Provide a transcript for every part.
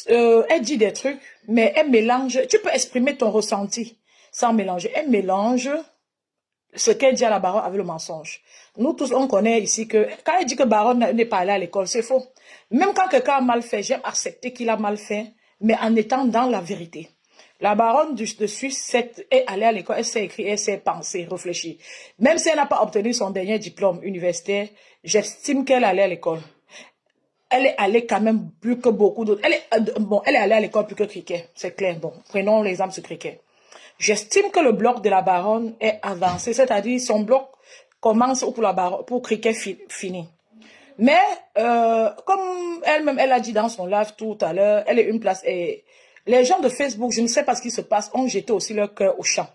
Elle dit des trucs, mais elle mélange. Tu peux exprimer ton ressenti sans mélanger. Elle mélange ce qu'elle dit à la baronne avec le mensonge. Nous tous, on connaît ici que quand elle dit que baronne n'est pas allée à l'école, c'est faux. Même quand quelqu'un a mal fait, j'aime accepter qu'il a mal fait, mais en étant dans la vérité. La baronne de Suisse est allée à l'école, elle s'est écrit, elle s'est pensée, réfléchie. Même si elle n'a pas obtenu son dernier diplôme universitaire, j'estime qu'elle allait à l'école. Elle est allée quand même plus que beaucoup d'autres. Elle est allée à l'école plus que Cricket, c'est clair. Bon, prenons l'exemple de Cricket. J'estime que le bloc de la baronne est avancé, c'est-à-dire son bloc commence pour la baronne, pour Cricket fini. Mais comme elle-même, elle a dit dans son live tout à l'heure, elle est une place. Et les gens de Facebook, je ne sais pas ce qui se passe, ont jeté aussi leur cœur au champ.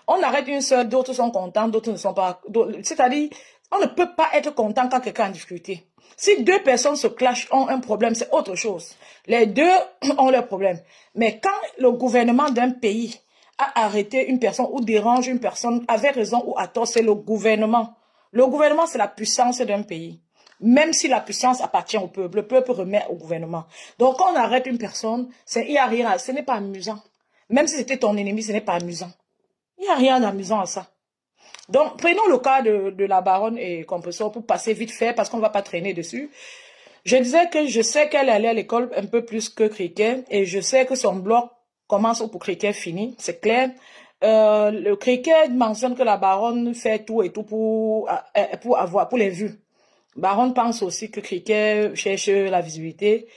On arrête une seule, d'autres sont contents, d'autres ne sont pas. C'est-à-dire, on ne peut pas être content quand quelqu'un est en difficulté. Si deux personnes se clashent, ont un problème, c'est autre chose. Les deux ont leur problème. Mais quand le gouvernement d'un pays a arrêté une personne ou dérange une personne, avec raison ou à tort, c'est le gouvernement. Le gouvernement, c'est la puissance d'un pays. Même si la puissance appartient au peuple, le peuple remet au gouvernement. Donc, quand on arrête une personne, il n'y a rien, ce n'est pas amusant. Même si c'était ton ennemi, ce n'est pas amusant. Il n'y a rien d'amusant à ça. Donc, prenons le cas de la baronne et compresseur pour passer vite fait parce qu'on ne va pas traîner dessus. Je disais que je sais qu'elle allait à l'école un peu plus que Cricket et je sais que son bloc commence pour Cricket finit, c'est clair. Le Cricket mentionne que la baronne fait tout et tout pour les vues. Baronne pense aussi que Cricket cherche la visibilité.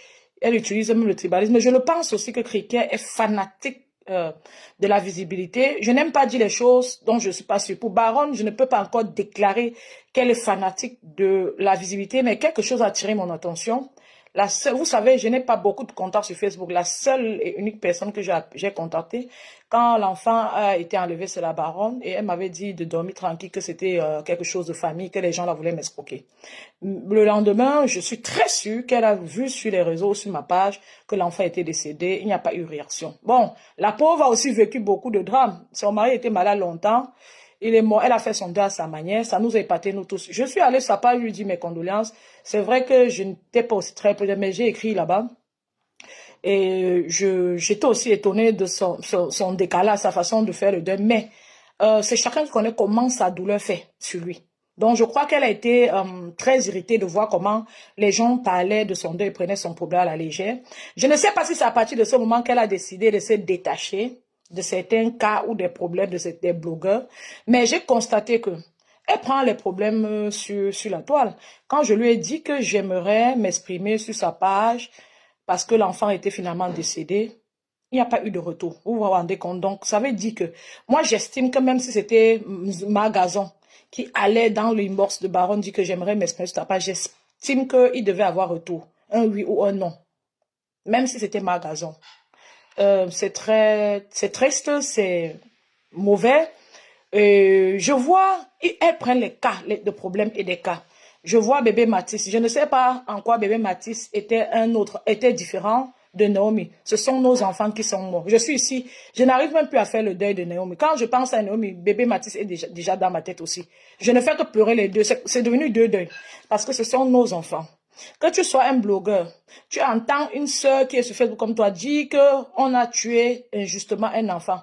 Elle utilise même le tribalisme. Mais je le pense aussi que Cricket est fanatique de la visibilité. Je n'aime pas dire les choses dont je ne suis pas sûre. Pour Baronne, je ne peux pas encore déclarer qu'elle est fanatique de la visibilité, mais quelque chose a attiré mon attention. Vous savez, je n'ai pas beaucoup de contacts sur Facebook. La seule et unique personne que j'ai contactée quand l'enfant a été enlevé, c'est la baronne. Et elle m'avait dit de dormir tranquille, que c'était quelque chose de famille, que les gens la voulaient m'escroquer. Le lendemain, je suis très sûre qu'elle a vu sur les réseaux, sur ma page, que l'enfant était décédé. Il n'y a pas eu réaction. Bon, la pauvre a aussi vécu beaucoup de drames. Son mari était malade longtemps. Il est mort, elle a fait son deuil à sa manière, ça nous a épaté nous tous. Je suis allée sur sa page, je lui dis mes condoléances. C'est vrai que je n'étais pas aussi très près, mais j'ai écrit là-bas. Et j'étais aussi étonnée de son décalage, sa façon de faire le deuil. Mais c'est chacun qui connaît comment sa douleur fait sur lui. Donc je crois qu'elle a été très irritée de voir comment les gens parlaient de son deuil et prenaient son problème à la légère. Je ne sais pas si c'est à partir de ce moment qu'elle a décidé de se détacher de certains cas ou des problèmes des blogueurs, mais j'ai constaté que elle prend les problèmes sur la toile. Quand je lui ai dit que j'aimerais m'exprimer sur sa page parce que l'enfant était finalement décédé, il n'y a pas eu de retour. Vous vous rendez compte? Donc, ça veut dire que moi, j'estime que même si c'était Magazon qui allait dans l'inbox de Baron dit que j'aimerais m'exprimer sur sa page, j'estime qu'il devait avoir retour, un oui ou un non, même si c'était Magazon. C'est triste, c'est mauvais. Je vois, elles prennent les cas, de problèmes et des cas. Je vois bébé Matisse. Je ne sais pas en quoi bébé Matisse était différent de Naomi. Ce sont nos enfants qui sont morts. Je suis ici, je n'arrive même plus à faire le deuil de Naomi. Quand je pense à Naomi, bébé Matisse est déjà dans ma tête aussi. Je ne fais que pleurer les deux. C'est devenu deux deuils. Parce que ce sont nos enfants. Que tu sois un blogueur, tu entends une sœur qui est sur Facebook comme toi dire qu'on a tué injustement un enfant.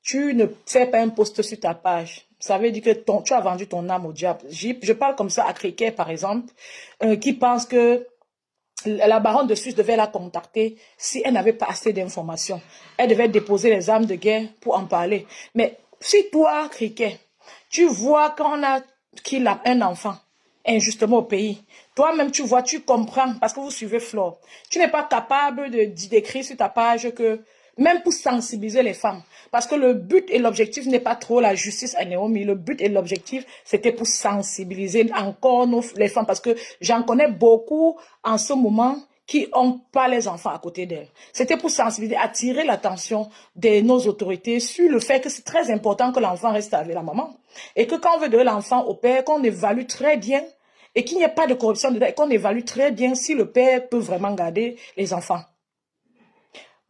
Tu ne fais pas un post sur ta page. Ça veut dire que tu as vendu ton âme au diable. Je parle comme ça à Cricket, par exemple, qui pense que la baronne de Suisse devait la contacter si elle n'avait pas assez d'informations. Elle devait déposer les armes de guerre pour en parler. Mais si toi, Cricket, tu vois qu'il a un enfant, injustement au pays. Toi-même, tu vois, tu comprends, parce que vous suivez Flore. Tu n'es pas capable d'écrire sur ta page que, même pour sensibiliser les femmes, parce que le but et l'objectif n'est pas trop la justice à Naomi, le but et l'objectif, c'était pour sensibiliser encore les femmes, parce que j'en connais beaucoup en ce moment qui n'ont pas les enfants à côté d'elles. C'était pour sensibiliser, attirer l'attention de nos autorités sur le fait que c'est très important que l'enfant reste avec la maman. Et que quand on veut donner l'enfant au père, qu'on évalue très bien, et qu'il n'y ait pas de corruption dedans, et qu'on évalue très bien si le père peut vraiment garder les enfants.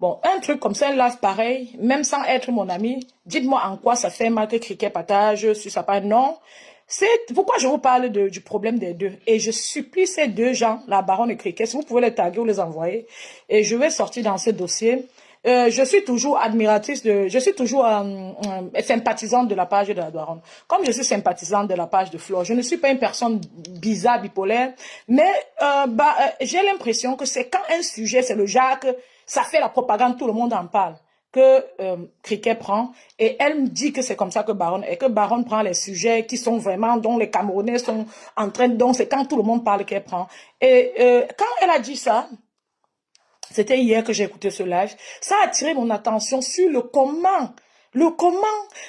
Bon, un truc comme ça, un live pareil, même sans être mon ami, dites-moi en quoi ça fait mal que Cricket partage sur sa page. Non, C'est pourquoi je vous parle du problème des deux. Et je supplie ces deux gens, la baronne et Cricket, si vous pouvez les taguer ou les envoyer. Et je vais sortir dans ce dossier. Je suis toujours admiratrice je suis toujours sympathisante de la page de la baronne. Comme je suis sympathisante de la page de Flore, je ne suis pas une personne bizarre, bipolaire, mais j'ai l'impression que c'est quand un sujet, c'est le Jacques, ça fait la propagande, tout le monde en parle, que Cricket prend, et elle me dit que c'est comme ça que Baronne, et que Baronne prend les sujets qui sont vraiment, dont les Camerounais sont en train, donc c'est quand tout le monde parle qu'elle prend. Et quand elle a dit ça, c'était hier que j'ai écouté ce live, ça a attiré mon attention sur le comment. Le comment,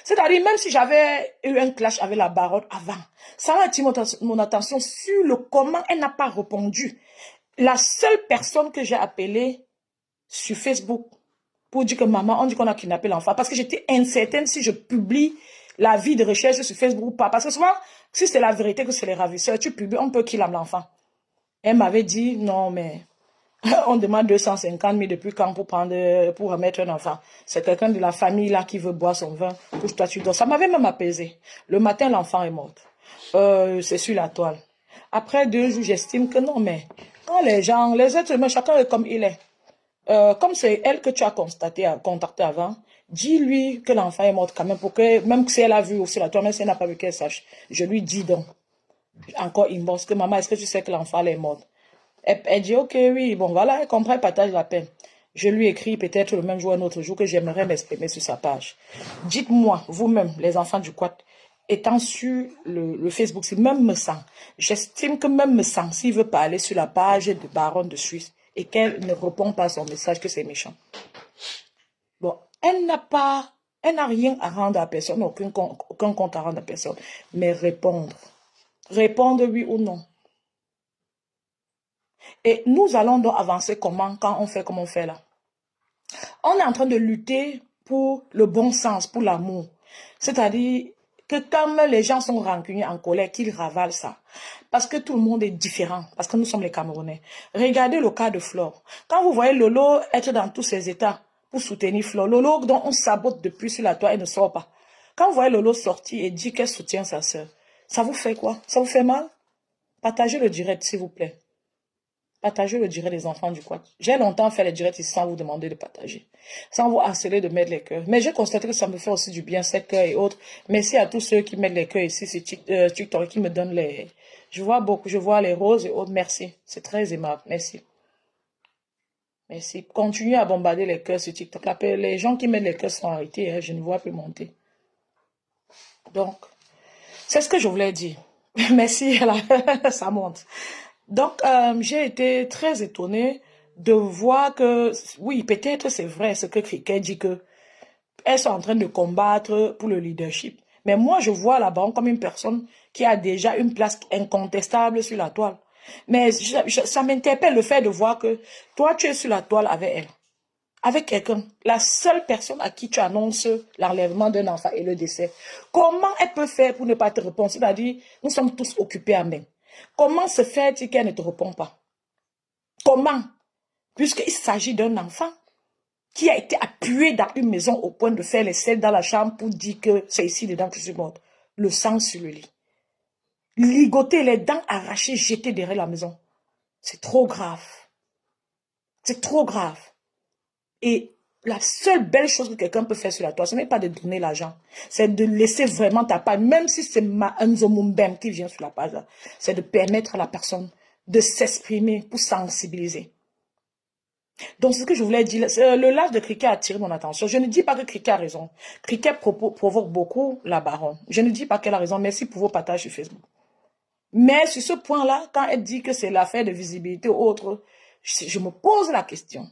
c'est-à-dire même si j'avais eu un clash avec la baronne avant, ça a attiré mon attention sur le comment elle n'a pas répondu. La seule personne que j'ai appelée sur Facebook pour dire que maman, on dit qu'on a kidnappé l'enfant, parce que j'étais incertaine si je publie la vie de recherche sur Facebook ou pas, parce que souvent, si c'est la vérité que c'est les ravisseurs, tu publies, on peut kidnapper l'enfant. Elle m'avait dit, non mais... on demande 250 000 depuis quand pour remettre un enfant. C'est quelqu'un de la famille là qui veut boire son vin. Couche-toi, tu dors. Ça m'avait même apaisé. Le matin, l'enfant est mort. C'est sur la toile. Après 2 jours, j'estime que non, mais quand les gens, les êtres humains, chacun est comme il est. Comme c'est elle que tu as contacté avant, dis-lui que l'enfant est mort quand même, pour que, même si elle a vu aussi la toile, même si elle n'a pas vu qu'elle sache, je lui dis donc, encore inbox, que maman, est-ce que tu sais que l'enfant est mort? Elle dit, ok, oui, bon, voilà, elle comprend, elle partage la peine. Je lui écris peut-être le même jour, un autre jour, que j'aimerais m'exprimer sur sa page. Dites-moi, vous-même, les enfants du quad, étant sur le Facebook, si même me sent, j'estime que même me sent, s'il veut parler sur la page de Baronne de Suisse, et qu'elle ne répond pas à son message, que c'est méchant. Bon, elle n'a rien à rendre à personne, aucun compte à rendre à personne, mais répondre. Répondre oui ou non. Et nous allons donc avancer comment, quand on fait comme on fait là. On est en train de lutter pour le bon sens, pour l'amour. C'est-à-dire que comme les gens sont rancuniers, en colère, qu'ils ravalent ça. Parce que tout le monde est différent, parce que nous sommes les Camerounais. Regardez le cas de Flore. Quand vous voyez Lolo être dans tous ses états pour soutenir Flore, Lolo dont on sabote depuis sur la toile et ne sort pas. Quand vous voyez Lolo sortir et dire qu'elle soutient sa soeur, ça vous fait quoi? Ça vous fait mal? Partagez le direct, s'il vous plaît. Partagez le direct des enfants du quad. J'ai longtemps fait les directs ici sans vous demander de partager. Sans vous harceler de mettre les cœurs. Mais j'ai constaté que ça me fait aussi du bien, ces cœurs et autres. Merci à tous ceux qui mettent les cœurs ici sur TikTok, qui me donnent les... Je vois beaucoup, je vois les roses et autres. Merci. C'est très aimable. Merci. Merci. Continuez à bombarder les cœurs sur TikTok. Les gens qui mettent les cœurs sont arrêtés. Hein, je ne vois plus monter. Donc, c'est ce que je voulais dire. Merci. Ça monte. Donc, j'ai été très étonnée de voir que, oui, peut-être c'est vrai ce que Cricket dit, que elles sont en train de combattre pour le leadership. Mais moi, je vois la banque comme une personne qui a déjà une place incontestable sur la toile. Mais ça m'interpelle le fait de voir que toi, tu es sur la toile avec elle. Avec quelqu'un. La seule personne à qui tu annonces l'enlèvement d'un enfant et le décès. Comment elle peut faire pour ne pas te répondre? C'est-à-dire, nous sommes tous occupés à main. Comment se fait-il qu'elle ne te répond pas? Comment? Puisqu'il s'agit d'un enfant qui a été appuyé dans une maison au point de faire les selles dans la chambre pour dire que c'est ici dedans que je suis morte. Le sang sur le lit. Ligoté, les dents arrachées, jetées derrière la maison. C'est trop grave. C'est trop grave. Et la seule belle chose que quelqu'un peut faire sur la toile, ce n'est pas de donner l'argent. C'est de laisser vraiment ta part, même si c'est Nzomumbem qui vient sur la page, c'est de permettre à la personne de s'exprimer pour sensibiliser. Donc, ce que je voulais dire, le live de Cricket a attiré mon attention. Je ne dis pas que Cricket a raison. Cricket provoque beaucoup la baronne. Je ne dis pas qu'elle a raison. Merci pour vos partages sur Facebook. Mais sur ce point-là, quand elle dit que c'est l'affaire de visibilité ou autre, je me pose la question.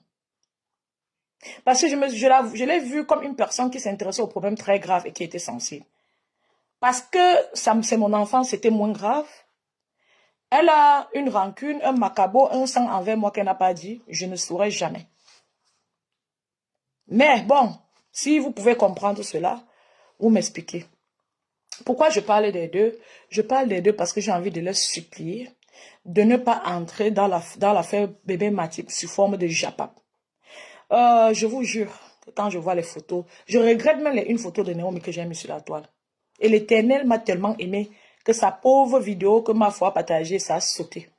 Parce que je l'ai vue comme une personne qui s'intéressait aux problèmes très graves et qui était sensible. Parce que c'est mon enfant, c'était moins grave. Elle a une rancune, un macabo, un sang envers moi qu'elle n'a pas dit. Je ne saurais jamais. Mais bon, si vous pouvez comprendre cela, vous m'expliquez. Pourquoi je parle des deux? Je parle des deux parce que j'ai envie de leur supplier de ne pas entrer dans l'affaire bébé Matip sous forme de japap. Je vous jure, quand je vois les photos, je regrette même une photo de Naomi que j'ai mise sur la toile. Et l'Éternel m'a tellement aimé que sa pauvre vidéo que ma foi a partagée, ça a sauté.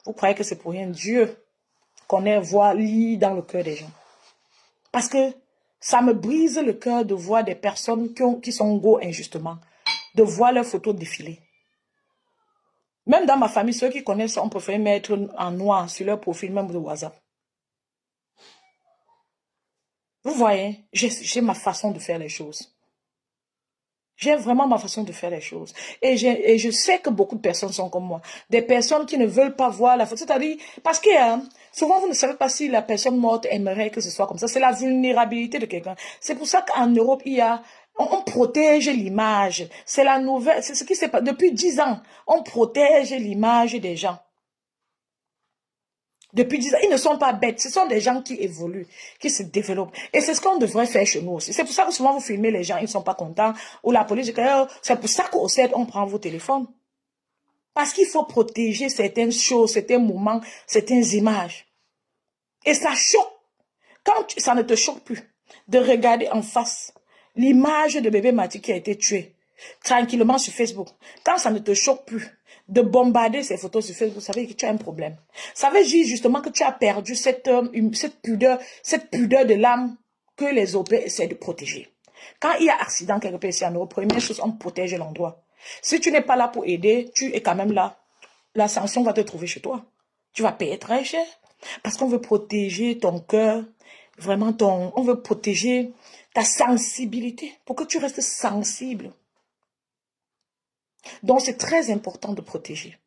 Vous croyez que c'est pour rien? Dieu connaît, voit, lit dans le cœur des gens. Parce que ça me brise le cœur de voir des personnes qui sont go injustement, de voir leurs photos défiler. Même dans ma famille, ceux qui connaissent, on préfère mettre en noir sur leur profil, même de WhatsApp. Vous voyez, j'ai ma façon de faire les choses. J'ai vraiment ma façon de faire les choses. Et je sais que beaucoup de personnes sont comme moi. Des personnes qui ne veulent pas voir la photo. C'est-à-dire, parce que souvent, vous ne savez pas si la personne morte aimerait que ce soit comme ça. C'est la vulnérabilité de quelqu'un. C'est pour ça qu'en Europe, on protège l'image. C'est la nouvelle, c'est ce qui s'est passé. Depuis 10 ans, on protège l'image des gens. Depuis 10 ans, ils ne sont pas bêtes. Ce sont des gens qui évoluent, qui se développent. Et c'est ce qu'on devrait faire chez nous aussi. C'est pour ça que souvent vous filmez les gens, ils ne sont pas contents. Ou la police dit que c'est pour ça qu'au CED, on prend vos téléphones. Parce qu'il faut protéger certaines choses, certains moments, certaines images. Et ça choque. Quand ça ne te choque plus de regarder en face l'image de bébé Mathieu qui a été tué tranquillement sur Facebook. Quand ça ne te choque plus de bombarder ces photos sur Facebook, vous savez que tu as un problème. Ça veut dire justement que tu as perdu cette pudeur de l'âme que les Européens essaient de protéger. Quand il y a accident quelque part ici en Europe, première chose, on protège l'endroit. Si tu n'es pas là pour aider, tu es quand même là. La sanction va te trouver chez toi. Tu vas payer très cher. Parce qu'on veut protéger ton cœur, vraiment on veut protéger ta sensibilité pour que tu restes sensible. Donc, c'est très important de protéger.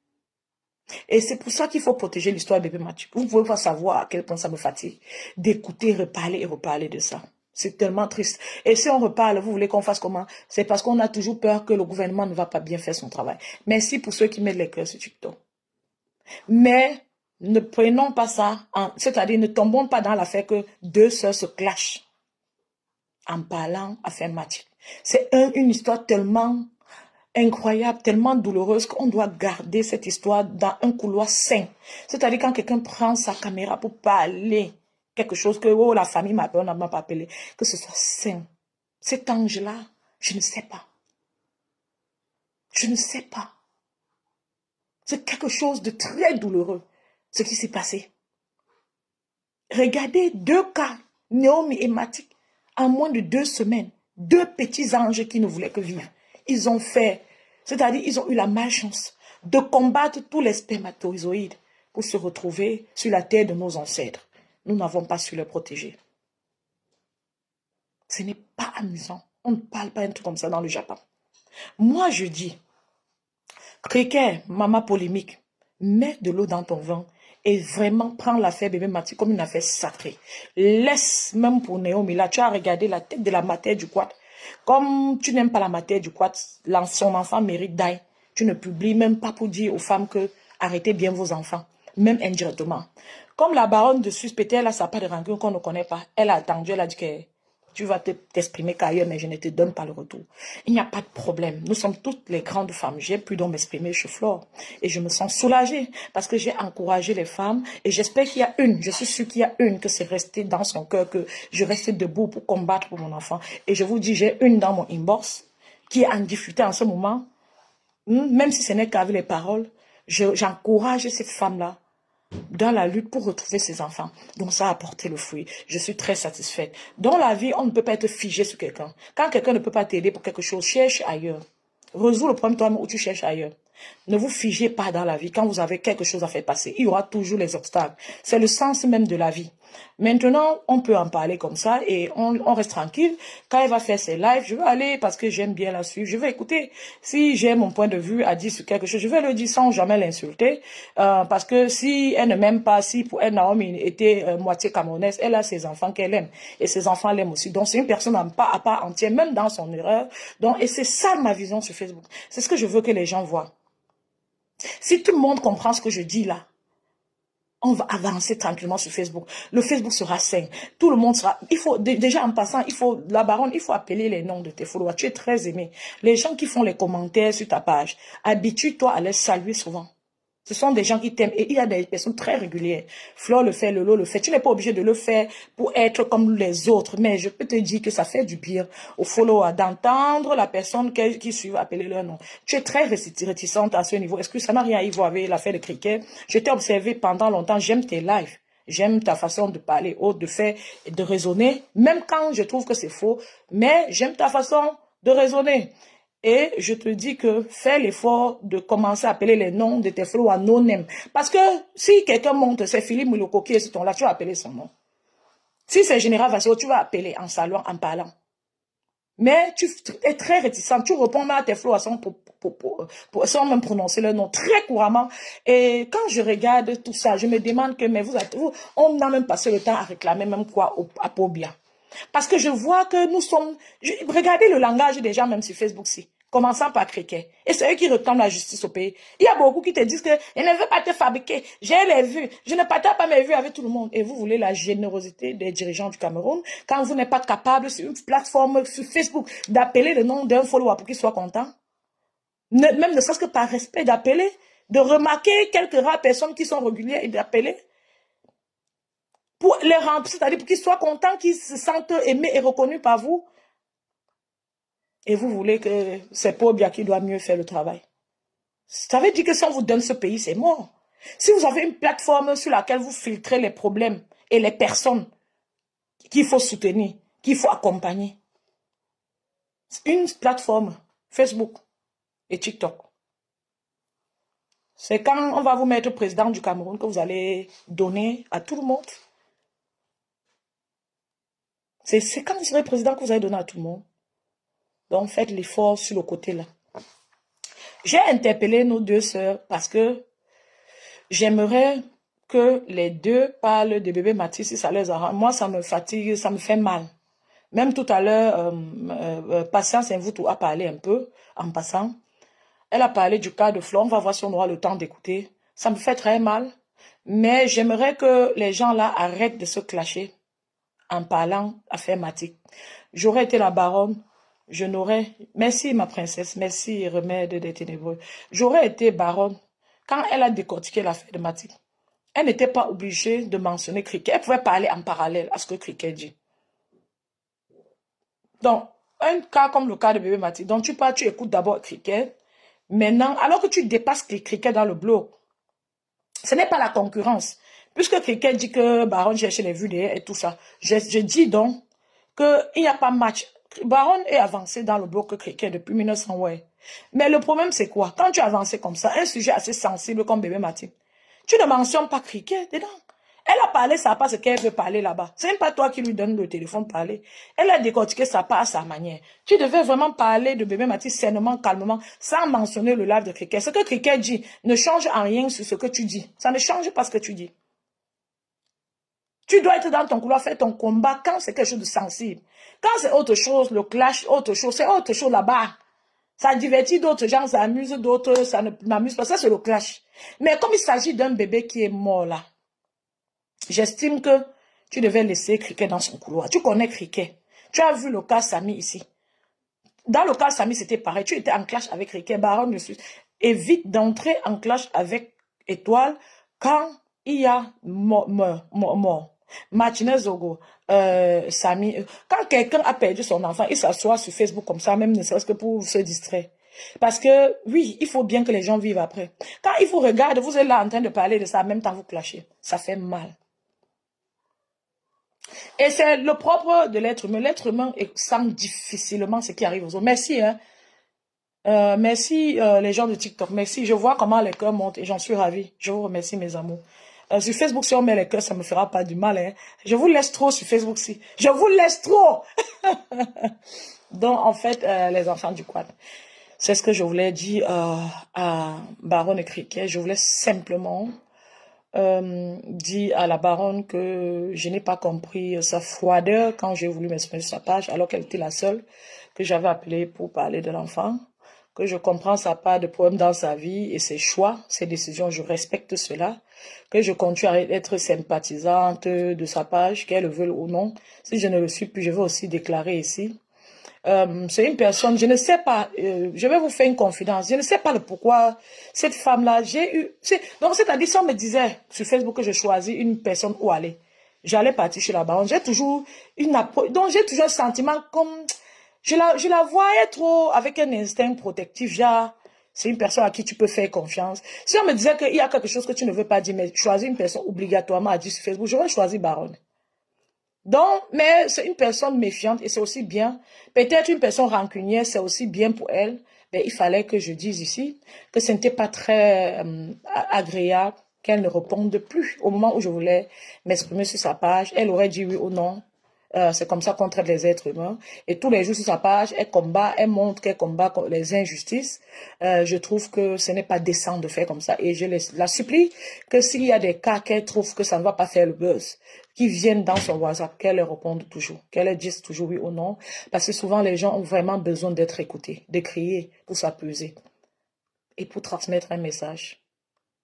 Et c'est pour ça qu'il faut protéger l'histoire de bébé Mathieu. Vous ne pouvez pas savoir à quel point ça me fatigue d'écouter, reparler et reparler de ça. C'est tellement triste. Et si on reparle, vous voulez qu'on fasse comment? C'est parce qu'on a toujours peur que le gouvernement ne va pas bien faire son travail. Merci pour ceux qui mettent les cœurs sur TikTok. Mais ne prenons pas ça, c'est-à-dire ne tombons pas dans l'affaire que deux sœurs se clashent en parlant affaire Mathieu. C'est une histoire tellement incroyable, tellement douloureuse qu'on doit garder cette histoire dans un couloir sain. C'est-à-dire quand quelqu'un prend sa caméra pour parler quelque chose que la famille m'a appelé, on n'a pas appelé, que ce soit sain. Cet ange-là, je ne sais pas. Je ne sais pas. C'est quelque chose de très douloureux, ce qui s'est passé. Regardez 2 cas, Naomi et Matik, en moins de 2 semaines. 2 petits anges qui ne voulaient que vivre. Ils ont fait, c'est-à-dire ils ont eu la malchance de combattre tous les spermatozoïdes pour se retrouver sur la terre de nos ancêtres. Nous n'avons pas su les protéger. Ce n'est pas amusant. On ne parle pas un truc comme ça dans le Japon. Moi, je dis, Cricket, maman polémique, mets de l'eau dans ton vin et vraiment prends l'affaire bébé Mathieu comme une affaire sacrée. Laisse, même pour Naomi, là, tu as regardé la tête de la matière du quad. Comme tu n'aimes pas la matière du quad, son enfant mérite d'ail. Tu ne publies même pas pour dire aux femmes que arrêtez bien vos enfants, même indirectement. Comme la baronne de Suspéter, là, ça n'a pas de rancune qu'on ne connaît pas. Elle a attendu, elle a dit que tu vas t'exprimer qu'ailleurs, mais je ne te donne pas le retour. Il n'y a pas de problème. Nous sommes toutes les grandes femmes. J'ai pu donc m'exprimer chez Flore. Et je me sens soulagée parce que j'ai encouragé les femmes. Et j'espère qu'il y a une, je suis sûre qu'il y a une que c'est resté dans son cœur, que je reste debout pour combattre pour mon enfant. Et je vous dis, j'ai une dans mon inbox qui est en difficulté en ce moment. Même si ce n'est qu'avec les paroles, j'encourage cette femme-là dans la lutte pour retrouver ses enfants. Donc ça a porté le fruit. Je suis très satisfaite. Dans la vie, on ne peut pas être figé sur quelqu'un. Quand quelqu'un ne peut pas t'aider pour quelque chose, cherche ailleurs. Résous le problème toi-même où tu cherches ailleurs. Ne vous figez pas dans la vie quand vous avez quelque chose à faire passer. Il y aura toujours les obstacles. C'est le sens même de la vie. Maintenant, on peut en parler comme ça et on reste tranquille. Quand elle va faire ses lives, je vais aller parce que j'aime bien la suivre. Je vais écouter. Si j'ai mon point de vue à dire sur quelque chose, je vais le dire sans jamais l'insulter. Parce que si elle ne m'aime pas, si pour elle, Naomi était moitié camerounaise, elle a ses enfants qu'elle aime. Et ses enfants l'aiment aussi. Donc, c'est une personne à part entière, même dans son erreur. Donc, et c'est ça ma vision sur Facebook. C'est ce que je veux que les gens voient. Si tout le monde comprend ce que je dis là, on va avancer tranquillement sur Facebook. Le Facebook sera sain. Tout le monde sera... Il faut, déjà en passant, la baronne, il faut appeler les noms de tes followers. Tu es très aimé. Les gens qui font les commentaires sur ta page, habitue-toi à les saluer souvent. Ce sont des gens qui t'aiment et il y a des personnes très régulières. Flore le fait, Lolo le fait. Tu n'es pas obligé de le faire pour être comme les autres, mais je peux te dire que ça fait du bien au follower d'entendre la personne qui suit appeler leur nom. Tu es très réticente à ce niveau. Est-ce que ça n'a rien à y voir avec l'affaire de cricket? Je t'ai observé pendant longtemps, j'aime tes lives. J'aime ta façon de parler, de faire et de raisonner, même quand je trouve que c'est faux, mais j'aime ta façon de raisonner. Et je te dis que fais l'effort de commencer à appeler les noms de tes followers non-name. Parce que si quelqu'un monte, c'est Philippe Mouloko qui est sur ton là, tu vas appeler son nom. Si c'est Général Vassio, tu vas appeler en salon, en parlant. Mais tu es très réticent. Tu réponds à tes followers sans même prononcer leur nom très couramment. Et quand je regarde tout ça, je me demande que, mais vous, on a même passé le temps à réclamer même quoi à Pobia. Parce que je vois que nous sommes... regardez le langage des gens, même sur Facebook-ci. Commençant par Cricket. Et c'est eux qui réclament la justice au pays. Il y a beaucoup qui te disent que je ne veux pas te fabriquer. J'ai les vues. Je ne partage pas mes vues avec tout le monde. Et vous voulez la générosité des dirigeants du Cameroun quand vous n'êtes pas capable sur une plateforme sur Facebook d'appeler le nom d'un follower pour qu'il soit content. Même ne serait-ce que par respect d'appeler, de remarquer quelques rares personnes qui sont régulières et d'appeler. Pour les remplir, c'est-à-dire pour qu'ils soient contents, qu'ils se sentent aimés et reconnus par vous. Et vous voulez que c'est Pobia qui doit mieux faire le travail. Ça veut dire que si on vous donne ce pays, c'est mort. Si vous avez une plateforme sur laquelle vous filtrez les problèmes et les personnes qu'il faut soutenir, qu'il faut accompagner. Une plateforme, Facebook et TikTok. C'est quand on va vous mettre président du Cameroun que vous allez donner à tout le monde. C'est quand vous serez président que vous allez donner à tout le monde. Donc, faites l'effort sur le côté là. J'ai interpellé nos deux sœurs parce que j'aimerais que les deux parlent de bébé Mathis si ça les arrange. Moi, ça me fatigue, ça me fait mal. Même tout à l'heure, Patience Invoutou a parlé un peu, en passant. Elle a parlé du cas de Flore. On va voir si on aura le temps d'écouter. Ça me fait très mal. Mais j'aimerais que les gens là arrêtent de se clasher en parlant affaire Mathis. J'aurais été la baronne. Je n'aurais... Merci ma princesse, merci Remède des Ténébreux. J'aurais été baronne quand elle a décortiqué l'affaire de Mathis. Elle n'était pas obligée de mentionner Cricket. Elle pouvait parler en parallèle à ce que Cricket dit. Donc, un cas comme le cas de bébé Mathis, donc tu pars, tu écoutes d'abord Cricket. Maintenant, alors que tu dépasses Cricket dans le blog, ce n'est pas la concurrence. Puisque Cricket dit que baronne cherche les vues derrière et tout ça, je dis donc qu'il n'y a pas match. Baron est avancé dans le bloc Cricket depuis 1900, ouais. Mais le problème, c'est quoi? Quand tu avances comme ça, un sujet assez sensible comme bébé Mathis, tu ne mentionnes pas Cricket dedans. Elle a parlé sa part, ce qu'elle veut parler là-bas. Ce n'est pas toi qui lui donne le téléphone pour parler. Elle a décortiqué sa part à sa manière. Tu devais vraiment parler de bébé Mathis sainement, calmement, sans mentionner le live de Cricket. Ce que Cricket dit ne change en rien sur ce que tu dis. Ça ne change pas ce que tu dis. Tu dois être dans ton couloir, faire ton combat quand c'est quelque chose de sensible. Quand c'est autre chose, le clash, autre chose, c'est autre chose là-bas. Ça divertit d'autres gens, ça amuse d'autres, ça ne m'amuse pas. Ça, c'est le clash. Mais comme il s'agit d'un bébé qui est mort là, j'estime que tu devais laisser Cricket dans son couloir. Tu connais Cricket. Tu as vu le cas Samy ici. Dans le cas Samy, c'était pareil. Tu étais en clash avec Cricket, baron de Suisse. Évite d'entrer en clash avec Étoile quand il y a mort. Martinez Zogo, Samy, quand quelqu'un a perdu son enfant, il s'assoit sur Facebook comme ça, même ne serait-ce que pour se distraire. Parce que, oui, il faut bien que les gens vivent après. Quand il vous regarde, vous êtes là en train de parler de ça, en même temps vous clashez. Ça fait mal. Et c'est le propre de l'être humain. L'être humain sent difficilement ce qui arrive aux autres. Merci, hein. Merci les gens de TikTok. Merci. Je vois comment les cœurs montent et j'en suis ravie. Je vous remercie, mes amours. Sur Facebook, si on met les cœurs, ça me fera pas du mal. Hein. Je vous laisse trop sur Facebook, si. Je vous laisse trop. Donc, en fait, les enfants du quad. C'est ce que je voulais dire à Baronne et Cricket. Je voulais simplement dire à la baronne que je n'ai pas compris sa froideur quand j'ai voulu m'exprimer sur sa page, alors qu'elle était la seule que j'avais appelée pour parler de l'enfant. Que je comprends sa part de problème dans sa vie et ses choix, ses décisions, je respecte cela, que je continue à être sympathisante de sa page, qu'elle le veuille ou non. Si je ne le suis plus, je vais aussi déclarer ici. C'est une personne, je ne sais pas, je vais vous faire une confidence, je ne sais pas le pourquoi cette femme-là, j'ai eu, donc c'est-à-dire si on me disait sur Facebook que je choisis une personne où aller, j'allais partir chez la baronne, j'ai toujours donc j'ai toujours un sentiment comme, je la voyais trop avec un instinct protectif, genre, c'est une personne à qui tu peux faire confiance. Si on me disait qu'il y a quelque chose que tu ne veux pas dire, mais choisis une personne obligatoirement à dire sur Facebook, j'aurais choisi baronne. Donc, mais c'est une personne méfiante et c'est aussi bien. Peut-être une personne rancunière, c'est aussi bien pour elle. Mais il fallait que je dise ici que ce n'était pas très agréable qu'elle ne réponde plus. Au moment où je voulais m'exprimer sur sa page, elle aurait dit oui ou non. C'est comme ça qu'on traite les êtres humains. Et tous les jours sur sa page, elle combat, elle montre qu'elle combat les injustices. Je trouve que ce n'est pas décent de faire comme ça. Et je la supplie que s'il y a des cas qu'elle trouve que ça ne va pas faire le buzz, qui viennent dans son WhatsApp, qu'elle leur réponde toujours, qu'elle dise toujours oui ou non. Parce que souvent, les gens ont vraiment besoin d'être écoutés, de crier pour s'apaiser et pour transmettre un message.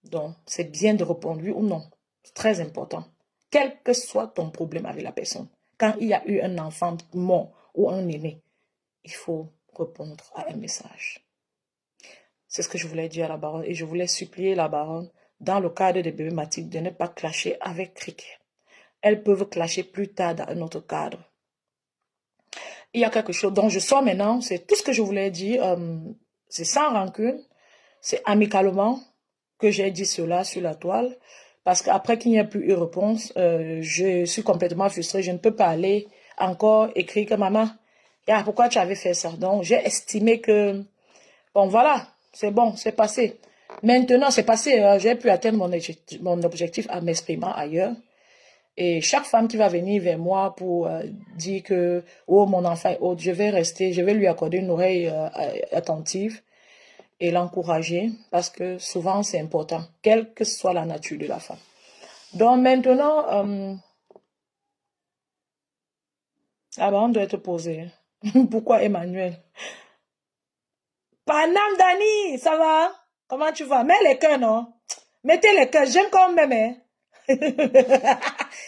Donc, c'est bien de répondre oui ou non. C'est très important. Quel que soit ton problème avec la personne. Quand il y a eu un enfant mort ou un aîné, il faut répondre à un message. C'est ce que je voulais dire à la baronne. Et je voulais supplier la baronne, dans le cadre des bébématiques, de ne pas clasher avec Cricket. Elles peuvent clasher plus tard dans un autre cadre. Il y a quelque chose dont je sors maintenant, c'est tout ce que je voulais dire. C'est sans rancune, c'est amicalement que j'ai dit cela sur la toile. Parce qu'après qu'il n'y a plus eu réponse, je suis complètement frustrée. Je ne peux pas aller encore écrire que maman, pourquoi tu avais fait ça? Donc, j'ai estimé que, bon, voilà, c'est bon, c'est passé. Maintenant, c'est passé. J'ai pu atteindre mon objectif en m'exprimant ailleurs. Et chaque femme qui va venir vers moi pour dire que, oh, mon enfant est autre, je vais rester, je vais lui accorder une oreille attentive et l'encourager parce que souvent c'est important, quelle que soit la nature de la femme. Donc maintenant, on doit être posé. Pourquoi Emmanuel? Panam Dani, ça va? Comment tu vas? Mets les cœurs, non? Mettez les cœurs, j'aime quand même, hein?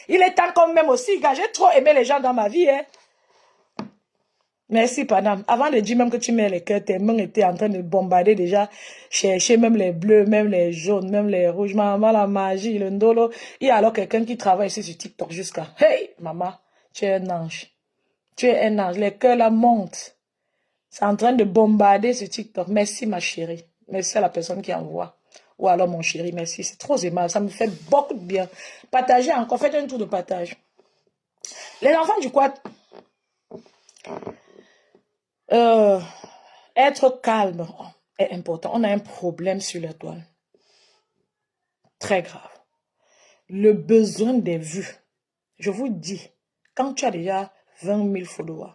Il est temps quand même aussi, gars. J'ai trop aimé les gens dans ma vie, hein? Merci, Panam. Avant de dire même que tu mets les cœurs, tes mains étaient en train de bombarder déjà, chercher même les bleus, même les jaunes, même les rouges. Maman, la magie, le ndolo. Il y a alors quelqu'un qui travaille ici sur TikTok jusqu'à. Hey, maman, tu es un ange. Tu es un ange. Les cœurs là montent. C'est en train de bombarder sur TikTok. Merci, ma chérie. Merci à la personne qui envoie. Ou alors, mon chéri, merci. C'est trop aimable. Ça me fait beaucoup de bien. Partagez encore. Faites un tour de partage. Les enfants du quad. Être calme est important. On a un problème sur la toile. Très grave. Le besoin des vues. Je vous dis, quand tu as déjà 20 000 followers,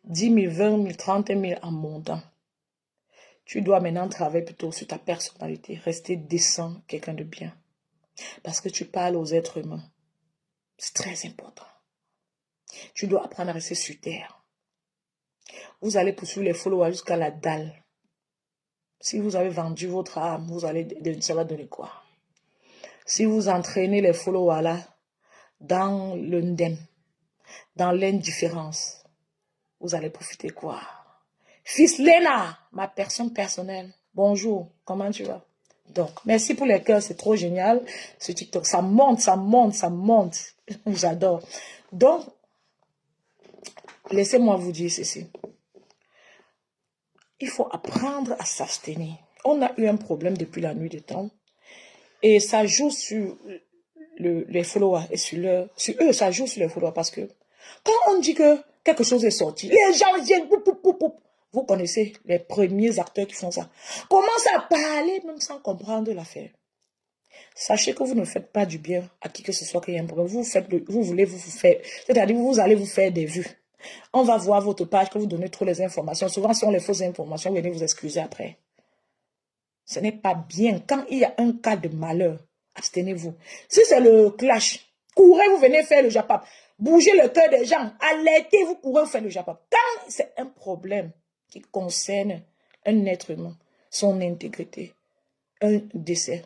10 000, 20 000, 30 000 en montant, tu dois maintenant travailler plutôt sur ta personnalité, rester décent, quelqu'un de bien. Parce que tu parles aux êtres humains. C'est très important. Tu dois apprendre à rester sur terre. Vous allez poursuivre les followers jusqu'à la dalle. Si vous avez vendu votre âme, ça va donner quoi? Si vous entraînez les followers là dans le ndem, dans l'indifférence, vous allez profiter quoi? Fils Lena, ma personne personnelle. Bonjour, comment tu vas? Donc, merci pour les cœurs, c'est trop génial. Ce TikTok, ça monte, ça monte, ça monte. J'adore. Donc, laissez-moi vous dire ceci. Il faut apprendre à s'abstenir. On a eu un problème depuis la nuit des temps. Et ça joue sur les followers et sur eux, ça joue sur les followers parce que quand on dit que quelque chose est sorti, les gens viennent, vous connaissez les premiers acteurs qui font ça, commencent à parler même sans comprendre l'affaire. Sachez que vous ne faites pas du bien à qui que ce soit qui ait un problème. Vous voulez vous faire, c'est-à-dire vous allez vous faire des vues. On va voir votre page que vous donnez trop les informations. Souvent, si on les fausses informations, vous venez vous excuser après. Ce n'est pas bien. Quand il y a un cas de malheur, abstenez-vous. Si c'est le clash, courez, vous venez faire le japap. Bougez le cœur des gens. Alertez, vous courez, vous faites le japap. Quand c'est un problème qui concerne un être humain, son intégrité, un décès,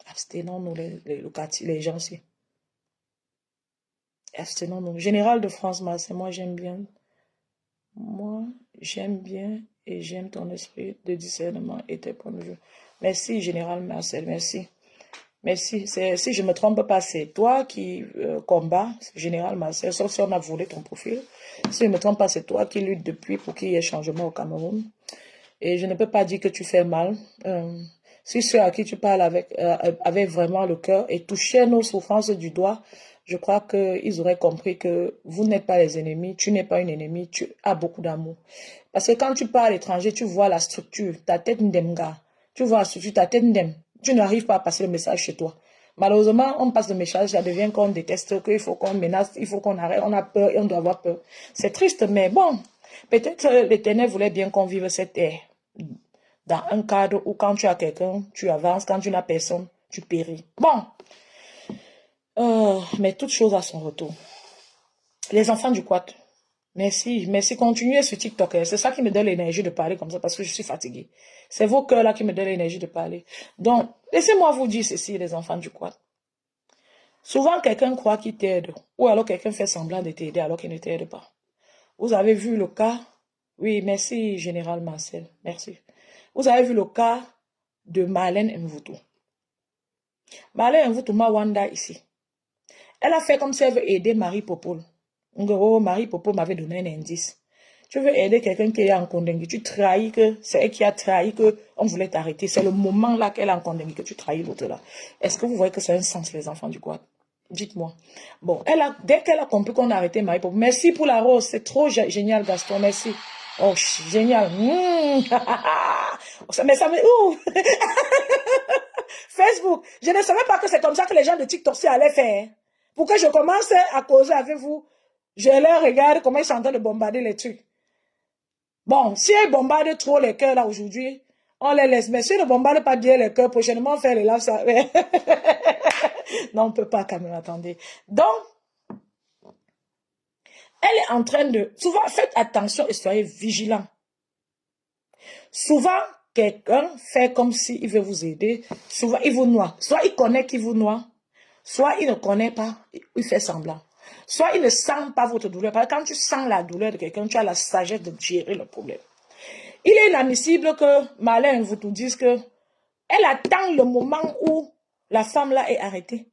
abstenons-nous les gens aussi. Abstenons-nous. Général de France, moi j'aime bien. Moi, J'aime bien et j'aime ton esprit de discernement et tes points de vue. Merci, Général Marcel, merci. Merci. Si je ne me trompe pas, c'est toi qui combats, Général Marcel, sauf si on a volé ton profil. Si je ne me trompe pas, c'est toi qui lutte depuis pour qu'il y ait changement au Cameroun. Et je ne peux pas dire que tu fais mal. Si ceux à qui tu parles avaient vraiment le cœur et touchaient nos souffrances du doigt, je crois qu'ils auraient compris que vous n'êtes pas les ennemis, tu n'es pas une ennemie, tu as beaucoup d'amour. Parce que quand tu parles à l'étranger, tu vois la structure, ta tête n'demga. Tu vois la structure, ta tête n'dem. Tu n'arrives pas à passer le message chez toi. Malheureusement, on passe le message, ça devient qu'on déteste, qu'il faut qu'on menace, il faut qu'on arrête, on a peur et on doit avoir peur. C'est triste, mais bon, peut-être l'Éternel voulait bien qu'on vive cette ère dans un cadre où quand tu as quelqu'un, tu avances, quand tu n'as personne, tu péris. Bon, mais toute chose a son retour. Les enfants du quad, merci, merci, continuez sur TikTok. C'est ça qui me donne l'énergie de parler comme ça parce que je suis fatiguée. C'est vos cœurs là qui me donnent l'énergie de parler. Donc, laissez-moi vous dire ceci, les enfants du quad. Souvent, quelqu'un croit qu'il t'aide ou alors quelqu'un fait semblant de t'aider alors qu'il ne t'aide pas. Vous avez vu le cas? Oui, merci, Général Marcel. Merci. Vous avez vu le cas de Marlène Mvutu. Marlène Mvutu Mawanda ici. Elle a fait comme si elle veut aider Marie Popol. Marie Popol m'avait donné un indice. Tu veux aider quelqu'un qui est en Kondengui, tu trahis que c'est elle qui a trahi que on voulait t'arrêter. C'est le moment là qu'elle est en Kondengui que tu trahis l'autre là. Est-ce que vous voyez que c'est un sens, les enfants du quad? Dites-moi. Bon, dès qu'elle a compris qu'on a arrêté Marie Popol, merci pour la rose, c'est trop génial, Gaston, merci. Oh, génial. Mais ça me... Facebook, je ne savais pas que c'est comme ça que les gens de TikTok allaient faire. Pour que je commence à causer avec vous, je leur regarde comment ils sont en train de bombarder les trucs. Bon, si ils bombardent trop les cœurs là aujourd'hui, on les laisse. Mais si ils ne bombardent pas bien les cœurs, prochainement on fait les lives. Ça... non, on ne peut pas quand même, attendez. Donc, elle est en train de... Souvent, faites attention et soyez vigilants. Souvent, quelqu'un fait comme s'il veut vous aider. Souvent, il vous noie. Soit il connaît qu'il vous noie, soit il ne connaît pas, il fait semblant. Soit il ne sent pas votre douleur. Parce que quand tu sens la douleur de quelqu'un, tu as la sagesse de gérer le problème. Il est inadmissible que Marlène vous dise que elle attend le moment où la femme là est arrêtée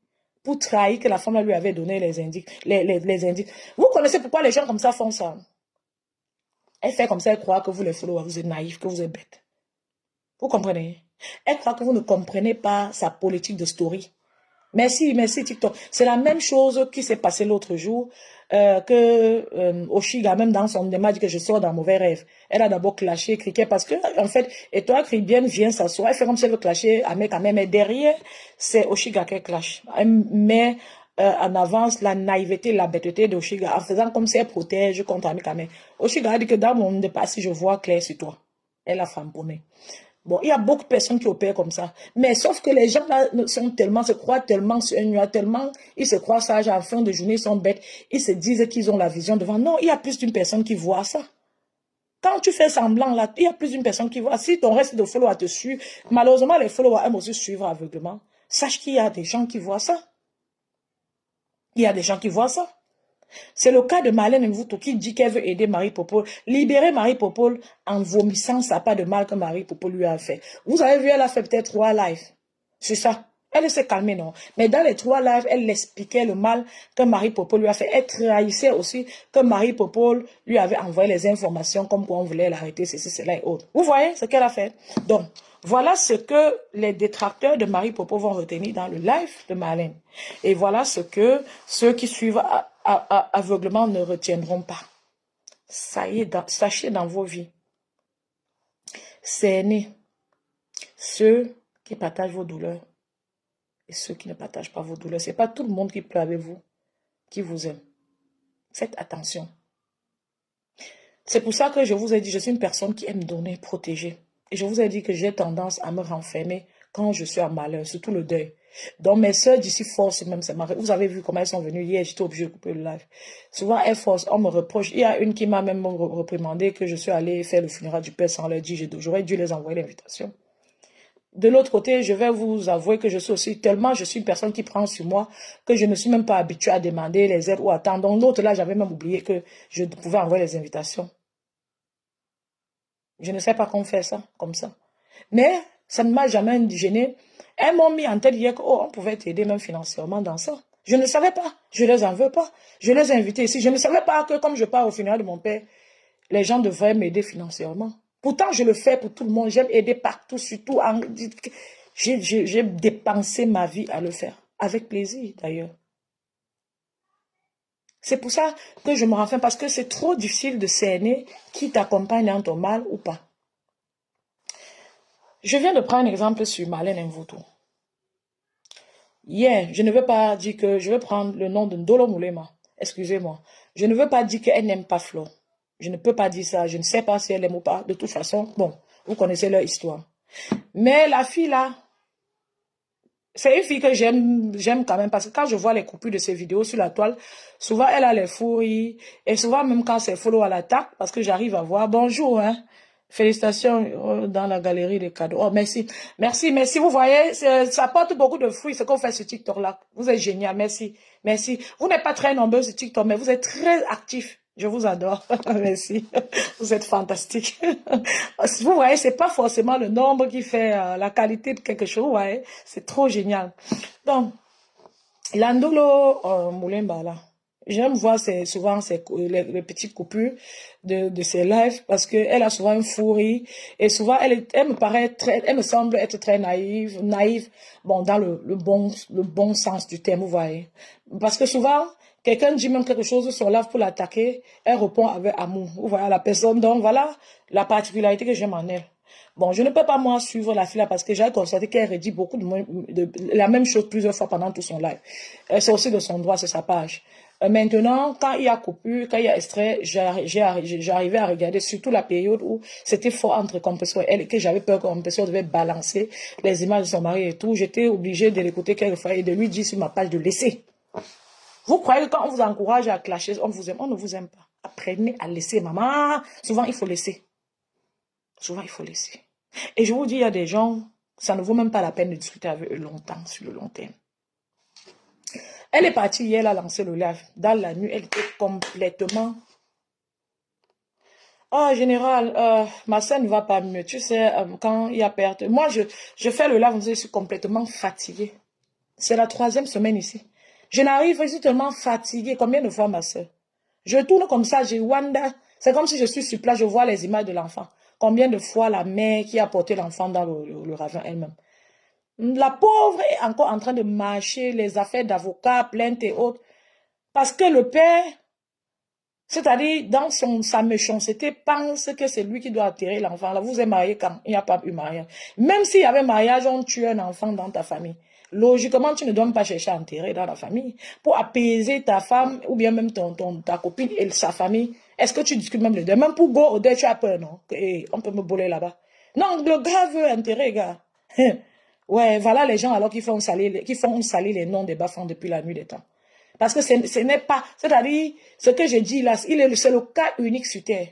pour trahir que la femme là lui avait donné les indices. Les indices. Vous connaissez pourquoi les gens comme ça font ça? Elle fait comme ça, elle croit que vous les followers, vous êtes naïfs, que vous êtes bêtes. Vous comprenez? Elle croit que vous ne comprenez pas sa politique de story. Merci, merci TikTok. C'est la même chose qui s'est passé l'autre jour, Oshiga, même dans son démarche, dit que je sors d'un mauvais rêve. Elle a d'abord clashé, criqué, parce que, en fait, et toi, Cribienne, vient s'asseoir, elle fait comme si elle veut clasher avec quand même, mais derrière, c'est Oshiga qui clash. Elle met en avance la naïveté, la bêteté d'Oshiga, en faisant comme si elle protège contre Amikame. Oshiga a dit que dans mon dépasse, si je vois clair sur toi. Elle a famponné. Bon, il y a beaucoup de personnes qui opèrent comme ça. Mais sauf que les gens là se croient tellement sur un nuage, tellement ils se croient sages, en fin de journée, ils sont bêtes. Ils se disent qu'ils ont la vision devant. Non, il y a plus d'une personne qui voit ça. Quand tu fais semblant là, il y a plus d'une personne qui voit. Si ton reste de followers te suit, malheureusement, les followers aiment aussi suivre aveuglement. Sache qu'il y a des gens qui voient ça. Il y a des gens qui voient ça. C'est le cas de Marlène Mvutu qui dit qu'elle veut aider Marie Popol. Libérer Marie Popol en vomissant, ça n'a pas de mal que Marie Popol lui a fait. Vous avez vu, elle a fait peut-être 3 lives. C'est ça. Elle s'est calmée, non. Mais dans les 3 lives, elle expliquait le mal que Marie Popol lui a fait. Elle trahissait aussi que Marie Popol lui avait envoyé les informations comme quoi on voulait l'arrêter, ceci, cela et autres. Vous voyez ce qu'elle a fait? Donc, voilà ce que les détracteurs de Marie Popol vont retenir dans le live de Marlène. Et voilà ce que ceux qui suivent aveuglement ne retiendront pas. Ça y est, sachez dans vos vies. C'est né. Ceux qui partagent vos douleurs et ceux qui ne partagent pas vos douleurs. Ce n'est pas tout le monde qui pleure avec vous, qui vous aime. Faites attention. C'est pour ça que je vous ai dit, je suis une personne qui aime donner, protéger. Et je vous ai dit que j'ai tendance à me renfermer quand je suis en malheur, surtout le deuil. Donc mes soeurs d'ici forcent même, vous avez vu comment elles sont venues hier, j'étais obligée de couper le live. Souvent elles forcent, on me reproche. Il y a une qui m'a même reprimandé que je suis allée faire le funérail du père sans leur dire, j'aurais dû les envoyer l'invitation. De l'autre côté, je vais vous avouer que je suis aussi tellement, je suis une personne qui prend sur moi, que je ne suis même pas habituée à demander les aides ou attendre. Donc l'autre là, j'avais même oublié que je pouvais envoyer les invitations. Je ne sais pas qu'on fait ça, comme ça. Mais ça ne m'a jamais gêné. Elles m'ont mis en tête hier qu'on pouvait t'aider même financièrement dans ça. Je ne savais pas. Je ne les en veux pas. Je les ai invités ici. Je ne savais pas que comme je pars au funérail de mon père, les gens devraient m'aider financièrement. Pourtant, je le fais pour tout le monde. J'aime aider partout, surtout. J'ai dépensé ma vie à le faire. Avec plaisir, d'ailleurs. C'est pour ça que je me renferme, parce que c'est trop difficile de cerner qui t'accompagne dans ton mal ou pas. Je viens de prendre un exemple sur Marlène Mvuto. Hier, je ne veux pas dire que je veux prendre le nom de Ndolo Moulema. Excusez-moi. Je ne veux pas dire qu'elle n'aime pas Flo. Je ne peux pas dire ça. Je ne sais pas si elle aime ou pas. De toute façon, bon, vous connaissez leur histoire. Mais la fille là, c'est une fille que j'aime quand même, parce que quand je vois les coupures de ses vidéos sur la toile, souvent elle a les fouilles, et souvent même quand c'est follow à l'attaque, parce que j'arrive à voir, bonjour, hein, félicitations dans la galerie des cadeaux. Oh, merci, merci, merci, vous voyez, ça porte beaucoup de fruits, ce qu'on fait sur TikTok là. Vous êtes génial, merci, merci. Vous n'êtes pas très nombreux sur TikTok, mais vous êtes très actifs. Je vous adore. Merci. Vous êtes fantastique. Vous voyez, c'est pas forcément le nombre qui fait la qualité de quelque chose. Vous voyez, c'est trop génial. Donc, Landolo Moulemba là, j'aime voir souvent les petites coupures de ses lives, parce qu'elle a souvent un fou rire, et souvent elle me semble être très naïve, bon, dans le bon sens du terme, vous voyez. Parce que souvent, quelqu'un dit même quelque chose sur live pour l'attaquer, elle répond avec amour, vous voyez, à la personne. Donc voilà la particularité que j'aime en elle. Bon, je ne peux pas moi suivre la fille là, parce que j'ai constaté qu'elle redit beaucoup de la même chose plusieurs fois pendant tout son live. C'est aussi de son droit, c'est sa page. Maintenant, quand il y a coupure, quand il y a extrait, j'arrivais à regarder, surtout la période où c'était fort entre Compressor et elle, et que j'avais peur que Compressor devait balancer les images de son mari et tout. J'étais obligée de l'écouter quelquefois et de lui dire sur ma page de laisser. Vous croyez que quand on vous encourage à clasher, on vous aime, on ne vous aime pas. Apprenez à laisser, maman. Souvent, il faut laisser. Souvent, il faut laisser. Et je vous dis, il y a des gens, ça ne vaut même pas la peine de discuter avec eux longtemps, sur le long terme. Elle est partie hier, elle a lancé le live. Dans la nuit, elle était complètement... Oh, général, ma soeur ne va pas mieux. Tu sais, quand il y a perte... Moi, je fais le live, je suis complètement fatiguée. C'est la 3e semaine ici. Je n'arrive, je suis tellement fatiguée. Combien de fois, ma soeur? Je tourne comme ça, j'ai Wanda. C'est comme si je suis sur place, je vois les images de l'enfant. Combien de fois la mère qui a porté l'enfant dans le ravin elle-même. La pauvre est encore en train de marcher les affaires d'avocat, plaintes et autres. Parce que le père, c'est-à-dire dans sa méchanceté, pense que c'est lui qui doit attirer l'enfant. Là, vous êtes marié quand il n'y a pas eu mariage. Même s'il y avait mariage, on tue un enfant dans ta famille. Logiquement, tu ne dois pas chercher à enterrer dans la famille. Pour apaiser ta femme ou bien même ta copine et sa famille. Est-ce que tu discutes même les deux? Même pour go au deuil, tu as peur, non? On peut me voler là-bas. Non, le gars veut enterrer, gars. Ouais, voilà les gens alors qui font salir les noms des bas-fonds depuis la nuit des temps. Parce que ce n'est pas... C'est-à-dire, ce que je dis là, c'est le cas unique sur Terre.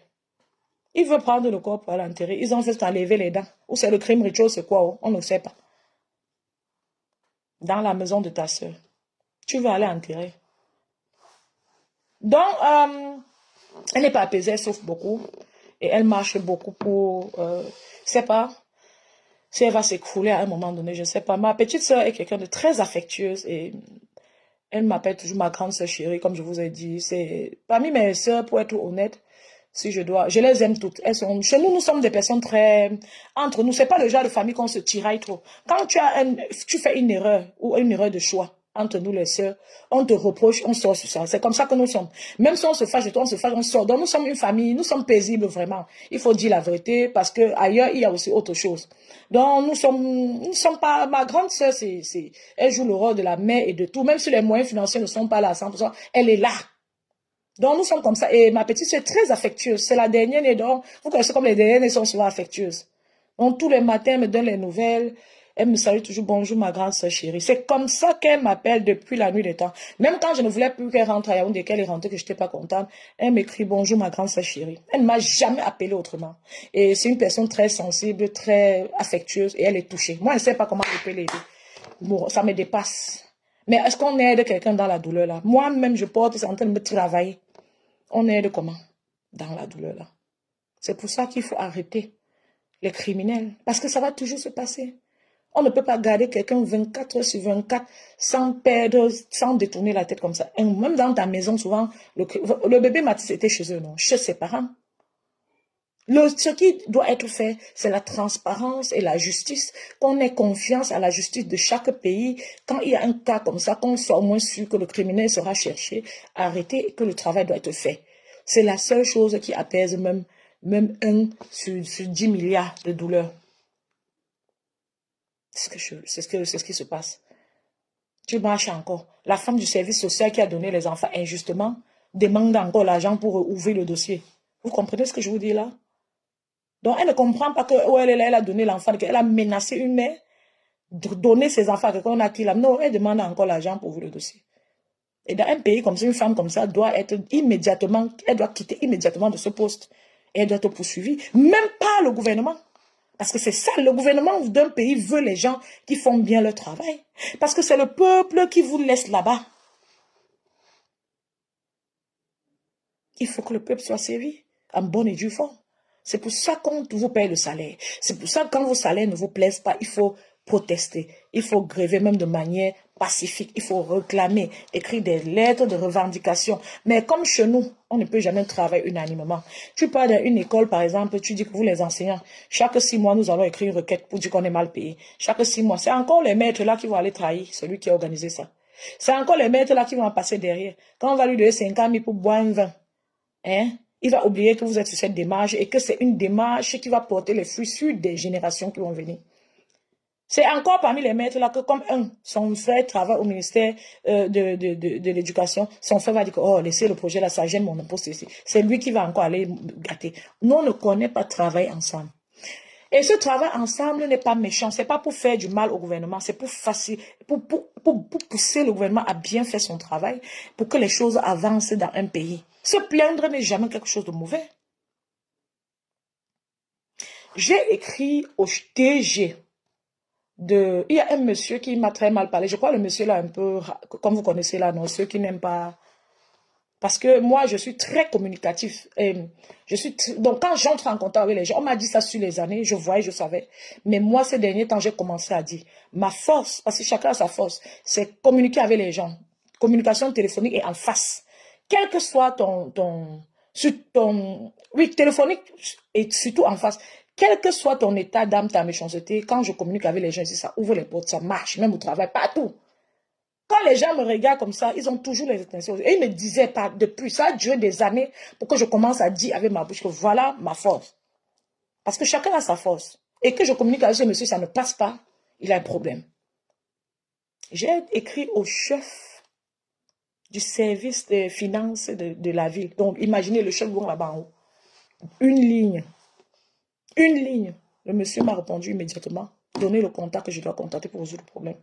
Il veut prendre le corps pour l'enterrer. Ils ont fait enlever les dents. Ou c'est le crime rituel, c'est quoi? On ne sait pas. Dans la maison de ta soeur. Tu veux aller enterrer. Donc, elle n'est pas apaisée, elle souffre beaucoup. Et elle marche beaucoup pour... je ne sais pas si elle va s'écrouler à un moment donné, je ne sais pas. Ma petite soeur est quelqu'un de très affectueuse et elle m'appelle toujours ma grande soeur chérie, comme je vous ai dit. C'est parmi mes soeurs, pour être honnête, si je dois, je les aime toutes. Elles sont, chez nous, nous sommes des personnes très, entre nous, c'est pas le genre de famille qu'on se tiraille trop. Quand tu fais une erreur ou une erreur de choix entre nous les sœurs, on te reproche, on sort sur ça. C'est comme ça que nous sommes. Même si on se fâche de toi, on se fâche, on sort. Donc nous sommes une famille, nous sommes paisibles vraiment. Il faut dire la vérité parce que ailleurs il y a aussi autre chose. Donc nous sommes pas, ma grande sœur, elle joue le rôle de la mère et de tout. Même si les moyens financiers ne sont pas là à 100%, elle est là. Donc, nous sommes comme ça. Et ma petite soeur est très affectueuse. C'est la dernière née. Donc, vous connaissez comme les dernières nées sont souvent affectueuses. Donc, tous les matins, elle me donne les nouvelles. Elle me salue toujours. Bonjour, ma grande soeur chérie. C'est comme ça qu'elle m'appelle depuis la nuit des temps. Même quand je ne voulais plus qu'elle rentre à Yaoundé, qu'elle est rentrée, que je n'étais pas contente, elle m'écrit bonjour, ma grande soeur chérie. Elle ne m'a jamais appelé autrement. Et c'est une personne très sensible, très affectueuse. Et elle est touchée. Moi, je ne sais pas comment je peux l'aider. Bon, ça me dépasse. Mais est-ce qu'on aide quelqu'un dans la douleur là? Moi-même, je porte, c'est en train de me travailler. On aide comment? Dans la douleur là. C'est pour ça qu'il faut arrêter les criminels. Parce que ça va toujours se passer. On ne peut pas garder quelqu'un 24 heures sur 24 sans perdre, sans détourner la tête comme ça. Et même dans ta maison, souvent, le bébé Mathis était chez eux, non, chez ses parents. Ce qui doit être fait, c'est la transparence et la justice, qu'on ait confiance à la justice de chaque pays. Quand il y a un cas comme ça, qu'on soit au moins sûr que le criminel sera cherché, arrêté et que le travail doit être fait. C'est la seule chose qui apaise même 1 sur 10 milliards de douleurs. C'est ce qui se passe. Tu marches encore. La femme du service social qui a donné les enfants injustement demande encore l'argent pour ouvrir le dossier. Vous comprenez ce que je vous dis là? Donc, elle ne comprend pas que elle a donné l'enfant, qu'elle a menacé une mère de donner ses enfants à quelqu'un à qui la... Non, elle demande encore l'argent pour ouvrir le dossier. Et dans un pays comme ça, une femme comme ça doit être immédiatement, elle doit quitter immédiatement de ce poste. Et elle doit être poursuivie. Même pas le gouvernement. Parce que c'est ça, le gouvernement d'un pays veut les gens qui font bien leur travail. Parce que c'est le peuple qui vous laisse là-bas. Il faut que le peuple soit servi en bonne et due forme. C'est pour ça qu'on vous paye le salaire. C'est pour ça que quand vos salaires ne vous plaisent pas, il faut protester. Il faut gréver même de manière pacifique. Il faut réclamer, écrire des lettres de revendication. Mais comme chez nous, on ne peut jamais travailler unanimement. Tu pars dans une école, par exemple, tu dis que vous les enseignants, chaque 6 mois, nous allons écrire une requête pour dire qu'on est mal payé. Chaque 6 mois, c'est encore les maîtres là qui vont aller trahir celui qui a organisé ça. C'est encore les maîtres là qui vont en passer derrière. Quand on va lui donner 50 000 pour boire un vin, hein? Il va oublier que vous êtes sur cette démarche et que c'est une démarche qui va porter les fruits sur des générations qui vont venir. C'est encore parmi les maîtres là que comme son frère travaille au ministère de l'éducation, son frère va dire que oh, laissez le projet là, ça gêne mon poste ici. C'est lui qui va encore aller gâter. Nous, on ne connaît pas travailler ensemble. Et ce travail ensemble n'est pas méchant, c'est pas pour faire du mal au gouvernement, c'est pour pousser le gouvernement à bien faire son travail, pour que les choses avancent dans un pays. Se plaindre n'est jamais quelque chose de mauvais. J'ai écrit au DG il y a un monsieur qui m'a très mal parlé. Je crois le monsieur là un peu, comme vous connaissez là, non, ceux qui n'aiment pas. Parce que moi, je suis très communicatif. Donc, quand j'entre en contact avec les gens, on m'a dit ça sur les années, je voyais, je savais. Mais moi, ces derniers temps, j'ai commencé à dire, ma force, parce que chacun a sa force, c'est communiquer avec les gens. Communication téléphonique et en face. Quel que soit oui, téléphonique et surtout en face. Quel que soit ton état d'âme, ta méchanceté, quand je communique avec les gens ici, ça ouvre les portes, ça marche, même au travail, partout. Quand les gens me regardent comme ça, ils ont toujours les intentions. Et ils me disaient pas, depuis ça a duré des années pour que je commence à dire avec ma bouche que voilà ma force. Parce que chacun a sa force. Et que je communique avec ce monsieur, ça ne passe pas, il a un problème. J'ai écrit au chef du service des finances de la ville. Donc, imaginez le chef là-bas en haut. Une ligne. Une ligne. Le monsieur m'a répondu immédiatement. Donner le contact que je dois contacter pour résoudre le problème.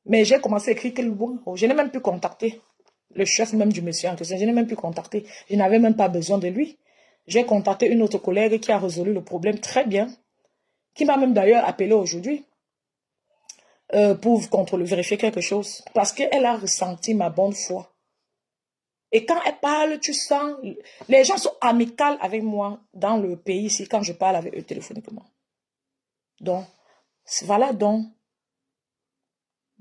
Mais j'ai commencé à écrire que je n'ai même plus contacté le chef même du monsieur en question. Je n'ai même plus contacté. Je n'avais même pas besoin de lui. J'ai contacté une autre collègue qui a résolu le problème très bien. Qui m'a même d'ailleurs appelé aujourd'hui pour vérifier quelque chose. Parce qu'elle a ressenti ma bonne foi. Et quand elle parle, tu sens... Les gens sont amicaux avec moi dans le pays ici quand je parle avec eux téléphoniquement. Donc, voilà donc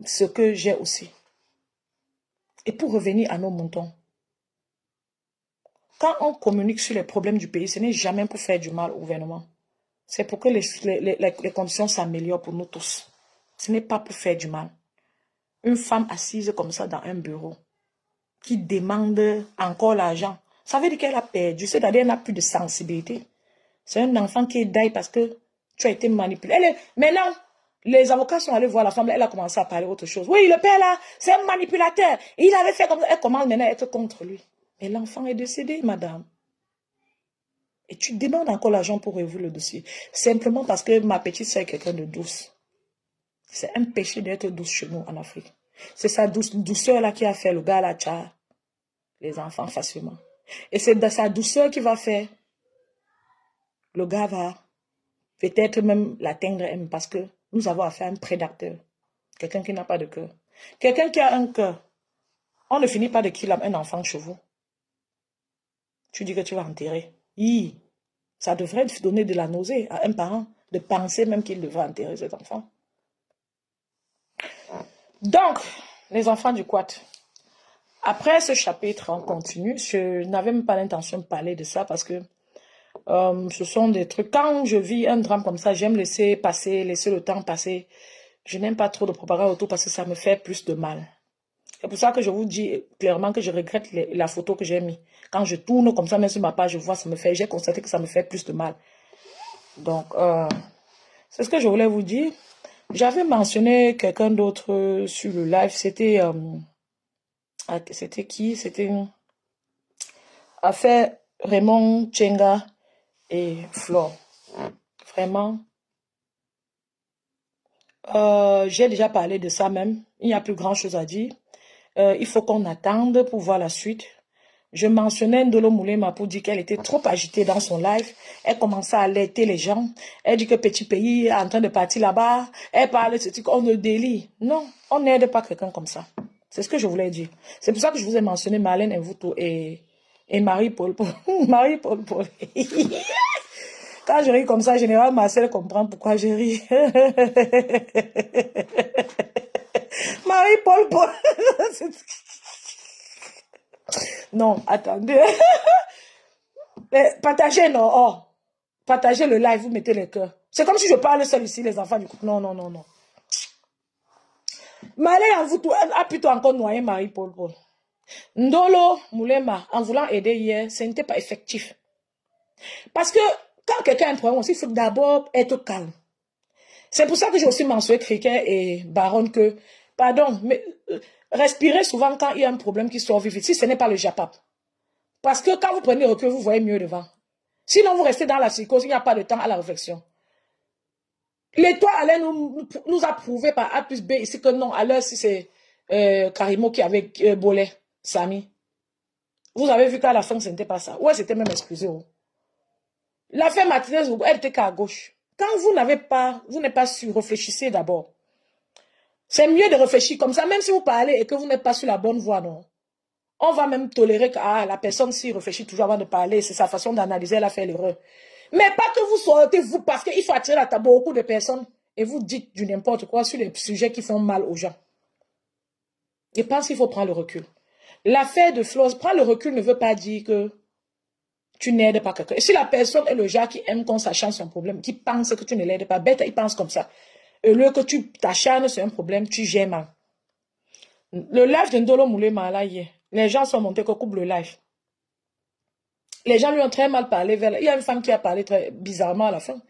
ce que j'ai aussi. Et pour revenir à nos moutons, quand on communique sur les problèmes du pays, ce n'est jamais pour faire du mal au gouvernement. C'est pour que les conditions s'améliorent pour nous tous. Ce n'est pas pour faire du mal. Une femme assise comme ça dans un bureau, qui demande encore l'argent, ça veut dire qu'elle a perdu, c'est-à-dire qu'elle n'a plus de sensibilité. C'est un enfant qui est d'ail parce que tu as été manipulé. Maintenant, les avocats sont allés voir la femme, elle a commencé à parler autre chose. Oui, le père là, c'est un manipulateur. Il avait fait comme ça. Elle commence maintenant à être contre lui. Mais l'enfant est décédé, madame. Et tu demandes encore l'argent pour résoudre le dossier. Simplement parce que ma petite soeur est quelqu'un de douce. C'est un péché d'être douce chez nous en Afrique. C'est sa douceur là qui a fait le gars là, tcha, les enfants facilement. Et c'est de sa douceur qui va faire. Le gars va peut-être même l'atteindre parce que nous avons affaire à un prédateur. Quelqu'un qui n'a pas de cœur. Quelqu'un qui a un cœur. On ne finit pas de killer un enfant chez vous. Tu dis que tu vas enterrer. Ça devrait donner de la nausée à un parent de penser même qu'il devrait enterrer cet enfant. Donc, les enfants du quad. Après ce chapitre, on continue. Je n'avais même pas l'intention de parler de ça parce que ce sont des trucs. Quand je vis un drame comme ça, j'aime laisser passer, laisser le temps passer. Je n'aime pas trop de propagande autour parce que ça me fait plus de mal. C'est pour ça que je vous dis clairement que je regrette la photo que j'ai mise. Quand je tourne comme ça, même sur ma page, je vois, j'ai constaté que ça me fait plus de mal. Donc, c'est ce que je voulais vous dire. J'avais mentionné quelqu'un d'autre sur le live. C'était qui? C'était Affaire Raymond Tchenga et Flore. Vraiment. J'ai déjà parlé de ça même. Il n'y a plus grand chose à dire. Il faut qu'on attende pour voir la suite. Je mentionnais Ndolo Moulema pour dire qu'elle était trop agitée dans son live. Elle commençait à alerter les gens. Elle dit que petit pays est en train de partir là-bas. Elle parle de ce truc, on le délie. Non, on n'aide pas quelqu'un comme ça. C'est ce que je voulais dire. C'est pour ça que je vous ai mentionné Marlène Mvuto et Marie-Paul. Marie-Paul. Quand je ris comme ça, général Marcel comprend pourquoi je ris. Marie-Paul. Non, attendez. Partagez, non. Oh. Partagez le live, vous mettez les cœurs. C'est comme si je parle seul ici, les enfants du couple. Non, non, non, non. Malé en vous a plutôt encore noyé Marie-Paul. Ndolo Moulema, en voulant aider hier, ce n'était pas effectif. Parce que quand quelqu'un a un problème aussi, il faut d'abord être calme. C'est pour ça que j'ai aussi mentionné Criquet et Baron que, pardon, mais respirez souvent quand il y a un problème qui sort vite, si ce n'est pas le JAPAP. Parce que quand vous prenez le recul, vous voyez mieux devant. Sinon, vous restez dans la psychose, il n'y a pas de temps à la réflexion. L'étoile allait nous a prouvé par A plus B ici que non, à l'heure si c'est Karimo qui avait Bolet, Samy. Vous avez vu qu'à la fin, ce n'était pas ça. Ouais, c'était même excusé. Oh. L'affaire Martinez, elle était qu'à gauche. Quand vous n'êtes pas sûr, réfléchissez d'abord. C'est mieux de réfléchir comme ça, même si vous parlez et que vous n'êtes pas sur la bonne voie, non. On va même tolérer que la personne s'y réfléchit toujours avant de parler, c'est sa façon d'analyser, elle a fait l'erreur. Mais pas que vous sortez, vous, parce qu'il faut attirer la table beaucoup de personnes et vous dites du n'importe quoi sur les sujets qui font mal aux gens. Je pense qu'il faut prendre le recul. L'affaire de Flos, prendre le recul ne veut pas dire que tu n'aides pas quelqu'un. Et si la personne est le genre qui aime qu'on s'acharne sur un problème, qui pense que tu ne l'aides pas, bête, il pense comme ça. Et lieu que tu t'acharnes sur un problème, tu gères mal. Le live de Ndolo Moulema, là, hier, les gens sont montés qu'on coupe le live. Les gens lui ont très mal parlé. Il y a une femme qui a parlé très bizarrement à la fin.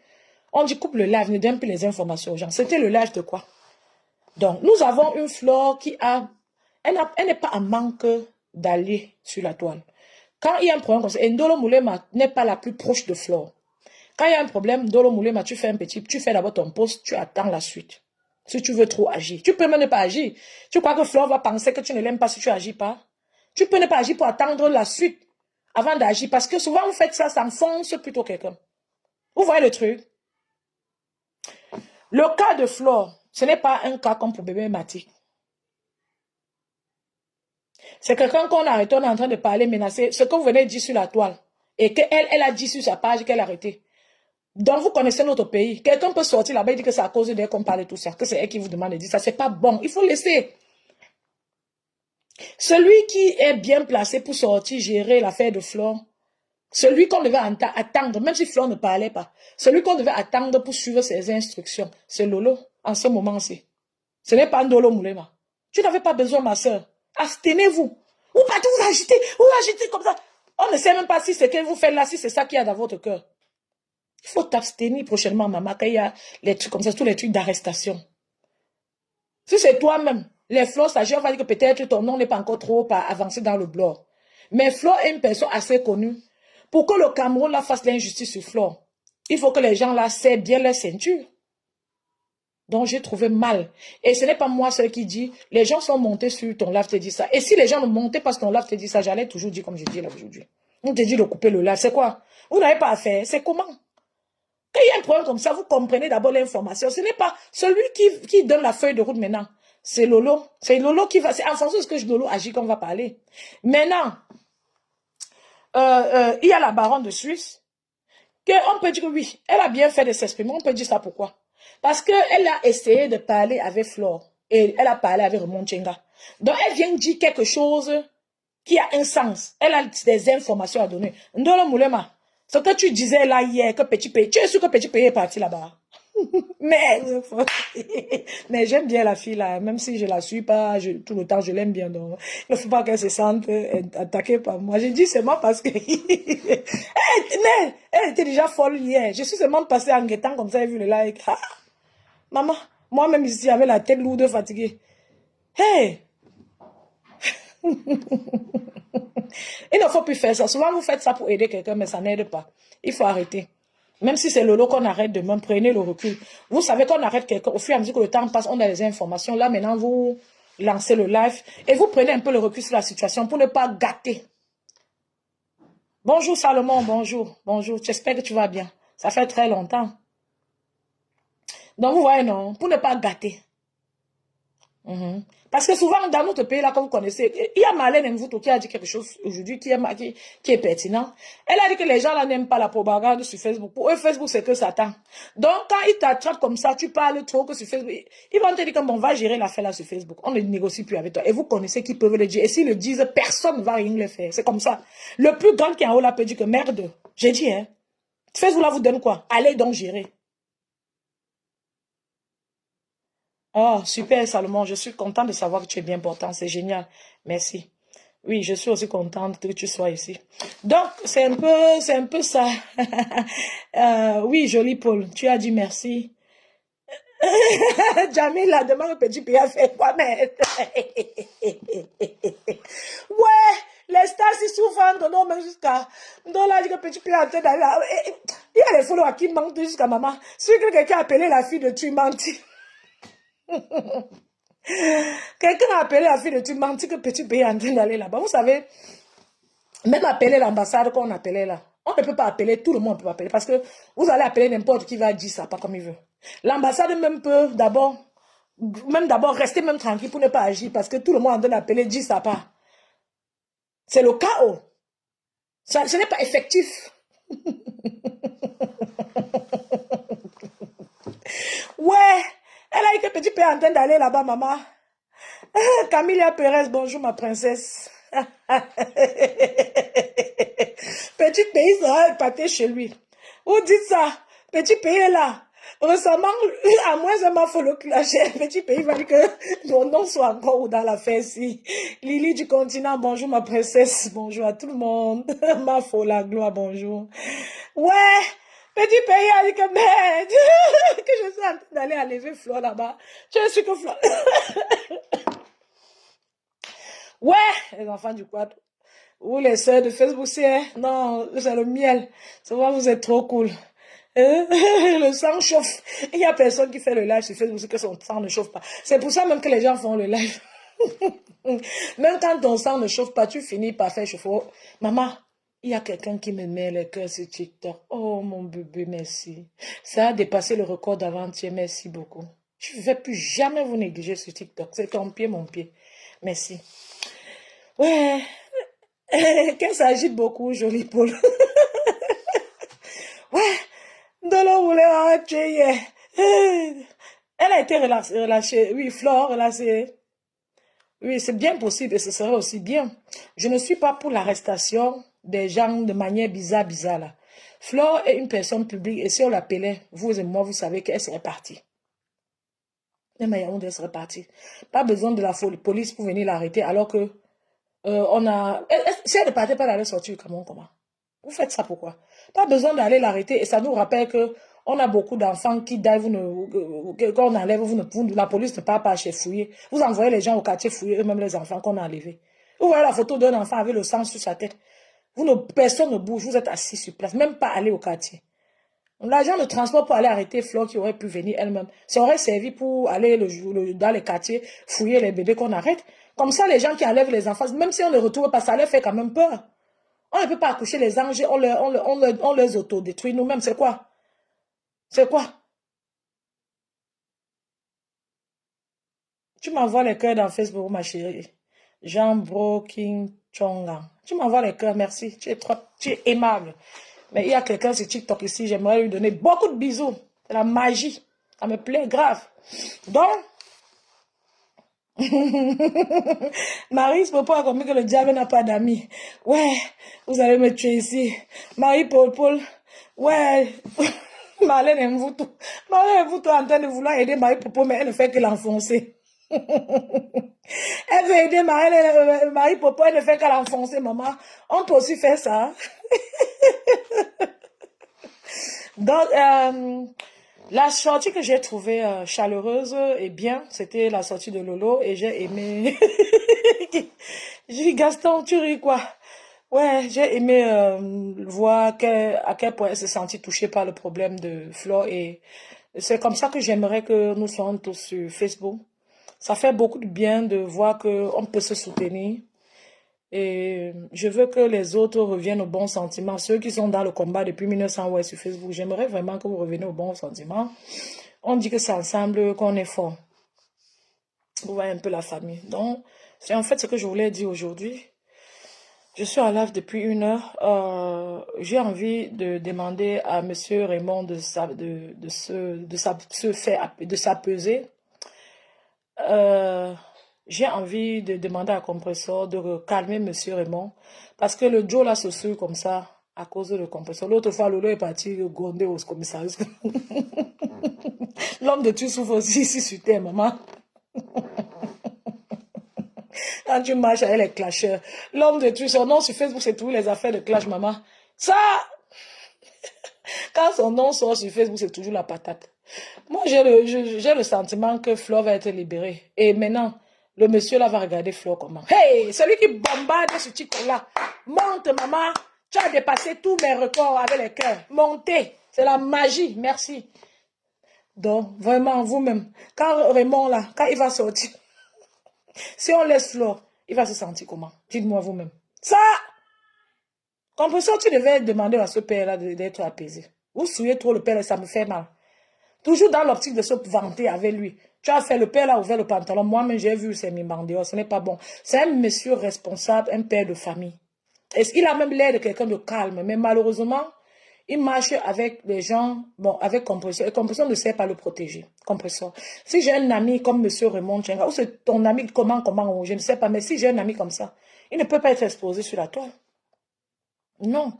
On dit coupe le live, ne donne plus les informations aux gens. C'était le live de quoi? Donc, nous avons une Flore qui a... Elle n'est pas en manque d'aller sur la toile. Quand il y a un problème comme ça, et Ndolo Moulema n'est pas la plus proche de Flore. Quand il y a un problème, Ndolo Moulema, tu fais d'abord ton poste, tu attends la suite. Si tu veux trop agir. Tu peux même ne pas agir. Tu crois que Flore va penser que tu ne l'aimes pas si tu n'agis pas? Tu peux ne pas agir pour attendre la suite avant d'agir. Parce que souvent, vous faites ça, ça enfonce plutôt quelqu'un. Vous voyez le truc? Le cas de Flore, ce n'est pas un cas comme pour bébé Mati. C'est quelqu'un qu'on a arrêté, on est en train de parler, menacer. Ce que vous venez de dire sur la toile. Et qu'elle a dit sur sa page qu'elle a arrêté. Donc, vous connaissez notre pays. Quelqu'un peut sortir là-bas et dire que c'est à cause d'elle qu'on parle de tout ça. Que c'est elle qui vous demande de dire ça. C'est pas bon. Il faut laisser. Celui qui est bien placé pour sortir, gérer l'affaire de Flore, celui qu'on devait attendre, même si Flore ne parlait pas, celui qu'on devait attendre pour suivre ses instructions, c'est Lolo, en ce moment-ci. Ce n'est pas Ndolo Moulema. Tu n'avais pas besoin, ma soeur. Abstenez-vous. Vous partez vous agitez comme ça. On ne sait même pas si ce que vous faites là, si c'est ça qu'il y a dans votre cœur. Il faut t'abstenir prochainement, maman, quand il y a les trucs comme ça, tous les trucs d'arrestation. Si c'est toi-même, les Flore, ça, on va dire que peut-être ton nom n'est pas encore trop avancé dans le blog. Mais Flore est une personne assez connue. Pour que le Cameroun là fasse l'injustice sur Flore, il faut que les gens là serrent bien leur ceinture. Donc j'ai trouvé mal. Et ce n'est pas moi seul qui dit, les gens sont montés sur ton live te dit ça. Et si les gens ne montaient pas sur ton live te dit ça, j'allais toujours dire comme je dis là aujourd'hui. On te dit de couper le live, c'est quoi? Vous n'avez pas à faire, c'est comment? Quand il y a un problème comme ça, vous comprenez d'abord l'information. Ce n'est pas celui qui donne la feuille de route maintenant. C'est Lolo. C'est Lolo qui va... C'est en fonction de ce que Lolo agit qu'on va parler. Maintenant, il y a la baronne de Suisse On peut dire que oui, elle a bien fait de s'exprimer. On peut dire ça pourquoi? Parce qu'elle a essayé de parler avec Flore. Et elle a parlé avec Ramon Chenga. Donc, elle vient dire quelque chose qui a un sens. Elle a des informations à donner. Ndolo Moulema, ce que tu disais là hier, que Petit Pays, tu es sûr que Petit Pays est parti là-bas? Mais, mais j'aime bien la fille là, même si je la suis pas tout le temps, je l'aime bien. Donc, il ne faut pas qu'elle se sente attaquée par moi. J'ai dit seulement parce que elle était déjà folle hier. Je suis seulement passée en guettant comme ça, j'ai vu le like. Ah, maman, moi-même ici avec la tête lourde, fatiguée. Hey! Il ne faut plus faire ça. Souvent, vous faites ça pour aider quelqu'un, mais ça n'aide pas. Il faut arrêter. Même si c'est le lot qu'on arrête demain, prenez le recul. Vous savez qu'on arrête quelqu'un. Au fur et à mesure que le temps passe, on a les informations. Là, maintenant, vous lancez le live et vous prenez un peu le recul sur la situation pour ne pas gâter. Bonjour Salomon, bonjour. Bonjour, j'espère que tu vas bien. Ça fait très longtemps. Donc, vous voyez, non, pour ne pas gâter. Parce que souvent, dans notre pays, là, comme vous connaissez, il y a Marlène Mvuto qui a dit quelque chose aujourd'hui qui est pertinent. Elle a dit que les gens là n'aiment pas la propagande sur Facebook. Pour eux, Facebook, c'est que Satan. Donc, quand ils t'attrapent comme ça, tu parles trop que sur Facebook, ils vont te dire qu'on va gérer l'affaire là sur Facebook. On ne négocie plus avec toi. Et vous connaissez qui peuvent le dire. Et s'ils le disent, personne ne va rien le faire. C'est comme ça. Le plus grand qui est en haut là peut dire que merde. J'ai dit, hein. Facebook là vous donne quoi? Allez donc gérer. Oh, super, Salomon. Je suis contente de savoir que tu es bien portant. C'est génial. Merci. Oui, je suis aussi contente que tu sois ici. Donc, c'est un peu ça. Oui, joli Paul. Tu as dit merci. Jamil, la demande petit pays a fait quoi, mais... Ouais, les stars si souvent donnent même jusqu'à... Donc là, dit que petit pays a en train d'aller là. Il y a les followers qui mentent jusqu'à maman. Si quelqu'un a appelé la fille de tu mentis. Quelqu'un a appelé la fille de tu mentis que petit pays est en train d'aller là-bas. Vous savez, même appeler l'ambassade qu'on appelait là. On ne peut pas appeler, tout le monde peut appeler. Parce que vous allez appeler n'importe qui va dire ça, pas comme il veut. L'ambassade même peut d'abord rester même tranquille pour ne pas agir. Parce que tout le monde est en train d'appeler, dit ça pas. C'est le chaos. Ce n'est pas effectif. Ouais, elle a dit que petit père est en train d'aller là-bas, maman. Camilla Perez, bonjour ma princesse. Petit pays sera épaté chez lui. Vous dites ça, petit pays est là. Récemment, à moins un m'a fait le clasher. Petit pays va dire que mon nom soit encore dans la fesse. Lily du continent, bonjour ma princesse. Bonjour à tout le monde. Ma folle la gloire, bonjour. Ouais, petit pays a dit que merde, que je suis en train d'aller enlever Flore là-bas. Je suis que Flore. Ouais, les enfants du quad. Ou les sœurs de Facebook, c'est... Non, c'est le miel. C'est vrai, vous êtes trop cool. Le sang chauffe. Il n'y a personne qui fait le live sur Facebook que son sang ne chauffe pas. C'est pour ça même que les gens font le live. Même quand ton sang ne chauffe pas, tu finis par faire chauffer. Maman, il y a quelqu'un qui me met le cœur sur TikTok. Oh mon bébé, merci. Ça a dépassé le record d'avant-hier. Merci beaucoup. Je ne vais plus jamais vous négliger sur TikTok. C'est ton pied, mon pied. Merci. Ouais. Qu'elle s'agite beaucoup, joli Paul. Ouais. Dolo voulait arrêter hier. Elle a été relâchée. Oui, Flore, relâchée. Oui, c'est bien possible et ce serait aussi bien. Je ne suis pas pour l'arrestation des gens de manière bizarre là. Flore est une personne publique et si on l'appelait, vous et moi, vous savez qu'elle serait partie. Même à Yaoundé, elle serait partie. Pas besoin de la police pour venir l'arrêter alors que on a... Si elle ne partait pas d'aller sortir du Cameroun, comment? Vous faites ça pourquoi? Pas besoin d'aller l'arrêter et ça nous rappelle que on a beaucoup d'enfants qui quand on enlève, la police ne part pas chez fouiller. Vous envoyez les gens au quartier fouiller eux-mêmes les enfants qu'on a enlevés. Vous voyez la photo d'un enfant avec le sang sur sa tête. Personne ne bouge, vous êtes assis sur place, même pas aller au quartier. L'argent de transport pour aller arrêter Flore qui aurait pu venir elle-même, ça aurait servi pour aller dans les quartiers fouiller les bébés qu'on arrête. Comme ça, les gens qui enlèvent les enfants, même si on ne les retrouve pas, ça leur fait quand même peur. On ne peut pas accoucher les anges, on les autodétruit nous-mêmes. C'est quoi? C'est quoi? Tu m'envoies les cœurs dans Facebook, ma chérie. Jean Bro King Chonga. Tu m'envoies les cœurs, merci. Tu es aimable. Mais il y a quelqu'un sur TikTok ici, j'aimerais lui donner beaucoup de bisous. C'est la magie. Ça me plaît grave. Donc, Marie Popo a compris que le diable n'a pas d'amis. Ouais, vous allez me tuer ici. Marie Paul, ouais. Marlène Mvoutou. Marlène Mvoutou est en train de vouloir aider Marie Popo, mais elle ne fait que l'enfoncer. Elle veut aider Marie Popo, elle ne fait qu'à l'enfoncer, maman. On peut aussi faire ça. Donc, la sortie que j'ai trouvée chaleureuse et bien, c'était la sortie de Lolo et j'ai aimé... J'ai dit, Gaston, tu ris quoi? Ouais, j'ai aimé voir à quel point elle s'est sentie touchée par le problème de Flo et c'est comme ça que j'aimerais que nous soyons tous sur Facebook. Ça fait beaucoup de bien de voir qu'on peut se soutenir. Et je veux que les autres reviennent aux bons sentiments. Ceux qui sont dans le combat depuis 1900 ouais, sur Facebook, j'aimerais vraiment que vous reveniez aux bons sentiments. On dit que c'est ensemble qu'on est fort. Vous voyez un peu la famille. Donc, c'est en fait ce que je voulais dire aujourd'hui. Je suis en live depuis 1 heure. J'ai envie de demander à Monsieur Raymond de s'apaiser. J'ai envie de demander à Compressor de calmer Monsieur Raymond. Parce que le Joe là se suit comme ça à cause de le compresseur. L'autre fois, Lolo est parti gronder au commissariat. L'homme de tu souffre aussi ici sur terre, maman. Quand tu marches avec les clasheurs, l'homme de tu, son nom sur Facebook, c'est tous les affaires de clash, maman. Ça, quand son nom sort sur Facebook, c'est toujours la patate. Moi, j'ai le sentiment que Flo va être libéré. Et maintenant, le monsieur là va regarder Flo comment. Hey, celui qui bombarde ce titre là, monte, maman. Tu as dépassé tous mes records avec les cœurs. Montez, c'est la magie, merci. Donc, vraiment, vous-même, quand Raymond là, quand il va sortir, si on laisse Flo, il va se sentir comment? Dites-moi vous-même. Ça, Compressor, tu devais demander à ce père là d'être apaisé. Vous souillez trop le père et ça me fait mal. Toujours dans l'optique de se vanter avec lui. Tu as fait, le père a ouvert le pantalon. Moi-même, j'ai vu ses mimans dehors. Ce n'est pas bon. C'est un monsieur responsable, un père de famille. Et il a même l'air de quelqu'un de calme. Mais malheureusement, il marche avec les gens, bon, avec Compressor. Et Compressor ne sait pas le protéger. Compressor. Si j'ai un ami comme monsieur Raymond Tchenga, ou c'est ton ami, comment, je ne sais pas. Mais si j'ai un ami comme ça, il ne peut pas être exposé sur la toile. Non.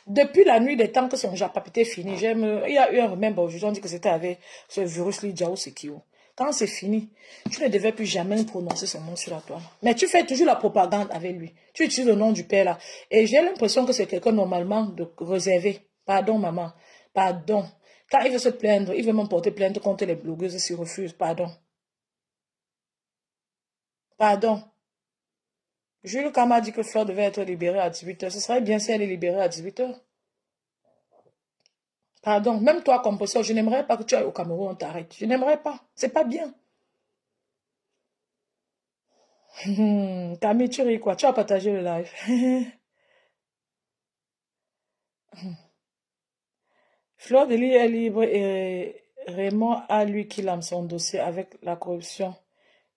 Depuis la nuit des temps que son japapité est fini, il y a eu un remède aujourd'hui, on dit que c'était avec ce virus Lidjao Sekio. Quand c'est fini, tu ne devais plus jamais prononcer son nom sur la toile. Mais tu fais toujours la propagande avec lui. Tu utilises le nom du père là. Et j'ai l'impression que c'est quelqu'un normalement de réservé. Pardon, maman. Pardon. Quand il veut se plaindre, il veut même porter plainte contre les blogueuses s'il refuse. Pardon. Pardon. Jules Kama dit que Fleur devait être libérée à 18 h. Ce serait bien si elle est libérée à 18 h. Pardon, même toi, Compressor, je n'aimerais pas que tu ailles au Cameroun, on t'arrête. Je n'aimerais pas. C'est pas bien. Camille, tu ris quoi? Tu as partagé le live. Fleur de Lys est libre et Raymond a lui qui lame son dossier avec la corruption.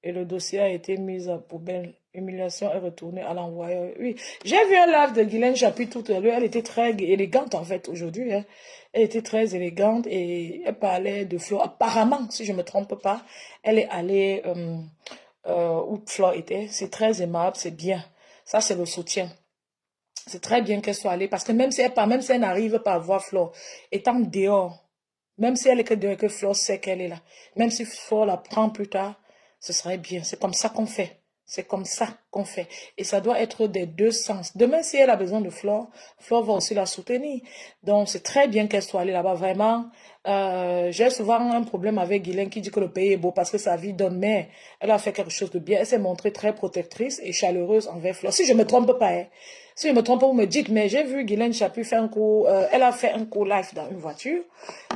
Et le dossier a été mis à poubelle. Humiliation est retournée à l'envoyeur. Oui, j'ai vu un live de Guylaine Chapuis tout à l'heure. Elle était très élégante en fait aujourd'hui. Hein. Elle était très élégante et elle parlait de Flo. Apparemment, si je ne me trompe pas, elle est allée où Flo était. C'est très aimable, c'est bien. Ça, c'est le soutien. C'est très bien qu'elle soit allée parce que même si elle n'arrive pas à voir Flo, étant dehors, même si elle est que dehors, que Flo sait qu'elle est là, même si Flo la prend plus tard, ce serait bien. C'est comme ça qu'on fait. C'est comme ça qu'on fait. Et ça doit être des deux sens. Demain, si elle a besoin de Flore, Flore va aussi la soutenir. Donc, c'est très bien qu'elle soit allée là-bas. Vraiment, j'ai souvent un problème avec Guylaine qui dit que le pays est beau parce que sa vie donne. Mais elle a fait quelque chose de bien. Elle s'est montrée très protectrice et chaleureuse envers Flore. Si je ne me trompe pas, hein. Si je me trompe pas, vous me dites, mais j'ai vu Guylaine Chapuis faire un cours. Elle a fait un cours live dans une voiture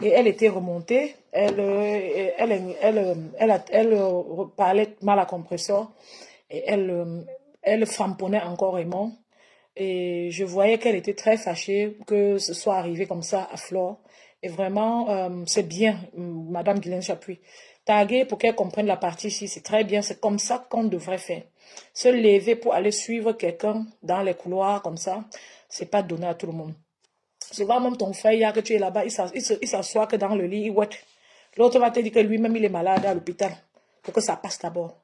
et elle était remontée. Elle parlait mal à Compressor. Et elle framponnait encore Raymond. Et je voyais qu'elle était très fâchée que ce soit arrivé comme ça à Flore. Et vraiment, c'est bien, Madame Guylaine Chapuis. Taguer pour qu'elle comprenne la partie ici, c'est très bien. C'est comme ça qu'on devrait faire. Se lever pour aller suivre quelqu'un dans les couloirs comme ça, c'est pas donné à tout le monde. Souvent, même ton frère, il y a que tu es là-bas, il s'assoit que dans le lit, il ouette. L'autre va te dire que lui-même, il est malade à l'hôpital. Pour que ça passe d'abord.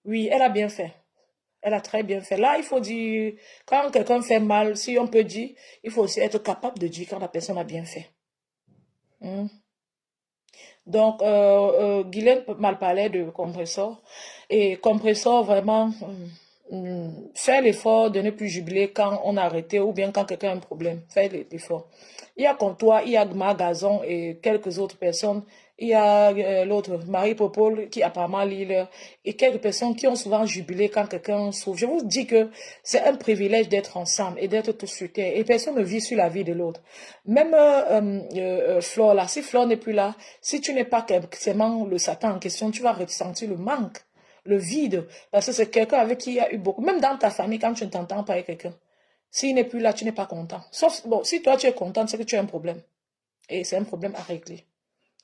Oui, elle a bien fait. Elle a très bien fait. Là, il faut dire, quand quelqu'un fait mal, si on peut dire, il faut aussi être capable de dire quand la personne a bien fait. Hmm. Donc, Guylaine mal parlait de compresseur. Et compresseur, vraiment, faire l'effort de ne plus jubiler quand on a arrêté ou bien quand quelqu'un a un problème. Faire l'effort. Il y a comme toi, il y a Gazon et quelques autres personnes. Il y a l'autre, Marie Popol, qui apparemment lit et quelques personnes qui ont souvent jubilé quand quelqu'un souffre. Je vous dis que c'est un privilège d'être ensemble et d'être tous sur terre. Et personne ne vit sur la vie de l'autre. Même Flore, là, si Flore n'est plus là, si tu n'es pas forcément le Satan en question, tu vas ressentir le manque, le vide. Parce que c'est quelqu'un avec qui il y a eu beaucoup. Même dans ta famille, quand tu ne t'entends pas avec quelqu'un, s'il n'est plus là, tu n'es pas content. Sauf, bon, si toi tu es content, c'est que tu as un problème. Et c'est un problème à régler.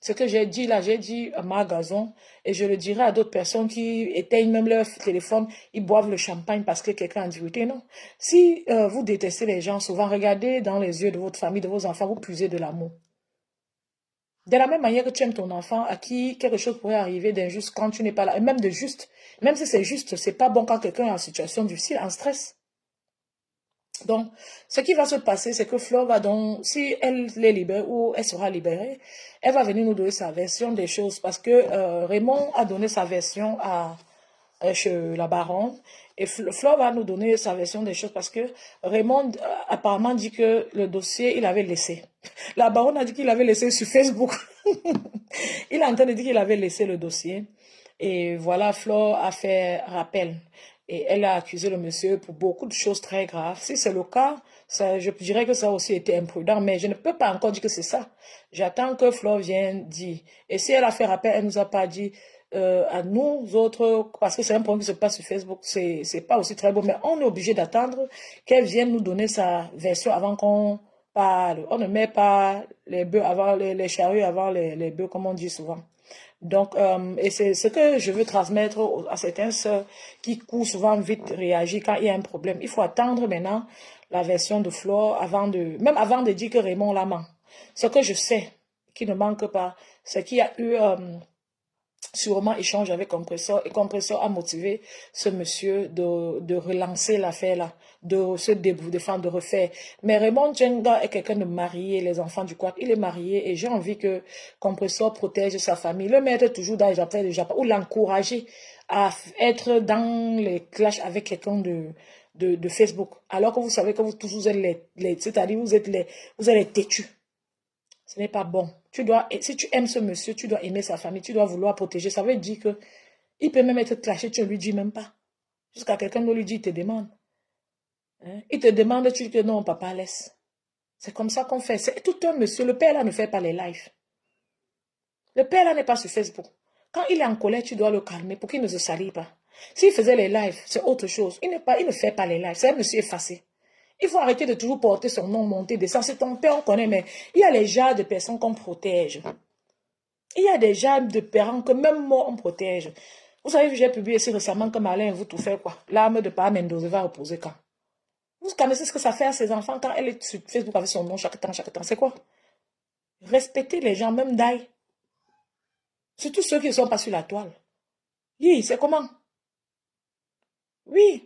Ce que j'ai dit là, j'ai dit à Marc Gazon, et je le dirai à d'autres personnes qui éteignent même leur téléphone, ils boivent le champagne parce que quelqu'un a dit non. Si vous détestez les gens, souvent regardez dans les yeux de votre famille, de vos enfants, vous puisez de l'amour. De la même manière que tu aimes ton enfant, à qui quelque chose pourrait arriver d'injuste quand tu n'es pas là, et même de juste, même si c'est juste, c'est pas bon quand quelqu'un est en situation difficile, en stress. Donc, ce qui va se passer, c'est que Flore va donc, si elle est libérée ou elle sera libérée, elle va venir nous donner sa version des choses parce que Raymond a donné sa version à chez la baronne et Flore va nous donner sa version des choses parce que Raymond apparemment dit que le dossier, il avait laissé. La baronne a dit qu'il avait laissé sur Facebook. Il est en train de dire qu'il avait laissé le dossier. Et voilà, Flore a fait rappel. Et elle a accusé le monsieur pour beaucoup de choses très graves. Si c'est le cas, ça, je dirais que ça a aussi été imprudent, mais je ne peux pas encore dire que c'est ça. J'attends que Flore vienne dire. Et si elle a fait rappel, elle ne nous a pas dit à nous autres, parce que c'est un point qui se passe sur Facebook, c'est pas aussi très beau, mais on est obligé d'attendre qu'elle vienne nous donner sa version avant qu'on parle. On ne met pas les bœufs avant les charrues avant les bœufs, comme on dit souvent. Donc, et c'est ce que je veux transmettre à certaines sœurs qui courent souvent vite réagir quand il y a un problème. Il faut attendre maintenant la version de Flore même avant de dire que Raymond la ment. Ce que je sais, qui ne manque pas, c'est qu'il y a eu sûrement échange avec Compressor et Compressor a motivé ce monsieur de relancer l'affaire là, de se défendre, de refaire. Mais Raymond Djenga est quelqu'un de marié, les enfants du Quack, il est marié et j'ai envie que Compressor protège sa famille, le mettre toujours dans les affaires de Japon ou l'encourager à être dans les clashs avec quelqu'un de Facebook. Alors que vous savez que vous tous vous êtes c'est-à-dire vous êtes les têtus. Ce n'est pas bon. Si tu aimes ce monsieur, tu dois aimer sa famille, tu dois vouloir protéger. Ça veut dire que il peut même être clashé, tu ne lui dis même pas. Jusqu'à quelqu'un ne lui dit, il te demande. Hein? Il te demande, tu dis que non, papa, laisse. C'est comme ça qu'on fait. C'est tout un monsieur. Le père là ne fait pas les lives. Le père là n'est pas sur Facebook. Quand il est en colère, tu dois le calmer pour qu'il ne se salit pas. S'il faisait les lives, c'est autre chose. Il ne fait pas les lives. C'est un monsieur effacé. Il faut arrêter de toujours porter son nom, monter, descendre. C'est ton père, on connaît, mais il y a les genres de personnes qu'on protège. Il y a des genres de parents que même moi, on protège. Vous savez, j'ai publié ici récemment que Malin vous tout fait quoi. L'arme de Par Mendoza va reposer quand. Vous connaissez ce que ça fait à ses enfants quand elle est sur Facebook avec son nom chaque temps, chaque temps. C'est quoi? Respecter les gens, même d'ail. Surtout ceux qui ne sont pas sur la toile. Oui, c'est comment? Oui.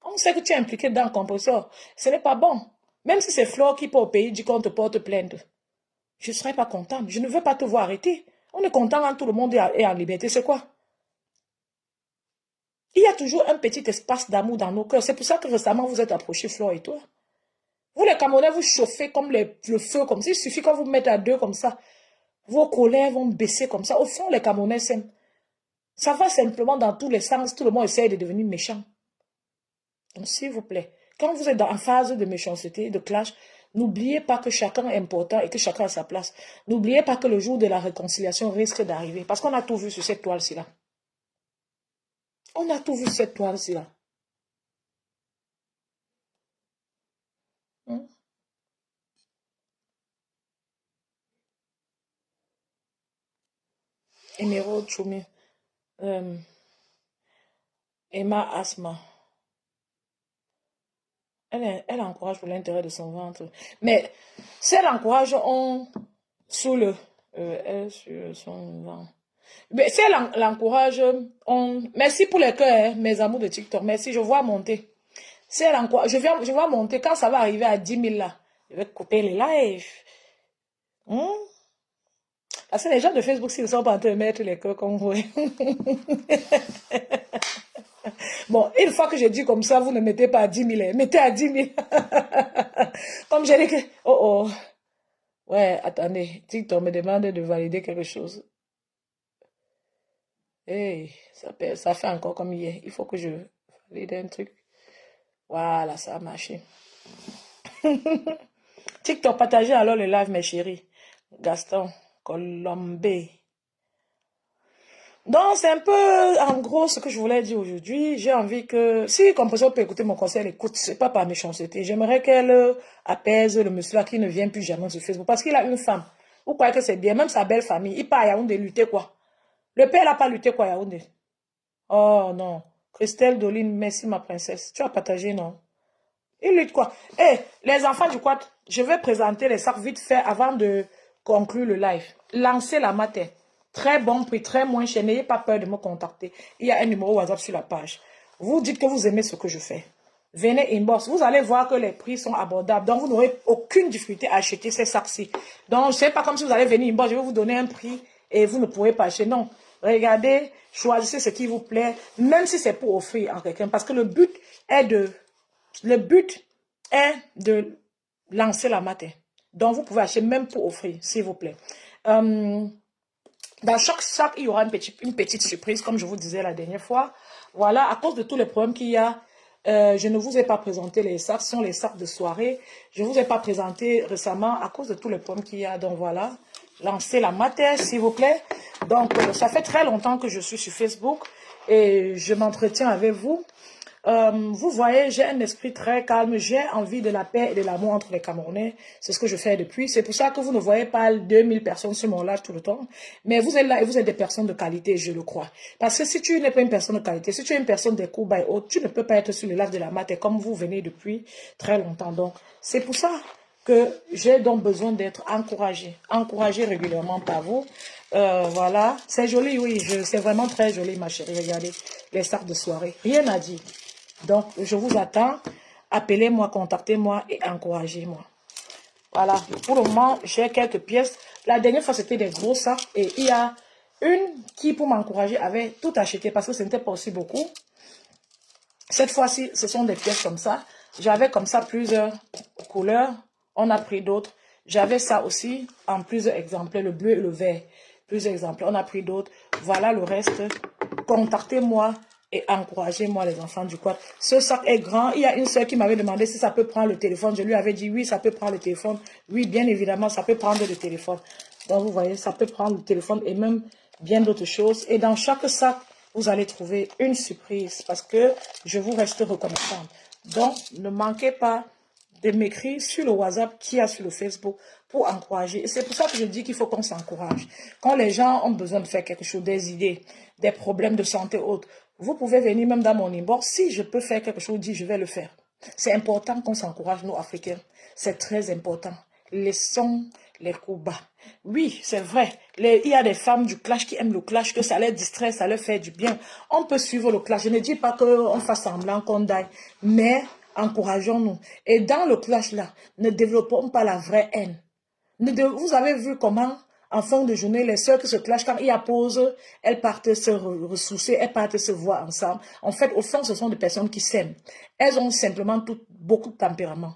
On sait que tu es impliqué dans le compresseur. Ce n'est pas bon. Même si c'est Flore qui peut au pays dit qu'on te porte plainte. Je ne serai pas contente. Je ne veux pas te voir arrêter. On est content quand tout le monde est en liberté. C'est quoi? Il y a toujours un petit espace d'amour dans nos cœurs. C'est pour ça que récemment vous êtes approchés, Flore et toi. Vous, les Camerounais, vous chauffez comme le feu, comme ça. Il suffit qu'on vous mette à deux comme ça. Vos colères vont baisser comme ça. Au fond, les Camerounais s'aiment. Ça va simplement dans tous les sens. Tout le monde essaie de devenir méchant. Donc, s'il vous plaît, quand vous êtes en phase de méchanceté, de clash, n'oubliez pas que chacun est important et que chacun a sa place. N'oubliez pas que le jour de la réconciliation risque d'arriver. Parce qu'on a tout vu sur cette toile-ci là. On a tout vu sur cette toile-ci là. Hein? Émeraude Choumi. Emma Asma. Elle encourage pour l'intérêt de son ventre. Mais si elle encourage, on sous le elle sur son ventre. Mais si elle l'encourage, on. Merci pour les cœurs, hein, mes amours de TikTok. Merci, je vois monter. Si elle encourage, je vois monter. Quand ça va arriver à 10 000 là, je vais couper les lives. Hmm? Parce que les gens de Facebook, s'ils sont pas en train de mettre les cœurs comme vous. Bon, une fois que j'ai dit comme ça, vous ne mettez pas à 10 000, mettez à 10 000. Comme j'ai dit que... Oh oh. Ouais, attendez. TikTok me demande de valider quelque chose. Hey, ça fait encore comme hier. Il faut que je valide un truc. Voilà, ça a marché. TikTok, partagez alors le live, mes chéris. Gaston, Colombé. Donc, c'est un peu, en gros, ce que je voulais dire aujourd'hui. J'ai envie que, si Composition peut écouter mon conseil, elle écoute, c'est pas par méchanceté. J'aimerais qu'elle apaise le monsieur là qui ne vient plus jamais sur Facebook. Parce qu'il a une femme. Vous croyez que c'est bien, même sa belle famille. Il part à Yaoundé lutter quoi. Le père n'a pas lutté quoi, Yaoundé. Oh non. Christelle Doline, merci ma princesse. Tu as partagé, non? Il lutte quoi? Eh, les enfants du quad, je vais présenter les sacs vite fait avant de conclure le live. Lancez la matin. Très bon prix, très moins cher. N'ayez pas peur de me contacter. Il y a un numéro WhatsApp sur la page. Vous dites que vous aimez ce que je fais. Venez inbox. Vous allez voir que les prix sont abordables. Donc, vous n'aurez aucune difficulté à acheter ces sacs-ci. Donc, ce n'est pas comme si vous allez venir inbox. Je vais vous donner un prix et vous ne pourrez pas acheter. Non. Regardez, choisissez ce qui vous plaît, même si c'est pour offrir à quelqu'un. Parce que le but est de lancer la matin. Donc, vous pouvez acheter même pour offrir, s'il vous plaît. Dans chaque sac, il y aura une petite surprise, comme je vous disais la dernière fois. Voilà, à cause de tous les problèmes qu'il y a, je ne vous ai pas présenté les sacs. Ce sont les sacs de soirée. Je ne vous ai pas présenté récemment à cause de tous les problèmes qu'il y a. Donc, voilà. Lancez la matin, s'il vous plaît. Donc, ça fait très longtemps que je suis sur Facebook et je m'entretiens avec vous. Vous voyez, j'ai un esprit très calme, j'ai envie de la paix et de l'amour entre les Camerounais. C'est ce que je fais depuis. C'est pour ça que vous ne voyez pas 2000 personnes sur mon live tout le temps. Mais vous êtes là et vous êtes des personnes de qualité, je le crois. Parce que si tu n'es pas une personne de qualité, si tu es une personne des coups bas et autres, tu ne peux pas être sur le live de la matin comme vous venez depuis très longtemps. Donc, c'est pour ça que j'ai donc besoin d'être encouragée régulièrement par vous. Voilà, c'est joli, oui, c'est vraiment très joli, ma chérie. Regardez, les sacs de soirée, rien à dire. Donc, je vous attends. Appelez-moi, contactez-moi et encouragez-moi. Voilà, pour le moment, j'ai quelques pièces. La dernière fois, c'était des gros sacs. Et il y a une qui, pour m'encourager, avait tout acheté parce que ce n'était pas aussi beaucoup. Cette fois-ci, ce sont des pièces comme ça. J'avais comme ça plusieurs couleurs. On a pris d'autres. J'avais ça aussi en plusieurs exemplaires, le bleu et le vert. Plusieurs exemplaires. On a pris d'autres. Voilà le reste. Contactez-moi et encouragez-moi les enfants du quad. Ce sac est grand. Il y a une soeur qui m'avait demandé si ça peut prendre le téléphone. Je lui avais dit oui, ça peut prendre le téléphone. Oui, bien évidemment, ça peut prendre le téléphone. Donc, vous voyez, ça peut prendre le téléphone et même bien d'autres choses. Et dans chaque sac, vous allez trouver une surprise parce que je vous reste reconnaissante. Donc, ne manquez pas de m'écrire sur le WhatsApp qui y a sur le Facebook pour encourager. C'est pour ça que je dis qu'il faut qu'on s'encourage. Quand les gens ont besoin de faire quelque chose, des idées, des problèmes de santé autres, vous pouvez venir même dans mon inbox. Si je peux faire quelque chose, dis je vais le faire. C'est important qu'on s'encourage, nous, Africains. C'est très important. Laissons les coups bas. Oui, c'est vrai. Il y a des femmes du clash qui aiment le clash, que ça les distrait, ça leur fait du bien. On peut suivre le clash. Je ne dis pas qu'on fasse semblant, qu'on daille, mais encourageons-nous. Et dans le clash là, ne développons pas la vraie haine. Vous avez vu comment, en fin de journée, les sœurs qui se clashent, quand il y a pause, elles partent se ressourcer, elles partent se voir ensemble. En fait, au fond, ce sont des personnes qui s'aiment. Elles ont simplement beaucoup de tempérament.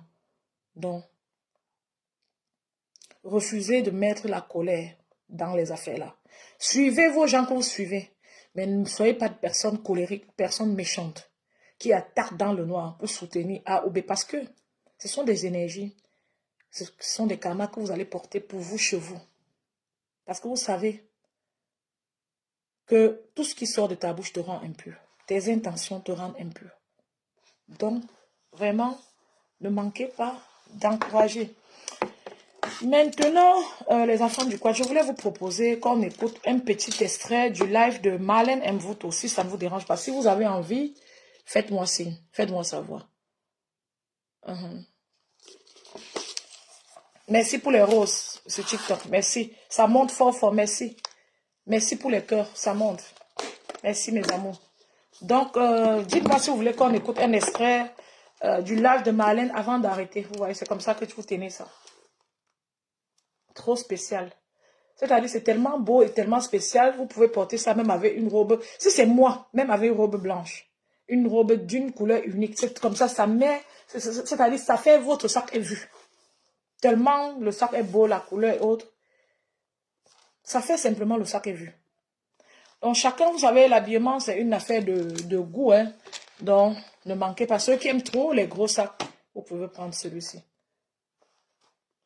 Donc, refusez de mettre la colère dans les affaires là. Suivez vos gens que vous suivez, mais ne soyez pas de personnes colériques, personnes méchantes, qui attaquent dans le noir pour soutenir A ou B, parce que ce sont des énergies, ce sont des karmas que vous allez porter pour vous chez vous. Parce que vous savez que tout ce qui sort de ta bouche te rend impur. Tes intentions te rendent impur. Donc, vraiment, ne manquez pas d'encourager. Maintenant, les enfants du quad, je voulais vous proposer qu'on écoute un petit extrait du live de Marlène Mvout aussi, ça ne vous dérange pas. Si vous avez envie, faites-moi signe, faites-moi savoir. Mhm. Merci pour les roses sur TikTok. Merci. Ça monte fort, fort. Merci. Merci pour les cœurs. Ça monte. Merci, mes amours. Donc, dites-moi si vous voulez qu'on écoute un extrait du live de Marlène avant d'arrêter. Vous voyez, c'est comme ça que vous tenez ça. Trop spécial. C'est-à-dire, c'est tellement beau et tellement spécial. Vous pouvez porter ça même avec une robe. Si c'est moi, même avec une robe blanche. Une robe d'une couleur unique. C'est comme ça met... C'est-à-dire, ça fait votre sac est vu. Tellement le sac est beau, la couleur est autre. Ça fait simplement le sac est vu. Donc, chacun, vous savez, l'habillement, c'est une affaire de goût. Hein. Donc, ne manquez pas. Ceux qui aiment trop les gros sacs, vous pouvez prendre celui-ci.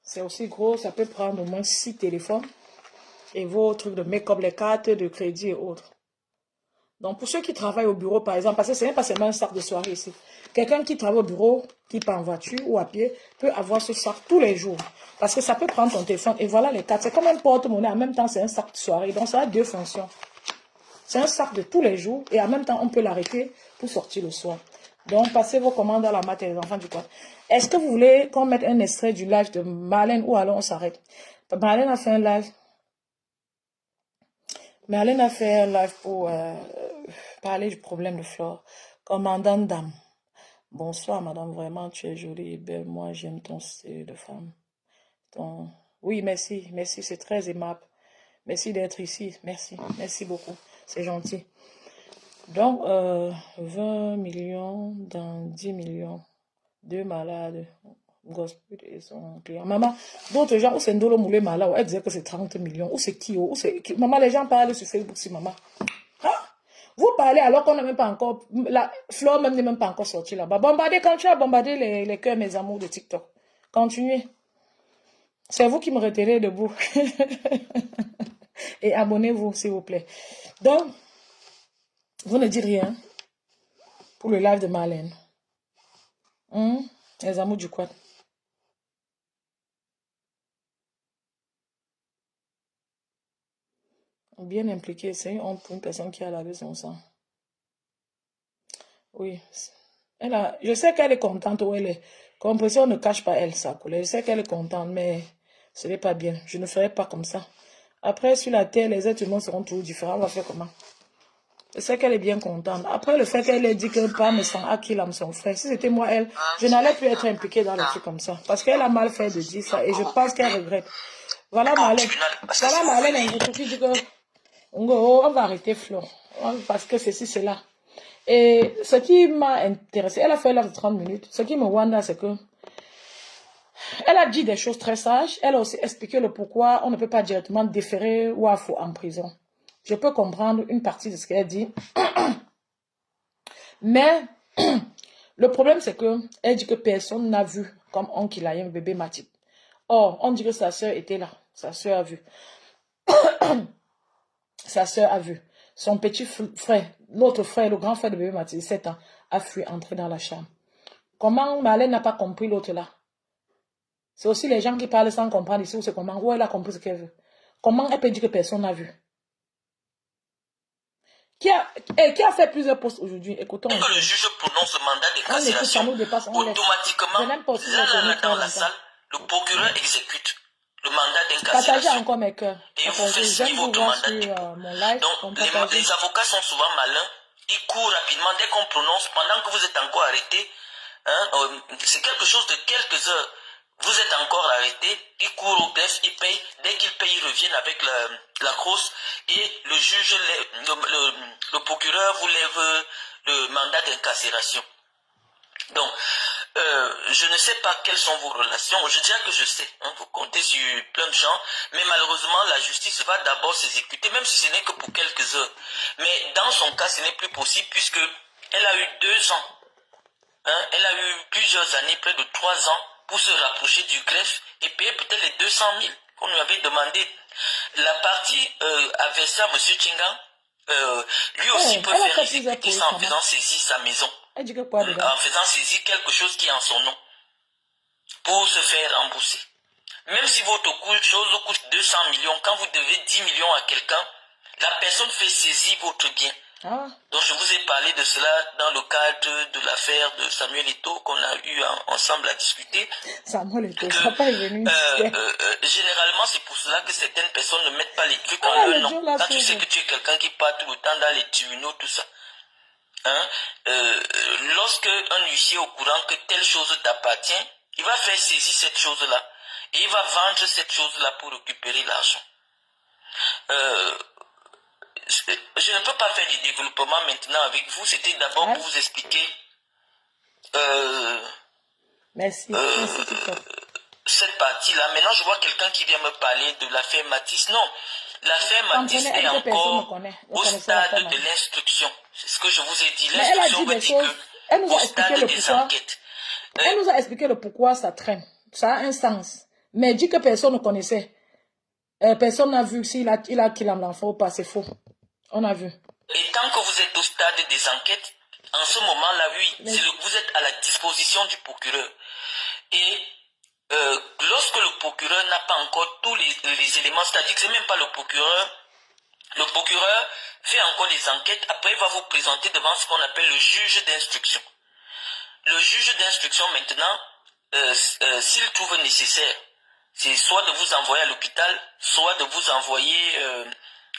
C'est aussi gros, ça peut prendre au moins 6 téléphones. Et vos trucs de make-up, les cartes de crédit et autres. Donc, pour ceux qui travaillent au bureau, par exemple, parce que ce n'est pas seulement un sac de soirée ici. Quelqu'un qui travaille au bureau, qui part en voiture ou à pied, peut avoir ce sac tous les jours. Parce que ça peut prendre ton téléphone. Et voilà les cartes. C'est comme un porte-monnaie. En même temps, c'est un sac de soirée. Donc, ça a deux fonctions. C'est un sac de tous les jours. Et en même temps, on peut l'arrêter pour sortir le soir. Donc, passez vos commandes à la matin, les enfants du coin. Est-ce que vous voulez qu'on mette un extrait du live de Marlène ou alors on s'arrête? Marlène a fait un live. Marlène a fait un live pour parler du problème de Flore. Commandante dame. Bonsoir, madame. Vraiment, tu es jolie et belle. Moi, j'aime ton style de femme. Oui, merci. Merci, c'est très aimable. Merci d'être ici. Merci. Merci beaucoup. C'est gentil. Donc, 20 millions dans 10 millions. Deux malades. Gospel et son client. Maman, d'autres gens, où c'est Ndolo Moulé Mala, elle disait que c'est 30 millions. Où c'est qui? Où c'est qui? Maman, les gens parlent sur Facebook, si maman. Ah, vous parlez alors qu'on n'a même pas encore. La Flore même n'est même pas encore sortie là-bas. Bombardez quand tu as bombardé les cœurs, mes amours de TikTok. Continuez. C'est vous qui me retenez debout. Et abonnez-vous, s'il vous plaît. Donc, vous ne dites rien pour le live de Marlène. Les amours du quad. Bien impliqué, c'est une honte pour une personne qui a lavé son sang. Oui. Je sais qu'elle est contente où elle est. Compression ne cache pas elle sa colère. Je sais qu'elle est contente, mais ce n'est pas bien. Je ne ferai pas comme ça. Après, sur la terre, les êtres humains seront toujours différents. On va faire comment? Je sais qu'elle est bien contente. Après, le fait qu'elle ait dit que pas me sent à qui l'âme son frère. Si c'était moi, elle, je n'allais plus être impliquée dans les trucs comme ça. Parce qu'elle a mal fait de dire ça. Et je pense qu'elle regrette. Voilà Marlène. Voilà Marlène, elle dit que on va arrêter Flore. Parce que ceci, c'est là. Et ce qui m'a intéressé, elle a fait là de 30 minutes. Ce qui me wonder, c'est que elle a dit des choses très sages. Elle a aussi expliqué le pourquoi on ne peut pas directement déférer Wafo en prison. Je peux comprendre une partie de ce qu'elle dit. Mais le problème, c'est que elle dit que personne n'a vu comme on qu'il a eu un bébé Matip. Or, on dit que sa soeur était là. Sa soeur a vu. Sa soeur a vu. Son petit frère, l'autre frère, le grand frère de bébé Matip, 7 ans, a fui entrer dans la chambre. Comment Marlène n'a pas compris l'autre là? C'est aussi les gens qui parlent sans comprendre ici, c'est comment, où elle a compris ce qu'elle veut. Comment elle peut dire que personne n'a vu? Qui a fait plusieurs posts aujourd'hui? Écoutons. Que le juge prononce le mandat d'incarcération, automatiquement, là, dans la salle, le procureur exécute le mandat d'incarcération. Partagez encore mes cœurs. Et vous faites signer votre mandat de dépôt. Donc, les avocats sont souvent malins. Ils courent rapidement dès qu'on prononce, pendant que vous êtes encore arrêté. Hein, c'est quelque chose de quelques heures. Vous êtes encore arrêté, ils courent au greffe, ils payent. Dès qu'ils payent, ils reviennent avec la grosse. Et le juge, le procureur vous lève le mandat d'incarcération. Donc, je ne sais pas quelles sont vos relations. Je dirais que je sais. Hein, vous comptez sur plein de gens. Mais malheureusement, la justice va d'abord s'exécuter, même si ce n'est que pour quelques heures. Mais dans son cas, ce n'est plus possible puisque elle a eu 2 ans. Hein, elle a eu plusieurs années, près de 3 ans, pour se rapprocher du greffe et payer peut-être les 200 000 qu'on lui avait demandé. La partie adversaire, M. Chingan, lui aussi peut faire exécuter ça en faisant saisir sa maison. En faisant saisir quelque chose qui est en son nom. Pour se faire rembourser. Même si votre chose coûte 200 millions, quand vous devez 10 millions à quelqu'un, la personne fait saisir votre bien. Ah. Donc je vous ai parlé de cela dans le cadre de l'affaire de Samuel Eto'o qu'on a eu ensemble à discuter. Samuel Eto'o, ça pas venu. Généralement, c'est pour cela que certaines personnes ne mettent pas les trucs en leur nom. Quand tu sais que tu es quelqu'un qui part tout le temps dans les tribunaux, tout ça. Hein? Lorsque un huissier est au courant que telle chose t'appartient, il va faire saisir cette chose-là. Et il va vendre cette chose-là pour récupérer l'argent. Je ne peux pas faire du développement maintenant avec vous. C'était d'abord pour vous expliquer merci, cette partie-là. Maintenant, je vois quelqu'un qui vient me parler de l'affaire Matisse. Non, l'affaire Matisse est encore au stade de l'instruction. C'est ce que je vous ai dit. L'instruction veut dire que au stade des enquêtes. Elle nous a expliqué le pourquoi ça traîne. Ça a un sens. Mais dit que personne ne connaissait. Personne n'a vu s'il a killé l'enfant ou pas. C'est faux. On a vu. Et tant que vous êtes au stade des enquêtes, en ce moment-là, oui, vous êtes à la disposition du procureur. Et lorsque le procureur n'a pas encore tous les éléments, c'est-à-dire que ce n'est même pas le procureur fait encore les enquêtes, après il va vous présenter devant ce qu'on appelle le juge d'instruction. Le juge d'instruction maintenant, s'il trouve nécessaire, c'est soit de vous envoyer à l'hôpital, soit de vous envoyer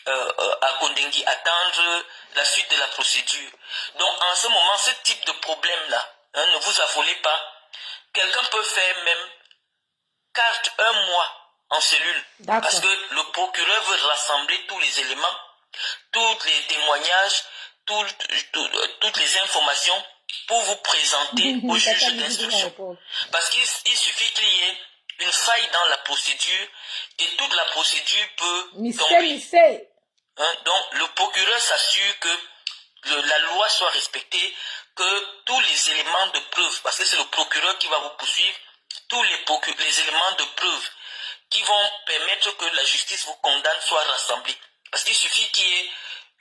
à Kondengui attendre la suite de la procédure. Donc en ce moment, ce type de problème-là, hein, ne vous affolez pas. Quelqu'un peut faire même 1 mois en cellule. Parce que le procureur veut rassembler tous les éléments, tous les témoignages, toutes les informations pour vous présenter au juge d'instruction. Parce qu'il suffit qu'il y ait une faille dans la procédure et toute la procédure peut tomber. Hein? Donc le procureur s'assure que la loi soit respectée, que tous les éléments de preuve, parce que c'est le procureur qui va vous poursuivre, tous les éléments de preuve qui vont permettre que la justice vous condamne soient rassemblés. Parce qu'il suffit qu'il y ait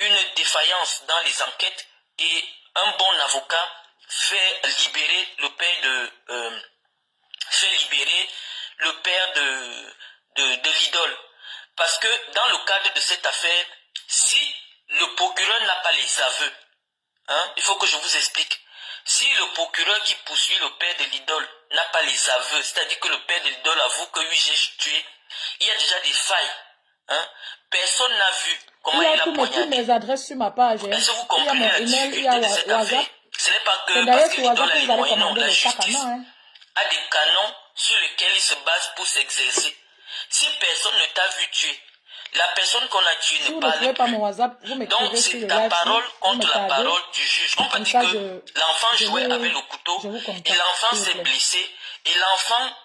une défaillance dans les enquêtes et un bon avocat fait libérer le père de l'idole. Parce que dans le cadre de cette affaire, si le procureur n'a pas les aveux, hein, il faut que je vous explique. Si le procureur qui poursuit le père de l'idole n'a pas les aveux, c'est-à-dire que le père de l'idole avoue que oui, j'ai tué, il y a déjà des failles. Hein. Personne n'a vu comment il a poignardé. Il y a mes adresses sur ma page. Est-ce que vous comprenez la difficulté de cette affaire? Ce n'est pas que parce que l'idole a les moyens, non. La justice a des canons sur lesquels il se base pour s'exercer. Si personne ne t'a vu tuer, la personne qu'on a tuée ne parle plus. Donc c'est ta parole contre la parole du juge. On peut dire que l'enfant jouait avec le couteau et l'enfant s'est blessé et l'enfant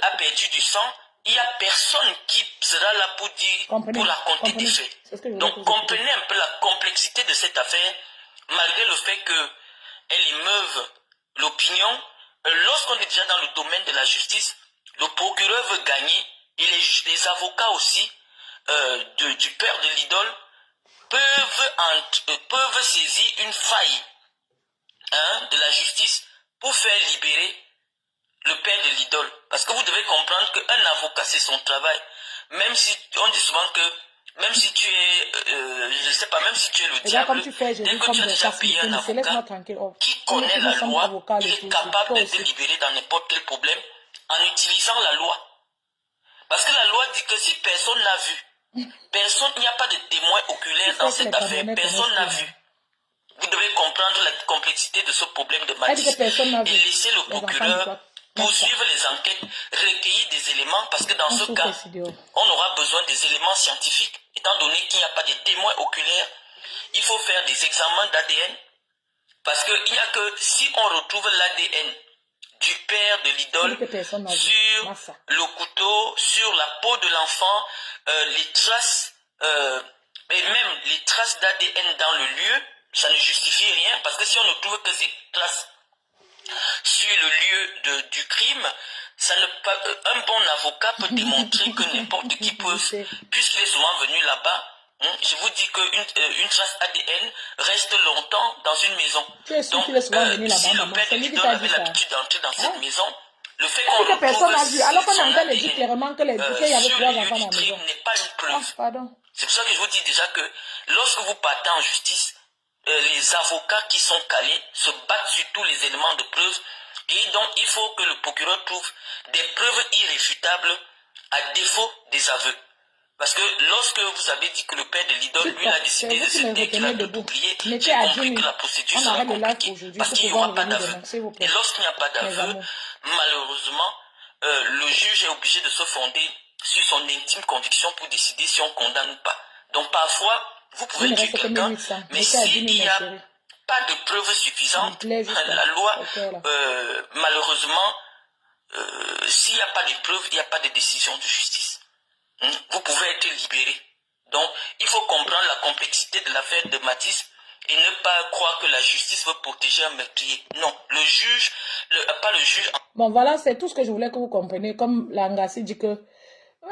a perdu du sang. Il n'y a personne qui sera là pour dire, pour raconter des faits. Donc comprenez un peu la complexité de cette affaire, malgré le fait qu'elle émeuve l'opinion. Lorsqu'on est déjà dans le domaine de la justice, le procureur veut gagner et les avocats aussi du père de l'idole peuvent saisir une faille, hein, de la justice pour faire libérer le père de l'idole. Parce que vous devez comprendre qu'un avocat, c'est son travail. Même si, on dit souvent que, même si tu es, je ne sais pas, même si tu es le diable, dès que tu as déjà payé un avocat qui connaît la loi, il est capable de te libérer dans n'importe quel problème en utilisant la loi. Parce que la loi dit que si personne n'a vu, il n'y a pas de témoin oculaire dans cette affaire, personne n'a vu. Vous devez comprendre la complexité de ce problème de Matisse et laisser le procureur poursuivre les enquêtes, recueillir des éléments, parce que dans ce cas, on aura besoin des éléments scientifiques, étant donné qu'il n'y a pas de témoins oculaires. Il faut faire des examens d'ADN, parce qu'il n'y a que si on retrouve l'ADN du père de l'idole sur le couteau, sur la peau de l'enfant, les traces, et même les traces d'ADN dans le lieu, ça ne justifie rien, parce que si on ne trouve que ces traces sur le lieu du crime, un bon avocat peut démontrer que n'importe qui peut, puisqu'il est souvent venu là-bas, je vous dis qu'une trace ADN reste longtemps dans une maison. Donc, si le père de l'idole avait l'habitude d'entrer dans cette maison, le fait qu'on retrouve son ADN sur le lieu du crime n'est pas une preuve. C'est pour ça que je vous dis déjà que lorsque vous partez en justice, les avocats qui sont calés se battent sur tous les éléments de preuve. Et donc, il faut que le procureur trouve des preuves irréfutables à défaut des aveux. Parce que lorsque vous avez dit que le père de l'idole, lui, a décidé de se taire, qu'il a tout oublié, j'ai compris que la procédure sera compliquée. Parce qu'il n'y aura pas d'aveu. Et lorsqu'il n'y a pas d'aveu, malheureusement, le juge est obligé de se fonder sur son intime conviction pour décider si on condamne ou pas. Donc parfois, vous pouvez tuer quelqu'un, mais s'il n'y a pas de preuves suffisantes, la loi, malheureusement, s'il n'y a pas de preuves, il n'y a pas de décision de justice. Vous pouvez être libéré. Donc, il faut comprendre la complexité de l'affaire de Mathis et ne pas croire que la justice veut protéger un meurtrier. Non, le juge, pas le juge. Bon, voilà, c'est tout ce que je voulais que vous compreniez. Comme Langassi dit que,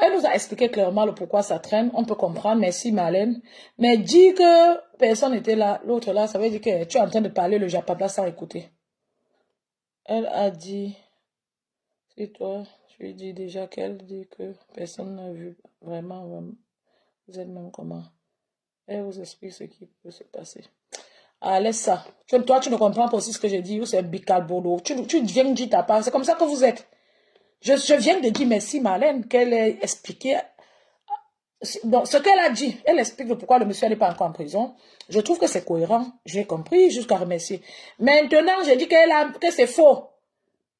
elle nous a expliqué clairement le pourquoi ça traîne. On peut comprendre, merci Marlène. Mais dit que personne n'était là, l'autre là, ça veut dire que tu es en train de parler le japabla sans écouter. Elle a dit, c'est toi, je lui dis déjà qu'elle dit que personne n'a vu vraiment, vous êtes même comment. Elle vous explique ce qui peut se passer. Ah, laisse ça. Toi, tu ne comprends pas aussi ce que j'ai dit, ou c'est Bicalbolo. Tu viens de dire ta part, c'est comme ça que vous êtes. Je viens de dire merci Marlène, qu'elle ait expliqué. Donc, ce qu'elle a dit, elle explique pourquoi le monsieur n'est pas encore en prison. Je trouve que c'est cohérent. J'ai compris jusqu'à remercier. Maintenant, j'ai dit que c'est faux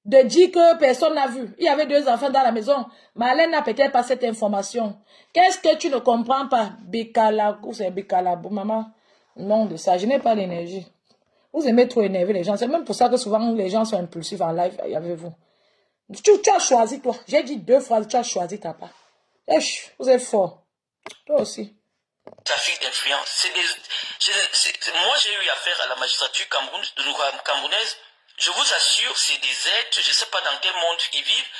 de dire que personne n'a vu. Il y avait 2 enfants dans la maison. Marlène n'a peut-être pas cette information. Qu'est-ce que tu ne comprends pas? Bikalabou, c'est Bikalabou, maman. Non, de ça, je n'ai pas l'énergie. Vous aimez trop énerver les gens. C'est même pour ça que souvent les gens sont impulsifs en live avec vous. Tu as choisi, toi. J'ai dit 2 phrases, tu as choisi ta part. Vous êtes fort. Toi aussi. Trafic d'influence. Moi, j'ai eu affaire à la magistrature camerounaise. Je vous assure, c'est des êtres, je ne sais pas dans quel monde ils vivent.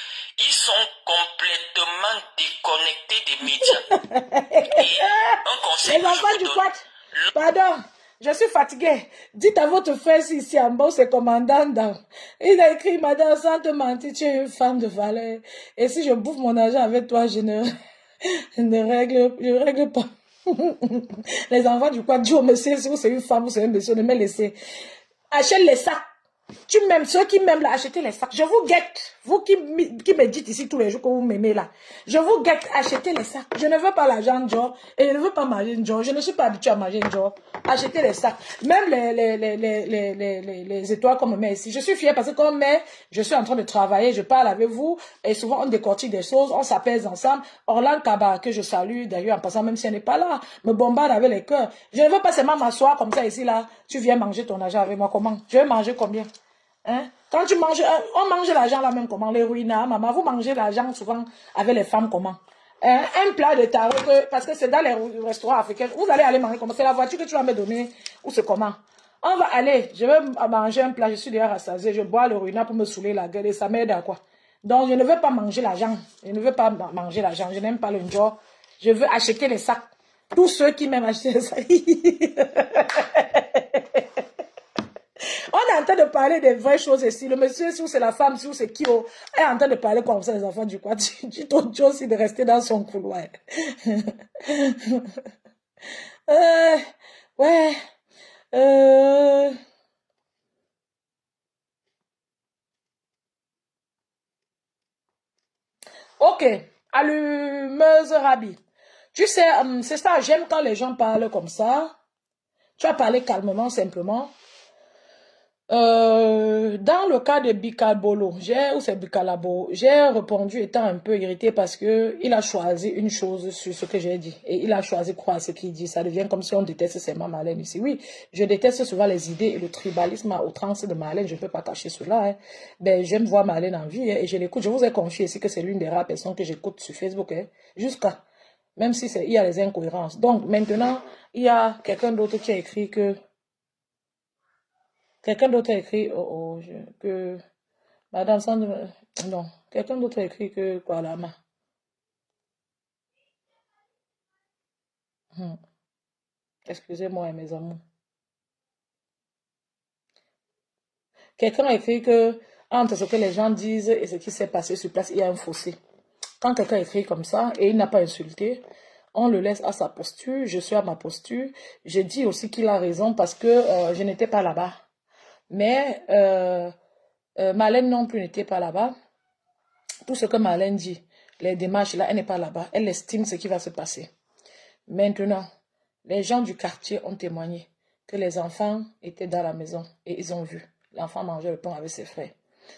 Ils sont complètement déconnectés des médias. Et un conseil les enfants du quat. Pardon. Je suis fatiguée. Dites à votre frère si ici en bas, c'est commandant. Il a écrit, madame, sans te mentir, tu es une femme de valeur. Et si je bouffe mon argent avec toi, je ne règle pas. Les enfants du quat, dis au monsieur, si vous c'est une femme, vous c'est un monsieur, ne me laissez. Achète les sacs. Tu m'aimes, ceux qui m'aiment là, achetez les sacs. Je vous guette. Vous qui me dites ici tous les jours que vous m'aimez là. Je vous guette, achetez les sacs. Je ne veux pas l'argent de Joe et je ne veux pas manger une Joe. Je ne suis pas habituée à manger une Joe. Achetez les sacs. Même les étoiles qu'on me met ici. Je suis fière parce que comme mère, je suis en train de travailler, je parle avec vous et souvent on décortique des choses, on s'apaise ensemble. Orlan Kaba, que je salue d'ailleurs en passant, même si elle n'est pas là, me bombarde avec les cœurs. Je ne veux pas seulement m'asseoir comme ça ici là. Tu viens manger ton argent avec moi, comment? Je vais manger combien? Hein? Quand tu manges, on mange l'argent là même comment? Les ruinas, maman, vous mangez l'argent souvent avec les femmes comment? Un plat de tarot, parce que c'est dans les restaurants africains, vous allez aller manger comment? C'est la voiture que tu vas me donner ou c'est comment? On va aller, je vais manger un plat, je suis déjà rassasiée, je bois le ruina pour me saouler la gueule et ça m'aide à quoi? Donc je ne veux pas manger l'argent, je ne veux pas manger l'argent, je n'aime pas le njor, je veux acheter les sacs. Tous ceux qui m'aiment acheter les sacs. On est en train de parler des vraies choses ici. Le monsieur, si c'est la femme, si c'est qui, est en train de parler comme ça, les enfants du quoi. Dis ton Dieu aussi de rester dans son couloir. Ouais. Ok. Allumeuse Rabi. Tu sais, c'est ça, j'aime quand les gens parlent comme ça. Tu as parlé calmement, simplement. Dans le cas de Bicalbolo, j'ai répondu étant un peu irrité parce que il a choisi une chose sur ce que j'ai dit. Et il a choisi croire ce qu'il dit. Ça devient comme si on déteste seulement Marlène ici. Oui, je déteste souvent les idées et le tribalisme à outrance de Marlène. Je ne peux pas cacher cela. Hein. Ben, j'aime voir Marlène en vie hein, et je l'écoute. Je vous ai confié ici que c'est l'une des rares personnes que j'écoute sur Facebook. Hein, jusqu'à, même si il y a des incohérences. Donc, maintenant, il y a quelqu'un d'autre qui a écrit que quelqu'un d'autre a écrit que Madame Sandra, non, quelqu'un d'autre a écrit que quoi là, Excusez-moi mes amours. Quelqu'un a écrit que entre ce que les gens disent et ce qui s'est passé sur place, il y a un fossé. Quand quelqu'un écrit comme ça et il n'a pas insulté, On le laisse à sa posture, je suis à ma posture. J'ai dit aussi qu'il a raison parce que je n'étais pas là-bas. Mais Marlène non plus n'était pas là-bas. Tout ce que Marlène dit, les démarches là, elle n'est pas là-bas. Elle estime ce qui va se passer. Maintenant, les gens du quartier ont témoigné que les enfants étaient dans la maison et ils ont vu l'enfant manger le pain avec ses frères.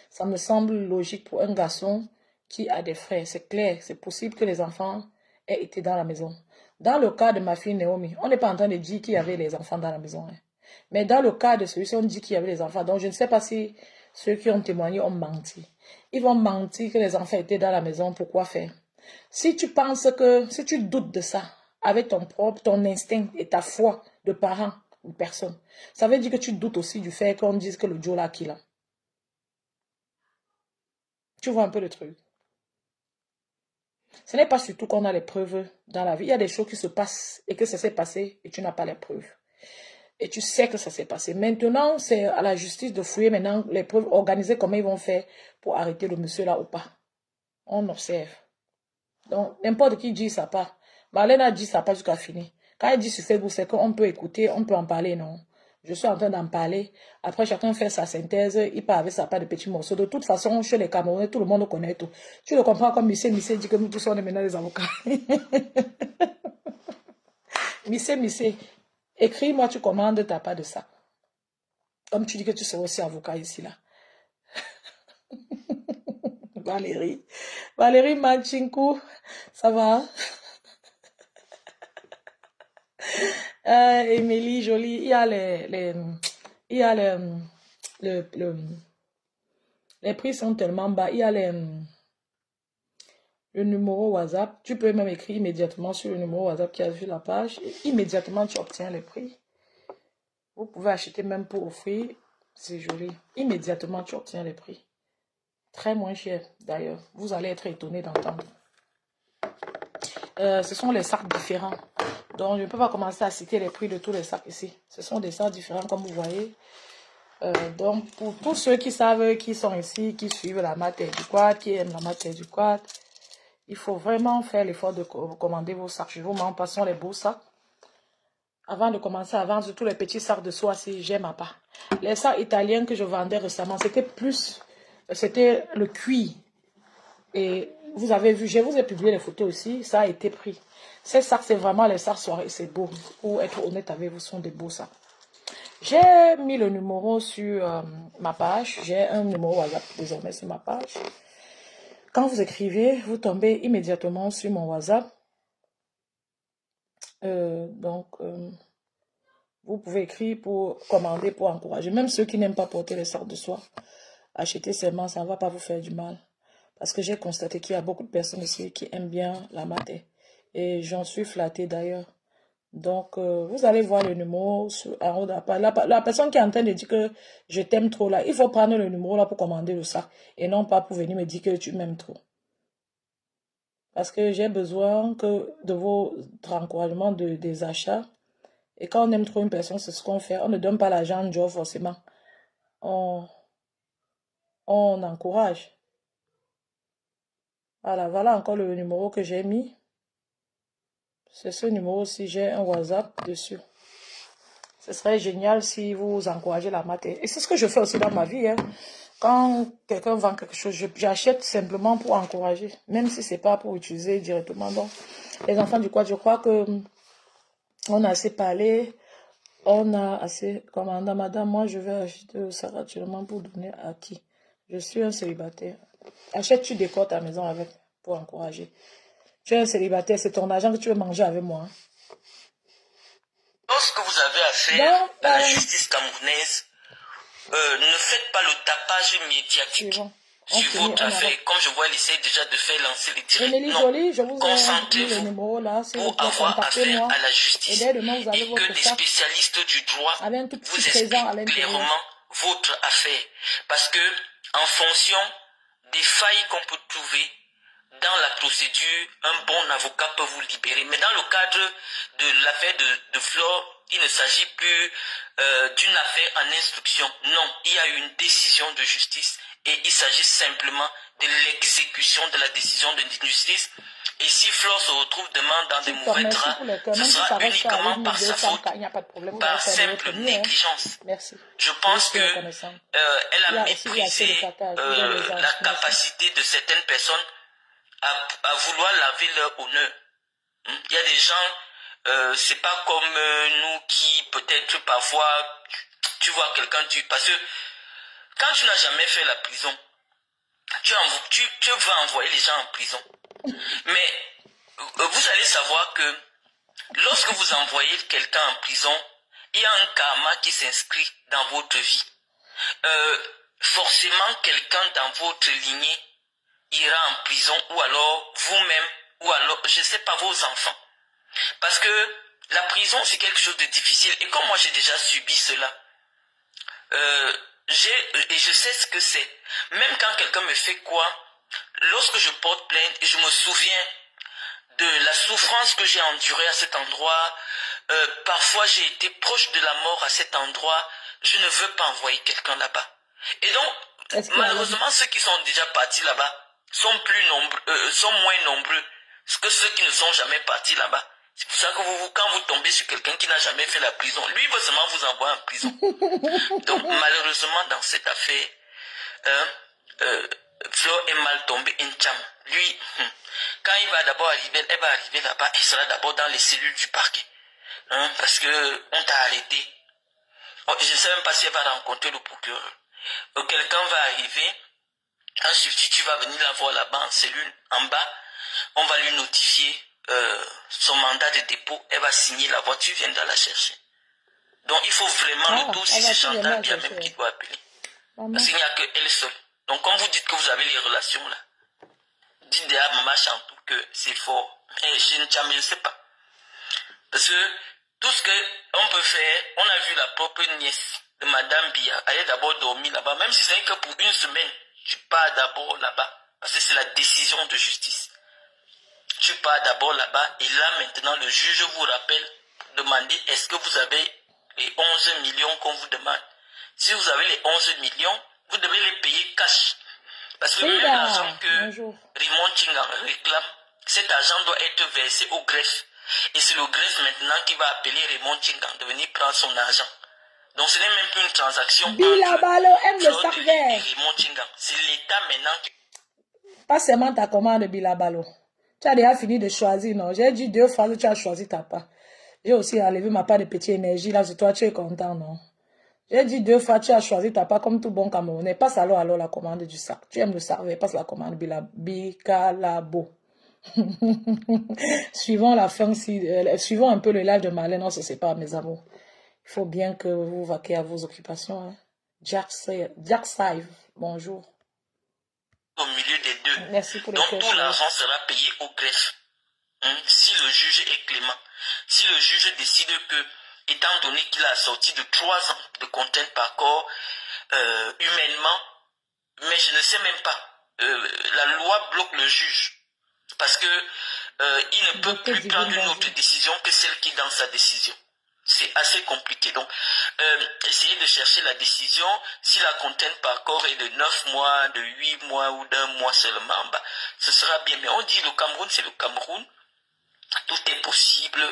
Ça me semble logique pour un garçon qui a des frères. C'est clair, c'est possible que les enfants aient été dans la maison. Dans le cas de ma fille Naomi, on n'est pas en train de dire qu'il y avait les enfants dans la maison. Hein. Mais dans le cas de celui-ci, on dit qu'il y avait les enfants. Donc, je ne sais pas si ceux qui ont témoigné ont menti. Ils vont mentir que les enfants étaient dans la maison. Pourquoi faire? Si tu penses que, si tu doutes de ça, avec ton instinct et ta foi de parent ou personne, ça veut dire que tu doutes aussi du fait qu'on dise que le Joe l'a qu'il a. Tu vois un peu le truc. Ce n'est pas surtout qu'on a les preuves dans la vie. Il y a des choses qui se passent et que ça s'est passé et tu n'as pas les preuves. Et tu sais que ça s'est passé. Maintenant, c'est à la justice de fouiller maintenant les preuves, organiser comment ils vont faire pour arrêter le monsieur là ou pas. On observe. Donc, n'importe qui dit ça pas. Marlène a dit ça pas jusqu'à finir. Quand elle dit sur Facebook, c'est qu'on peut écouter, on peut en parler, non. Je suis en train d'en parler. Après, chacun fait sa synthèse. Il part avec sa part de petits morceaux. De toute façon, chez les Camerounais, tout le monde connaît tout. Tu le comprends comme Missé dit que nous tous, on est maintenant des avocats. Missé, écris-moi, tu commandes, t'as pas de ça. Comme tu dis que tu seras aussi avocat ici, là. Valérie Machinkou, ça va? Émilie, jolie, il y a les prix sont tellement bas, il y a le numéro WhatsApp, tu peux même écrire immédiatement sur le numéro WhatsApp qui a vu la page, et immédiatement tu obtiens les prix. Vous pouvez acheter même pour offrir, c'est joli, immédiatement tu obtiens les prix. Très moins cher d'ailleurs, vous allez être étonné d'entendre. Ce sont les sacs différents. Donc, je ne peux pas commencer à citer les prix de tous les sacs ici. Ce sont des sacs différents, comme vous voyez. Donc, pour tous ceux qui savent, qui sont ici, qui suivent la matière du quad, qui aiment la matière du quad, il faut vraiment faire l'effort de commander vos sacs. Je vous montre, passons les beaux sacs. Avant de commencer à vendre tous les petits sacs de soie, si j'aime à part. Les sacs italiens que je vendais récemment, c'était le cuir. Et vous avez vu, je vous ai publié les photos aussi, ça a été pris. Ces sacs, c'est vraiment les sacs soirée, c'est beau. Pour être honnête avec vous, ce sont des beaux sacs. J'ai mis le numéro sur ma page. J'ai un numéro WhatsApp désormais sur ma page. Quand vous écrivez, vous tombez immédiatement sur mon WhatsApp. Vous pouvez écrire pour commander, pour encourager. Même ceux qui n'aiment pas porter les sacs de soie, achetez seulement, ça ne va pas vous faire du mal. Parce que j'ai constaté qu'il y a beaucoup de personnes ici qui aiment bien la matière. Et j'en suis flattée d'ailleurs. Donc, vous allez voir le numéro en haut de la page. La personne qui est en train de dire que je t'aime trop là, il faut prendre le numéro là pour commander le sac. Et non pas pour venir me dire que tu m'aimes trop. Parce que j'ai besoin de vos encouragements des achats. Et quand on aime trop une personne, c'est ce qu'on fait. On ne donne pas l'argent en job forcément. On encourage. Voilà encore le numéro que j'ai mis. C'est ce numéro-ci, j'ai un WhatsApp dessus. Ce serait génial si vous encouragez la matière. Et c'est ce que je fais aussi dans ma vie. Hein. Quand quelqu'un vend quelque chose, j'achète simplement pour encourager. Même si ce n'est pas pour utiliser directement. Donc, les enfants du quad, je crois que on a assez parlé. On a assez commandé. Madame, moi, je vais acheter ça gratuitement pour donner à qui? Je suis un célibataire. Achète-tu décores ta maison avec pour encourager. Tu es un célibataire, c'est ton argent que tu veux manger avec moi. Hein. Lorsque vous avez affaire à la justice camerounaise, ne faites pas le tapage médiatique sur votre affaire. Comme je vois, elle essaie déjà de faire lancer les directs. Non, concentrez-vous pour avoir affaire à la justice et que les spécialistes du droit vous expliquent clairement votre affaire. Parce que, en fonction des failles qu'on peut trouver dans la procédure, un bon avocat peut vous libérer. Mais dans le cadre de l'affaire de Flore, il ne s'agit plus d'une affaire en instruction. Non, il y a une décision de justice et il s'agit simplement de l'exécution de la décision de justice Et si Flore se retrouve demain dans des mauvais draps, ce sera uniquement par sa faute, par simple négligence. Je pense que elle a méprisé la capacité de certaines personnes à vouloir laver leur honneur. Il y a des gens, c'est pas comme nous qui peut-être parfois, tu vois quelqu'un, parce que quand tu n'as jamais fait la prison, tu vas envoyer les gens en prison. Mais vous allez savoir que lorsque vous envoyez quelqu'un en prison, il y a un karma qui s'inscrit dans votre vie. Forcément, quelqu'un dans votre lignée ira en prison, ou alors vous-même, ou alors, je ne sais pas, vos enfants. Parce que la prison, c'est quelque chose de difficile. Et comme moi, j'ai déjà subi cela, et je sais ce que c'est. Même quand quelqu'un me fait quoi, lorsque je porte plainte, et je me souviens de la souffrance que j'ai endurée à cet endroit, parfois j'ai été proche de la mort à cet endroit, je ne veux pas envoyer quelqu'un là-bas. Et donc, malheureusement, ceux qui sont déjà partis là-bas sont moins nombreux que ceux qui ne sont jamais partis là-bas. C'est pour ça que quand vous tombez sur quelqu'un qui n'a jamais fait la prison, lui, il va seulement vous envoyer en prison. Donc, malheureusement, dans cette affaire, Flore est mal tombée, Incham. Lui, quand il va d'abord arriver, elle va arriver là-bas, il sera d'abord dans les cellules du parquet. Parce que on t'a arrêté. Je ne sais même pas si elle va rencontrer le procureur. Quelqu'un va arriver, un substitut va venir la voir là-bas en cellule, en bas, on va lui notifier son mandat de dépôt, elle va signer, la voiture viendra la chercher. Donc il faut vraiment le tout, si c'est Chantal bien même qui doit appeler. Parce qu'il n'y a qu'elle seule. Donc quand vous dites que vous avez les relations là, dites à Maman Chantou que c'est fort. Mais chez Ncham, je ne sais pas. Parce que tout ce qu'on peut faire, on a vu la propre nièce de Madame Bia, elle est d'abord dormie là-bas, même si ce n'est que pour une semaine, tu pars d'abord là-bas. Parce que c'est la décision de justice. Tu pars d'abord là-bas et là maintenant le juge vous rappelle, demandez est-ce que vous avez les 11 millions qu'on vous demande. Si vous avez les 11 millions, vous devez les payer cash. Parce que même l'argent que Raymond Chingan réclame, cet argent doit être versé au greffe. Et c'est le greffe maintenant qui va appeler Raymond Chingan de venir prendre son argent. Donc ce n'est même plus une transaction entre Flore et Raymond Chingan. C'est l'État maintenant qui... Pas seulement ta commande Bilabalo. Tu as déjà fini de choisir, non? J'ai dit 2 fois que tu as choisi ta part. J'ai aussi enlevé ma part de petite énergie. Là, sur toi, tu es content, non? J'ai dit 2 fois, tu as choisi ta part comme tout bon Camerounais. Passe alors la commande du sac. Tu aimes le sac, passe la commande Bikalabo. Suivons la fin, suivons un peu le live de Marlène, on se sépare, mes amours. Il faut bien que vous vaquiez à vos occupations. Hein. Jack Sive, bonjour. Au milieu des deux. Merci pour les donc tout l'argent sera payé au greffe. Si le juge est clément, si le juge décide que, étant donné qu'il a sorti de 3 ans de contrainte par corps, humainement, mais je ne sais même pas, la loi bloque le juge, parce que il ne peut plus prendre une autre décision que celle qui est dans sa décision. C'est assez compliqué. Donc, essayez de chercher la décision. Si la contrainte par corps est de 9 mois, de 8 mois ou d'1 mois seulement, bah, ce sera bien. Mais on dit le Cameroun, c'est le Cameroun. Tout est possible.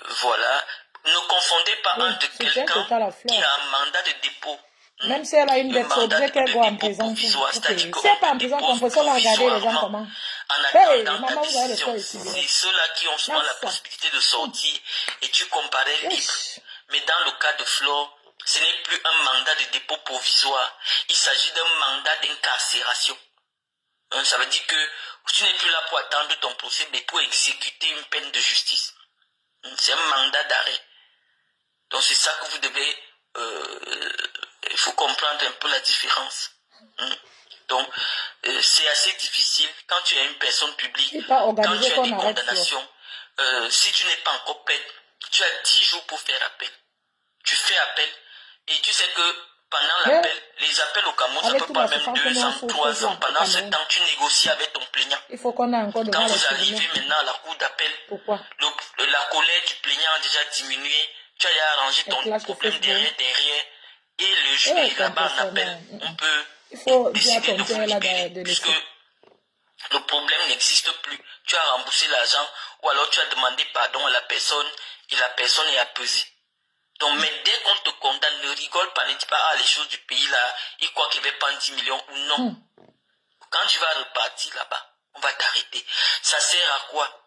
Voilà. Ne confondez pas entre quelqu'un qui a un mandat de dépôt. Même si elle a une dette, il faudrait qu'elle voit en prison. Si elle n'est pas en prison, on peut seulement regarder les gens comment. Hey, maman, vous avez le choix ici. C'est ceux-là qui ont souvent la possibilité de sortir et tu comparais libre. Mais dans le cas de Flore, ce n'est plus un mandat de dépôt provisoire. Il s'agit d'un mandat d'incarcération. Ça veut dire que tu n'es plus là pour attendre ton procès, mais pour exécuter une peine de justice. C'est un mandat d'arrêt. Donc c'est ça que vous devez... il faut comprendre un peu la différence. Donc, c'est assez difficile quand tu es une personne publique, quand tu as des condamnations. Si tu n'es pas encore paix, tu as 10 jours pour faire appel. Tu fais appel et tu sais que pendant l'appel, les appels au Cameroun, ça peut prendre même 2 ans, 3 ans. Pendant ce temps, tu négocies avec ton plaignant. Quand vous arrivez maintenant à la cour d'appel, la colère du plaignant a déjà diminué. Tu as arrangé ton problème derrière. Et le juge là-bas en appel, on peut décider de vous libérer, puisque le problème n'existe plus. Tu as remboursé l'argent ou alors tu as demandé pardon à la personne et la personne est apaisée. Donc, mais dès qu'on te condamne, ne rigole pas, ne dis pas, ah, les choses du pays là, il croit qu'il va prendre 10 millions ou non. Quand tu vas repartir là-bas, on va t'arrêter. Ça sert à quoi?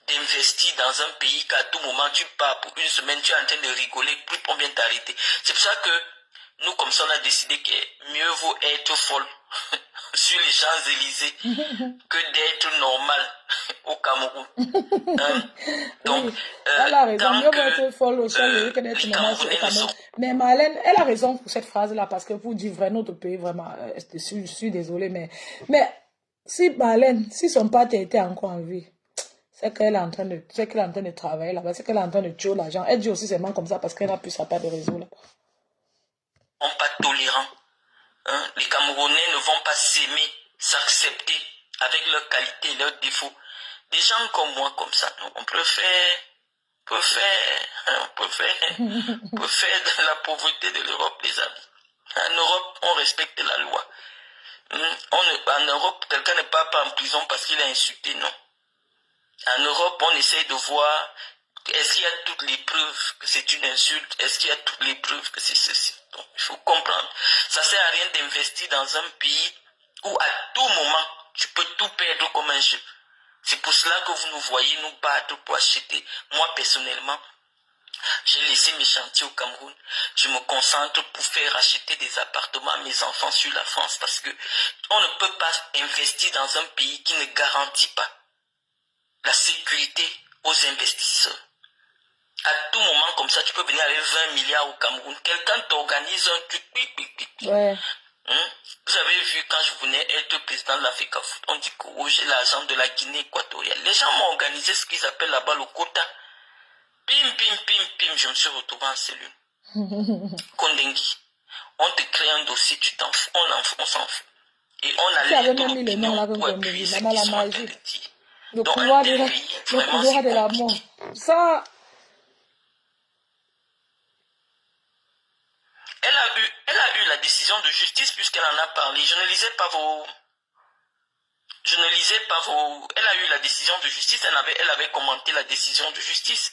D'investir dans un pays qu'à tout moment tu pars pour une semaine, tu es en train de rigoler, plus on vient t'arrêter. C'est pour ça que nous, comme ça, on a décidé que mieux vaut être folle sur les Champs-Élysées que d'être normal au Cameroun. Donc, oui, elle a raison. Mieux vaut que être folle au Champs-Élysées que d'être normal au Cameroun. Mais Marlène, elle a raison pour cette phrase-là, parce que pour dire vrai, notre pays, vraiment, je suis désolée, mais si Marlène, si son père était encore en vie, c'est qu'elle est en train de travailler là-bas, c'est qu'elle est en train de tuer l'argent. Elle dit aussi seulement comme ça parce qu'elle n'a plus sa part de réseau là-bas. On n'est pas tolérant. Hein? Les Camerounais ne vont pas s'aimer, s'accepter avec leurs qualités et leurs défauts. Des gens comme moi, comme ça, on préfère de la pauvreté de l'Europe, les amis. En Europe, on respecte la loi. En Europe, quelqu'un n'est pas en prison parce qu'il a insulté, non. En Europe, on essaie de voir, est-ce qu'il y a toutes les preuves que c'est une insulte? Est-ce qu'il y a toutes les preuves que c'est ceci? Donc, il faut comprendre. Ça ne sert à rien d'investir dans un pays où à tout moment, tu peux tout perdre comme un jeu. C'est pour cela que vous nous voyez nous battre pour acheter. Moi, personnellement, j'ai laissé mes chantiers au Cameroun. Je me concentre pour faire acheter des appartements à mes enfants sur la France parce que on ne peut pas investir dans un pays qui ne garantit pas la sécurité aux investisseurs. À tout moment, comme ça, tu peux venir avec 20 milliards au Cameroun. Quelqu'un t'organise un truc. Ouais. Vous avez vu quand je venais être président de l'Afrique Foot, on dit que oh, j'ai l'argent de la Guinée équatoriale. Les gens m'ont organisé ce qu'ils appellent là-bas le quota. Pim, pim, pim, pim, je me suis retrouvé en cellule. Kondengi, on te crée un dossier, tu t'en fous, on s'en fout. Et on a l'air de l'opinion pour appuyer ce qu'ils sont en train de dire. Le couloir de la mort. Ça... Elle a eu la décision de justice puisqu'elle en a parlé. Je ne lisais pas vos... Elle a eu la décision de justice, elle avait commenté la décision de justice.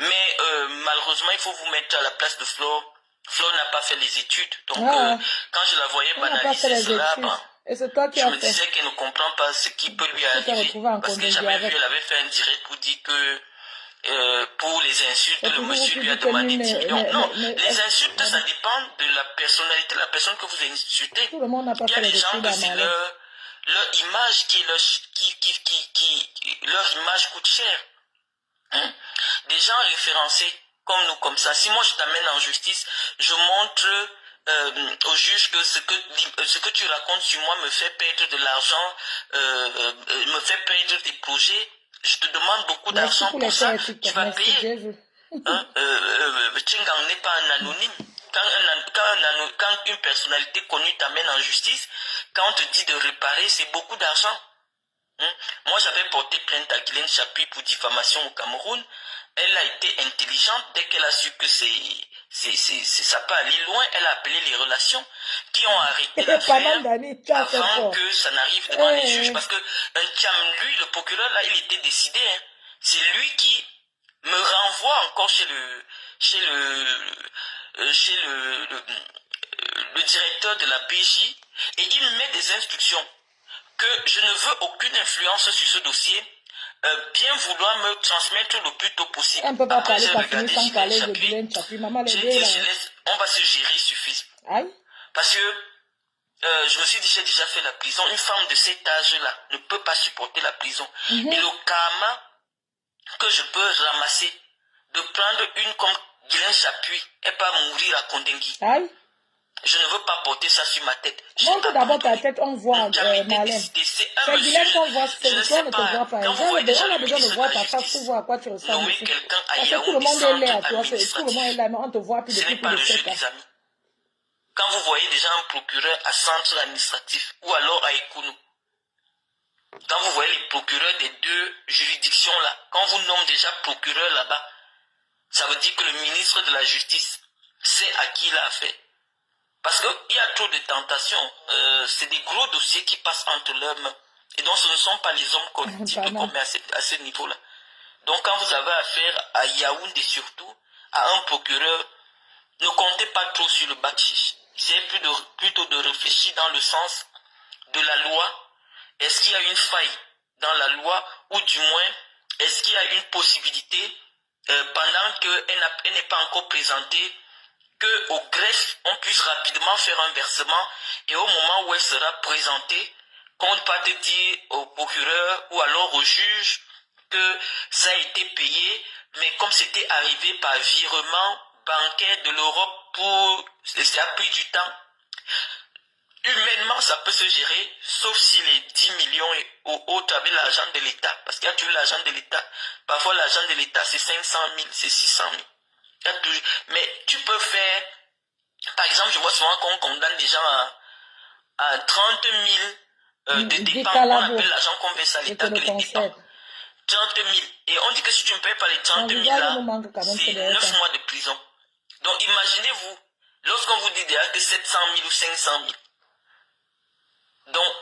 Mais malheureusement, il faut vous mettre à la place de Flo. Flo n'a pas fait les études. Donc, quand je la voyais banaliser cela, je me disais qu'elle ne comprend pas ce qui peut lui arriver. Parce que j'avais vu, elle avait fait un direct pour dire que pour les insultes, le monsieur lui a demandé 10 millions. Non, les insultes, ça dépend de la personnalité de la personne que vous insultez. Il y a des gens que c'est leur image leur image coûte cher. Hein? Des gens référencés comme nous, comme ça. Si moi je t'amène en justice, je montre au juge que ce que tu racontes sur moi me fait perdre de l'argent, me fait perdre des projets. Je te demande beaucoup d'argent pour ça, tu vas payer. Tchingang n'est pas un anonyme. Quand une personnalité connue t'amène en justice, quand on te dit de réparer, c'est beaucoup d'argent. Moi, j'avais porté plainte à Guylaine Chapuis pour diffamation au Cameroun. Elle a été intelligente. Dès qu'elle a su que ça peut aller loin, elle a appelé les relations qui ont arrêté l'affaire avant que ça n'arrive devant les juges. Parce que lui, le procureur, là, il était décidé. Hein. C'est lui qui me renvoie encore chez le directeur de la PJ et il me met des instructions que je ne veux aucune influence sur ce dossier, bien vouloir me transmettre le plus tôt possible. On ne peut pas parler sans parler de Guylaine Chapuis. Maman, on va se gérer sur Facebook. Aïe. Parce que je me suis dit, j'ai déjà fait la prison. Une femme de cet âge-là ne peut pas supporter la prison. Et le karma que je peux ramasser, de prendre une comme Guylaine Chapuis et pas mourir à Kondengi. Aïe. Je ne veux pas porter ça sur ma tête. Montre d'abord ta tête, on voit Marlène. C'est Guylaine qu'on voit, c'est le soir, ne te voit pas. On a besoin de voir ta face pour voir à quoi tu ressembles. Parce que tout le monde est là à toi, tout le monde est là, mais on te voit plus depuis plus de 7 ans. Quand vous voyez déjà un procureur à centre administratif ou alors à Ekounou, quand vous voyez les procureurs des deux juridictions là, quand vous nommez déjà procureur là-bas, ça veut dire que le ministre de la Justice sait à qui il a affaire. Parce qu'il y a trop de tentations. C'est des gros dossiers qui passent entre leurs mains. Et donc, ce ne sont pas les hommes corruptibles qu'on met à ce niveau-là. Donc, quand vous avez affaire à Yaoundé surtout, à un procureur, ne comptez pas trop sur le bakchich. Essayez plutôt de réfléchir dans le sens de la loi. Est-ce qu'il y a une faille dans la loi, ou du moins, est-ce qu'il y a une possibilité, pendant qu'elle n'est pas encore présentée, qu'au greffe, on puisse rapidement faire un versement, et au moment où elle sera présentée, qu'on ne pas te dire au procureur ou alors au juge que ça a été payé, mais comme c'était arrivé par virement bancaire de l'Europe, ça a pris du temps. Humainement, ça peut se gérer, sauf si les 10 millions ou autres avec l'argent de l'État. Parce qu'il y a toujours l'argent de l'État. Parfois, l'argent de l'État, c'est 500 000, c'est 600 000. Mais tu peux faire, par exemple, je vois souvent qu'on condamne des gens à 30 000 de dépenses. On appelle l'argent qu'on verse à l'État que les dépenses. 30 000. Et on dit que si tu ne payes pas les 30 000 là, c'est 9 mois de prison. Donc imaginez-vous, lorsqu'on vous dit déjà que 700 000 ou 500 000. Donc,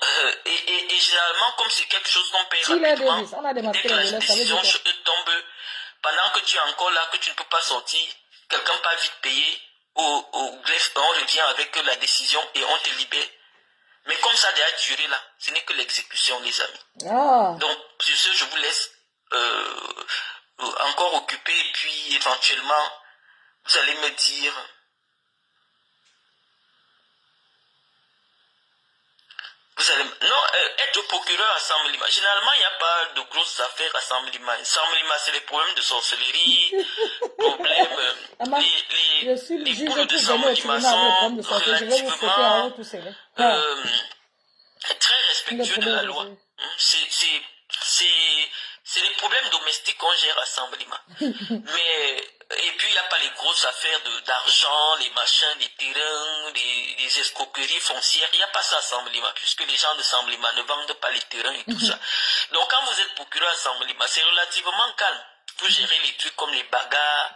et généralement, comme c'est quelque chose qu'on paye rapidement, dès que la décision tombe, pendant que tu es encore là, que tu ne peux pas sortir, quelqu'un pas vite payé, au greffe, on revient avec la décision et on te libère. Mais comme ça a déjà duré là, ce n'est que l'exécution, les amis. Donc, sur ce, je vous laisse encore occuper, et puis éventuellement, vous allez me dire... Non, être procureur à Samlima, généralement, il n'y a pas de grosses affaires à Samlima. Samlima, c'est les problèmes de sorcellerie, problèmes... les poules de Samlima sont relativement très respectueux de la loi. C'est les problèmes domestiques qu'on gère à Samlima. Mais... Et puis, il n'y a pas les grosses affaires d'argent, les machins, les terrains, les escroqueries foncières. Il n'y a pas ça à Samblima, puisque les gens de Samblima ne vendent pas les terrains et tout ça. Donc, quand vous êtes procureur à Samblima, c'est relativement calme. Vous gérez les trucs comme les bagarres,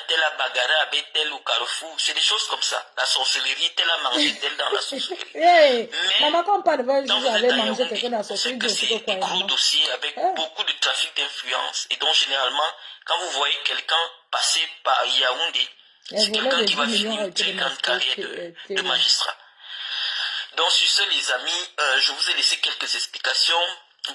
tel a bagarré avec tel au carrefour. C'est des choses comme ça. La sorcellerie, tel a mangé tel dans la sorcellerie. Mais, maman, quand on parle de quand vous êtes à Yaoundé, c'est que c'est des gros dossiers avec beaucoup de trafic d'influence. Et donc, généralement, quand vous voyez quelqu'un passer par Yaoundé, c'est quelqu'un qui va finir une très grande carrière de magistrat. Donc, sur ce, les amis, je vous ai laissé quelques explications.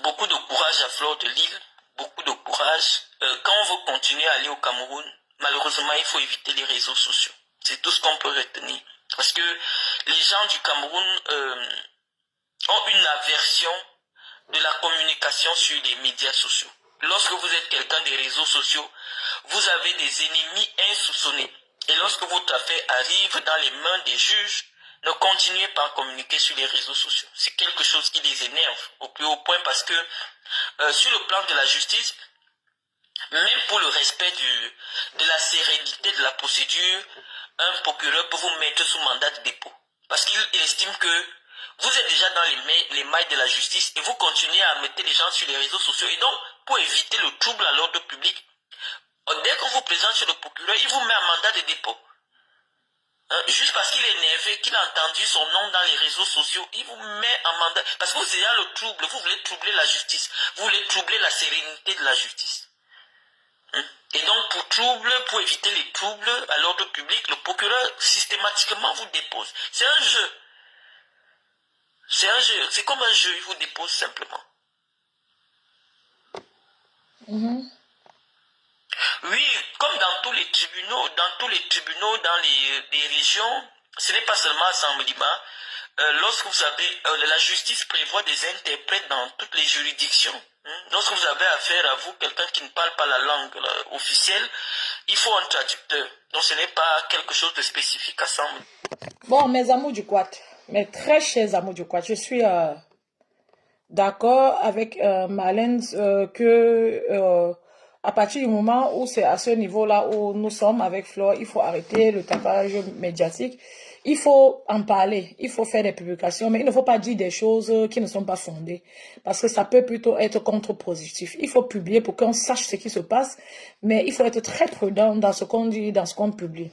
Beaucoup de courage à Fleur de Lille. Beaucoup de courage. Quand on veut continuer à aller au Cameroun, malheureusement, il faut éviter les réseaux sociaux. C'est tout ce qu'on peut retenir. Parce que les gens du Cameroun ont une aversion de la communication sur les médias sociaux. Lorsque vous êtes quelqu'un des réseaux sociaux, vous avez des ennemis insoupçonnés. Et lorsque votre affaire arrive dans les mains des juges, ne continuez pas à communiquer sur les réseaux sociaux. C'est quelque chose qui les énerve au plus haut point parce que sur le plan de la justice, même pour le respect de la sérénité de la procédure, un procureur peut vous mettre sous mandat de dépôt. Parce qu'il estime que vous êtes déjà dans les mailles de la justice et vous continuez à mettre les gens sur les réseaux sociaux. Et donc, pour éviter le trouble à l'ordre public, dès qu'on vous présente chez le procureur, il vous met un mandat de dépôt. Juste parce qu'il est énervé, qu'il a entendu son nom dans les réseaux sociaux, il vous met un mandat. Parce que vous ayez le trouble, vous voulez troubler la justice. Vous voulez troubler la sérénité de la justice. Et donc, pour éviter les troubles à l'ordre public, le procureur systématiquement vous dépose. C'est un jeu. C'est un jeu. C'est comme un jeu, il vous dépose simplement. Oui, comme dans tous les tribunaux, dans les régions, ce n'est pas seulement à Samblima. Lorsque vous avez, la justice prévoit des interprètes dans toutes les juridictions. Lorsque vous avez affaire à vous, quelqu'un qui ne parle pas la langue officielle, il faut un traducteur. Donc ce n'est pas quelque chose de spécifique à Samblima. Bon, mes amours du Quat, mes très chers amours du Quat, je suis d'accord avec Marlène que à partir du moment où c'est à ce niveau-là où nous sommes avec Flore, il faut arrêter le tapage médiatique. Il faut en parler, il faut faire des publications, mais il ne faut pas dire des choses qui ne sont pas fondées, parce que ça peut plutôt être contre-positif. Il faut publier pour qu'on sache ce qui se passe, mais il faut être très prudent dans ce qu'on dit, dans ce qu'on publie.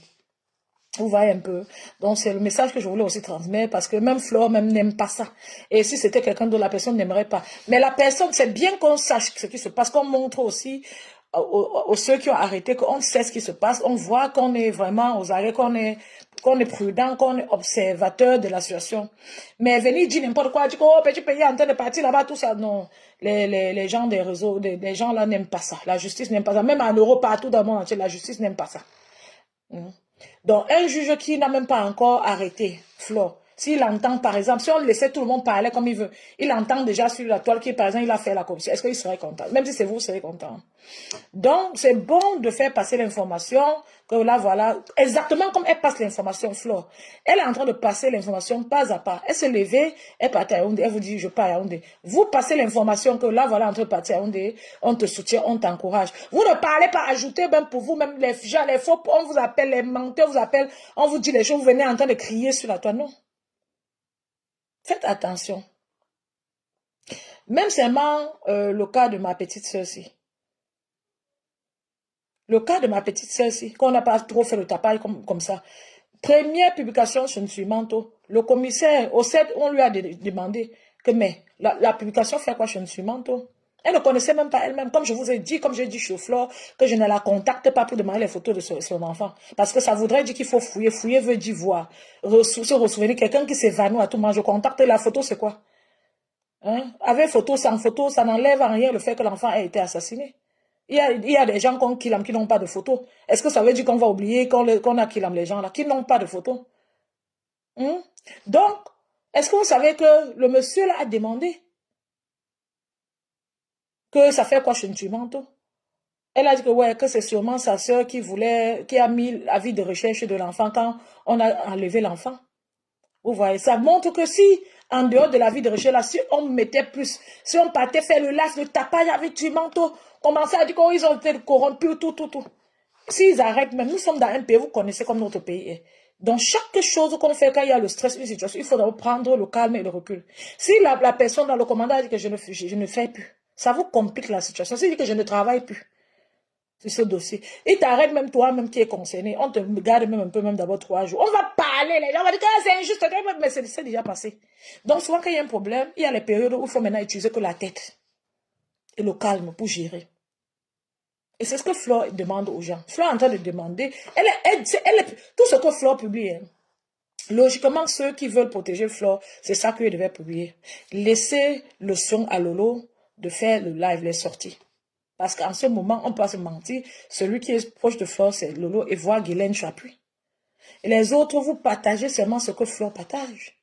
Vous voyez un peu. Donc, c'est le message que je voulais aussi transmettre parce que même Flore même n'aime pas ça. Et si c'était quelqu'un d'autre, la personne n'aimerait pas. Mais la personne, c'est bien qu'on sache ce qui se passe, qu'on montre aussi aux ceux qui ont arrêté, qu'on sait ce qui se passe. On voit qu'on est vraiment aux arrêts, qu'on est prudent, qu'on est observateur de la situation. Mais venir dire n'importe quoi, dire que oh, petit pays est en train de partir là-bas, tout ça, non. Les gens des réseaux, des gens là n'aiment pas ça. La justice n'aime pas ça. Même en Europe, partout dans le monde entier, la justice n'aime pas ça. Donc, un juge qui n'a même pas encore arrêté Flore, s'il entend, par exemple, si on laissait tout le monde parler comme il veut, il entend déjà sur la toile qui, par exemple, il a fait la commission. Est-ce qu'il serait content? Même si c'est vous, vous serez content. Donc, c'est bon de faire passer l'information, que là, voilà, exactement comme elle passe l'information, Flore. Elle est en train de passer l'information pas à pas. Elle se levait, elle partait à Yaoundé, elle vous dit, je pars à Yaoundé. Vous passez l'information que là, voilà, en train de partir à Yaoundé, on te soutient, on t'encourage. Vous ne parlez pas, ajoutez même pour vous, même les gens, les faux, on vous appelle, les menteurs vous appellent, on vous dit les choses, vous venez en train de crier sur la toile. Non. Faites attention. Même seulement le cas de ma petite sœur-ci. Le cas de ma petite sœur-ci, qu'on n'a pas trop fait le tapage comme ça. Première publication sur Nsuimanto, le commissaire, au 7, on lui a demandé que, mais la publication fait quoi sur Nsuimanto? Elle ne connaissait même pas elle-même. Comme je vous ai dit, comme j'ai dit chez Flore, que je ne la contacte pas pour demander les photos de son enfant. Parce que ça voudrait dire qu'il faut fouiller. Fouiller veut dire voir. Se ressouvenir. Quelqu'un qui s'évanouit à tout moment. Je contacte la photo, c'est quoi? Hein? Avec photo, sans photo, ça n'enlève en rien le fait que l'enfant ait été assassiné. Il y a des gens qui n'ont pas de photos. Est-ce que ça veut dire qu'on va oublier qu'on a les gens là, qui n'ont pas de photos? Donc, est-ce que vous savez que le monsieur là a demandé que ça fait quoi chez Ntumanto? Elle a dit que ouais, que c'est sûrement sa soeur qui a mis l'avis de recherche de l'enfant quand on a enlevé l'enfant. Vous voyez, ça montre que si, en dehors de l'avis de recherche là, si on mettait plus, si on partait faire le live de tapage avec Ntumanto, commencer à dire qu'ils ont été corrompus, tout. S'ils arrêtent, même nous sommes dans un pays, vous connaissez comme notre pays est. Donc, chaque chose qu'on fait quand il y a le stress, une situation, il faudra prendre le calme et le recul. Si la personne dans le commandant dit que je ne fais plus, ça vous complique la situation. S'il dit que je ne travaille plus sur ce dossier, il t'arrête même toi-même qui est concerné. On te garde même un peu, même d'abord 3 jours. On va parler, les gens vont dire que c'est injuste, mais c'est déjà passé. Donc, souvent, quand il y a un problème, il y a les périodes où il faut maintenant utiliser que la tête et le calme pour gérer. Et c'est ce que Flore demande aux gens. Flore est en train de demander. Tout ce que Flore publie. Logiquement, ceux qui veulent protéger Flore, c'est ça qu'ils devaient publier. Laissez le son à Lolo de faire le live, les sorties. Parce qu'en ce moment, on peut pas se mentir. Celui qui est proche de Flore, c'est Lolo et voir Guylaine Chapuis. Et les autres, vous partagez seulement ce que Flore partage.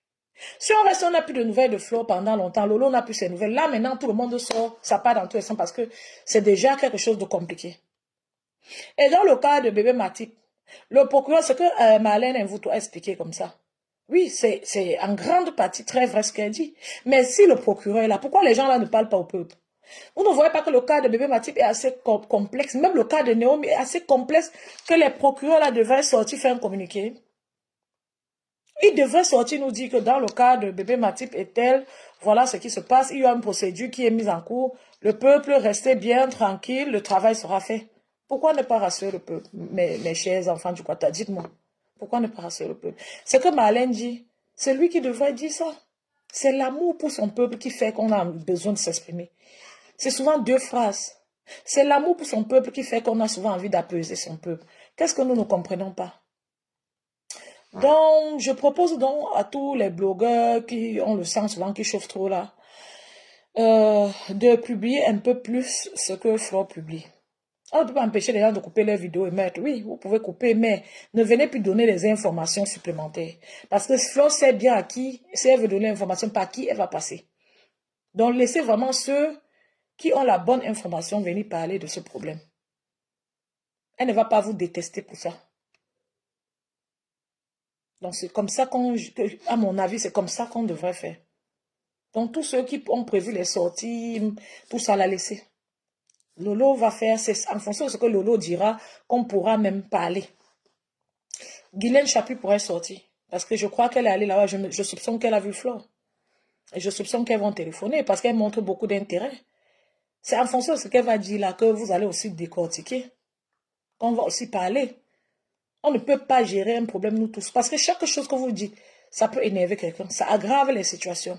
Si on reste, on n'a plus de nouvelles de Flore pendant longtemps, Lolo n'a plus ses nouvelles. Là, maintenant, tout le monde sort, ça part dans tous les sens parce que c'est déjà quelque chose de compliqué. Et dans le cas de bébé Matip, le procureur, ce que Marlène Mvuto a expliqué comme ça, oui, c'est en grande partie très vrai ce qu'elle dit. Mais si le procureur est là, pourquoi les gens là ne parlent pas au peuple? Vous ne voyez pas que le cas de bébé Matip est assez complexe, même le cas de Naomi est assez complexe que les procureurs là devaient sortir faire un communiqué. Il devrait sortir nous dire que dans le cas de bébé Matip et tel, voilà ce qui se passe. Il y a une procédure qui est mise en cours. Le peuple restez bien tranquille, le travail sera fait. Pourquoi ne pas rassurer le peuple, mes chers enfants du Quata? Dites-moi. Pourquoi ne pas rassurer le peuple? C'est que Marlène dit, c'est lui qui devrait dire ça. C'est l'amour pour son peuple qui fait qu'on a besoin de s'exprimer. C'est souvent 2 phrases. C'est l'amour pour son peuple qui fait qu'on a souvent envie d'apaiser son peuple. Qu'est-ce que nous ne comprenons pas? Donc, je propose donc à tous les blogueurs qui ont le sang souvent, qui chauffent trop là, de publier un peu plus ce que Flore publie. On ne peut pas empêcher les gens de couper leurs vidéos et mettre. Oui, vous pouvez couper, mais ne venez plus donner des informations supplémentaires. Parce que Flore sait bien à qui, si elle veut donner l'information, par qui elle va passer. Donc, laissez vraiment ceux qui ont la bonne information venir parler de ce problème. Elle ne va pas vous détester pour ça. Donc, c'est comme ça à mon avis, c'est comme ça qu'on devrait faire. Donc, tous ceux qui ont prévu les sorties, tout ça, la laisser. Lolo va faire, c'est en fonction de ce que Lolo dira, qu'on pourra même parler. Guylaine Chapuis pourrait sortir. Parce que je crois qu'elle est allée là-bas, je soupçonne qu'elle a vu Flore. Et je soupçonne qu'elles vont téléphoner parce qu'elle montre beaucoup d'intérêt. C'est en fonction de ce qu'elle va dire là que vous allez aussi décortiquer. Qu'on va aussi parler. On ne peut pas gérer un problème, nous tous. Parce que chaque chose que vous dites, ça peut énerver quelqu'un. Ça aggrave les situations.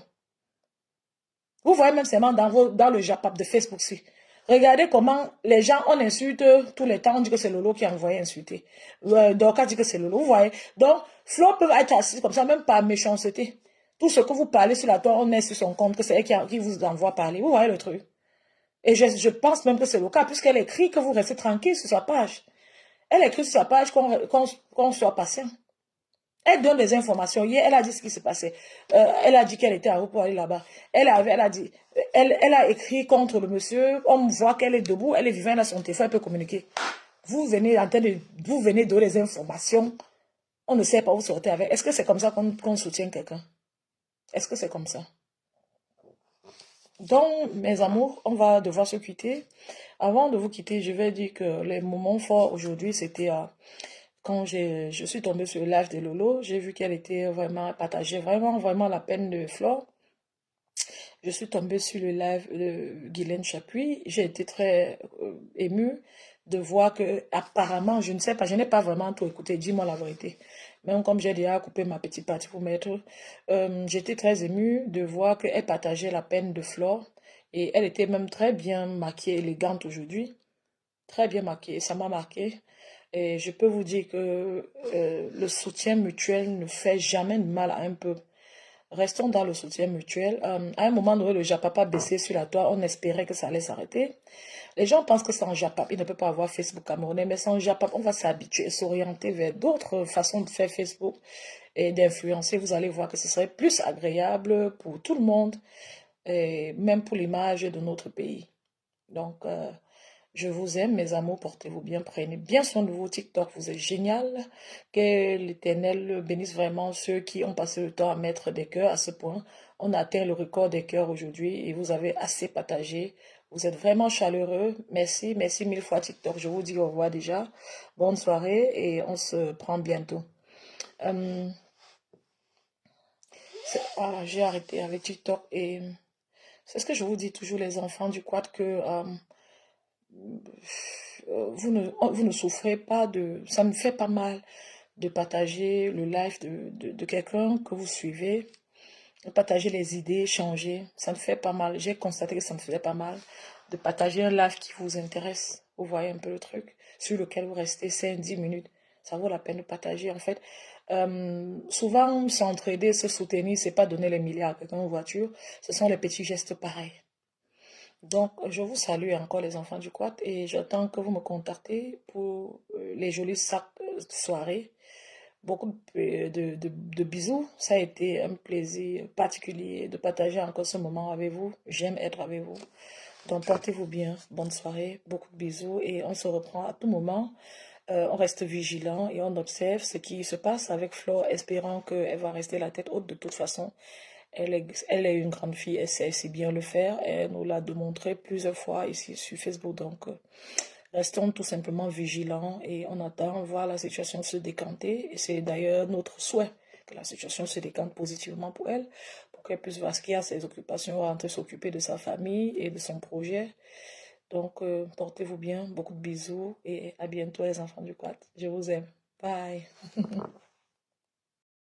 Vous voyez même seulement dans le Japap de Facebook. -ci. Regardez comment les gens, on insulte tout le temps. On dit que c'est Lolo qui a envoyé insulter. Dorcas dit que c'est Lolo. Vous voyez. Donc, Flo peut être assis comme ça, même par méchanceté. Tout ce que vous parlez sur la toile, on est sur son compte, que c'est elle qui vous envoie parler. Vous voyez le truc. Et je pense même que c'est le cas, puisqu'elle écrit que vous restez tranquille sur sa page. Elle écrit sur sa page qu'on soit patient. Elle donne des informations. Hier, elle a dit ce qui se passait. Elle a dit qu'elle était à vous pour aller là-bas. Elle a écrit contre le monsieur. On voit qu'elle est debout. Elle est vivante, elle a son téléphone, elle peut communiquer. Vous venez donner des informations. On ne sait pas où sortir avec. Est-ce que c'est comme ça qu'on soutient quelqu'un? Est-ce que c'est comme ça? Donc, mes amours, on va devoir se quitter. Avant de vous quitter, je vais dire que les moments forts aujourd'hui, c'était quand je suis tombée sur le live de Lolo. J'ai vu qu'elle était vraiment partagée, vraiment la peine de Flore. Je suis tombée sur le live de Guylaine Chapuis. J'ai été très émue de voir que, apparemment, je ne sais pas, je n'ai pas vraiment tout écouté, dis-moi la vérité. Même comme j'ai déjà coupé ma petite partie pour mettre, j'étais très émue de voir qu'elle partageait la peine de Flore. Et elle était même très bien maquillée, élégante aujourd'hui. Très bien maquillée, ça m'a marqué. Et je peux vous dire que le soutien mutuel ne fait jamais de mal à un peuple. Restons dans le soutien mutuel. À un moment donné, le Japap a baissé sur la toile. On espérait que ça allait s'arrêter. Les gens pensent que c'est en Japap. Il ne peut pas avoir Facebook camerounais, mais sans Japap, on va s'habituer et s'orienter vers d'autres façons de faire Facebook et d'influencer. Vous allez voir que ce serait plus agréable pour tout le monde, et même pour l'image de notre pays. Donc, je vous aime, mes amours, portez-vous bien, prenez bien soin de vous. TikTok, vous êtes génial. Que l'Éternel bénisse vraiment ceux qui ont passé le temps à mettre des cœurs à ce point. On a atteint le record des cœurs aujourd'hui et vous avez assez partagé. Vous êtes vraiment chaleureux. Merci, merci mille fois TikTok. Je vous dis au revoir déjà. Bonne soirée et on se prend bientôt. J'ai arrêté avec TikTok et c'est ce que je vous dis toujours, les enfants du quad, que vous ne souffrez pas de... Ça me fait pas mal de partager le live de quelqu'un que vous suivez, de partager les idées, échanger. Ça me fait pas mal. J'ai constaté que ça me faisait pas mal de partager un live qui vous intéresse. Vous voyez un peu le truc, sur lequel vous restez 5-10 minutes. Ça vaut la peine de partager. En fait, souvent, s'entraider, se soutenir, c'est pas donner les milliards à quelqu'un en voiture. Ce sont les petits gestes pareils. Donc, je vous salue encore les enfants du quad et j'attends que vous me contactez pour les jolies soirées. Beaucoup de bisous. Ça a été un plaisir particulier de partager encore ce moment avec vous. J'aime être avec vous. Donc, portez-vous bien. Bonne soirée. Beaucoup de bisous et on se reprend à tout moment. On reste vigilant et on observe ce qui se passe avec Flore, espérant qu'elle va rester la tête haute de toute façon. Elle est une grande fille, elle sait si bien le faire. Elle nous l'a démontré plusieurs fois ici sur Facebook. Donc, restons tout simplement vigilants et on attend voir la situation se décanter. Et c'est d'ailleurs notre souhait que la situation se décante positivement pour elle, pour qu'elle puisse vaquer à ses occupations, rentrer s'occuper de sa famille et de son projet. Donc, portez-vous bien, beaucoup de bisous et à bientôt les enfants du quad. Je vous aime. Bye.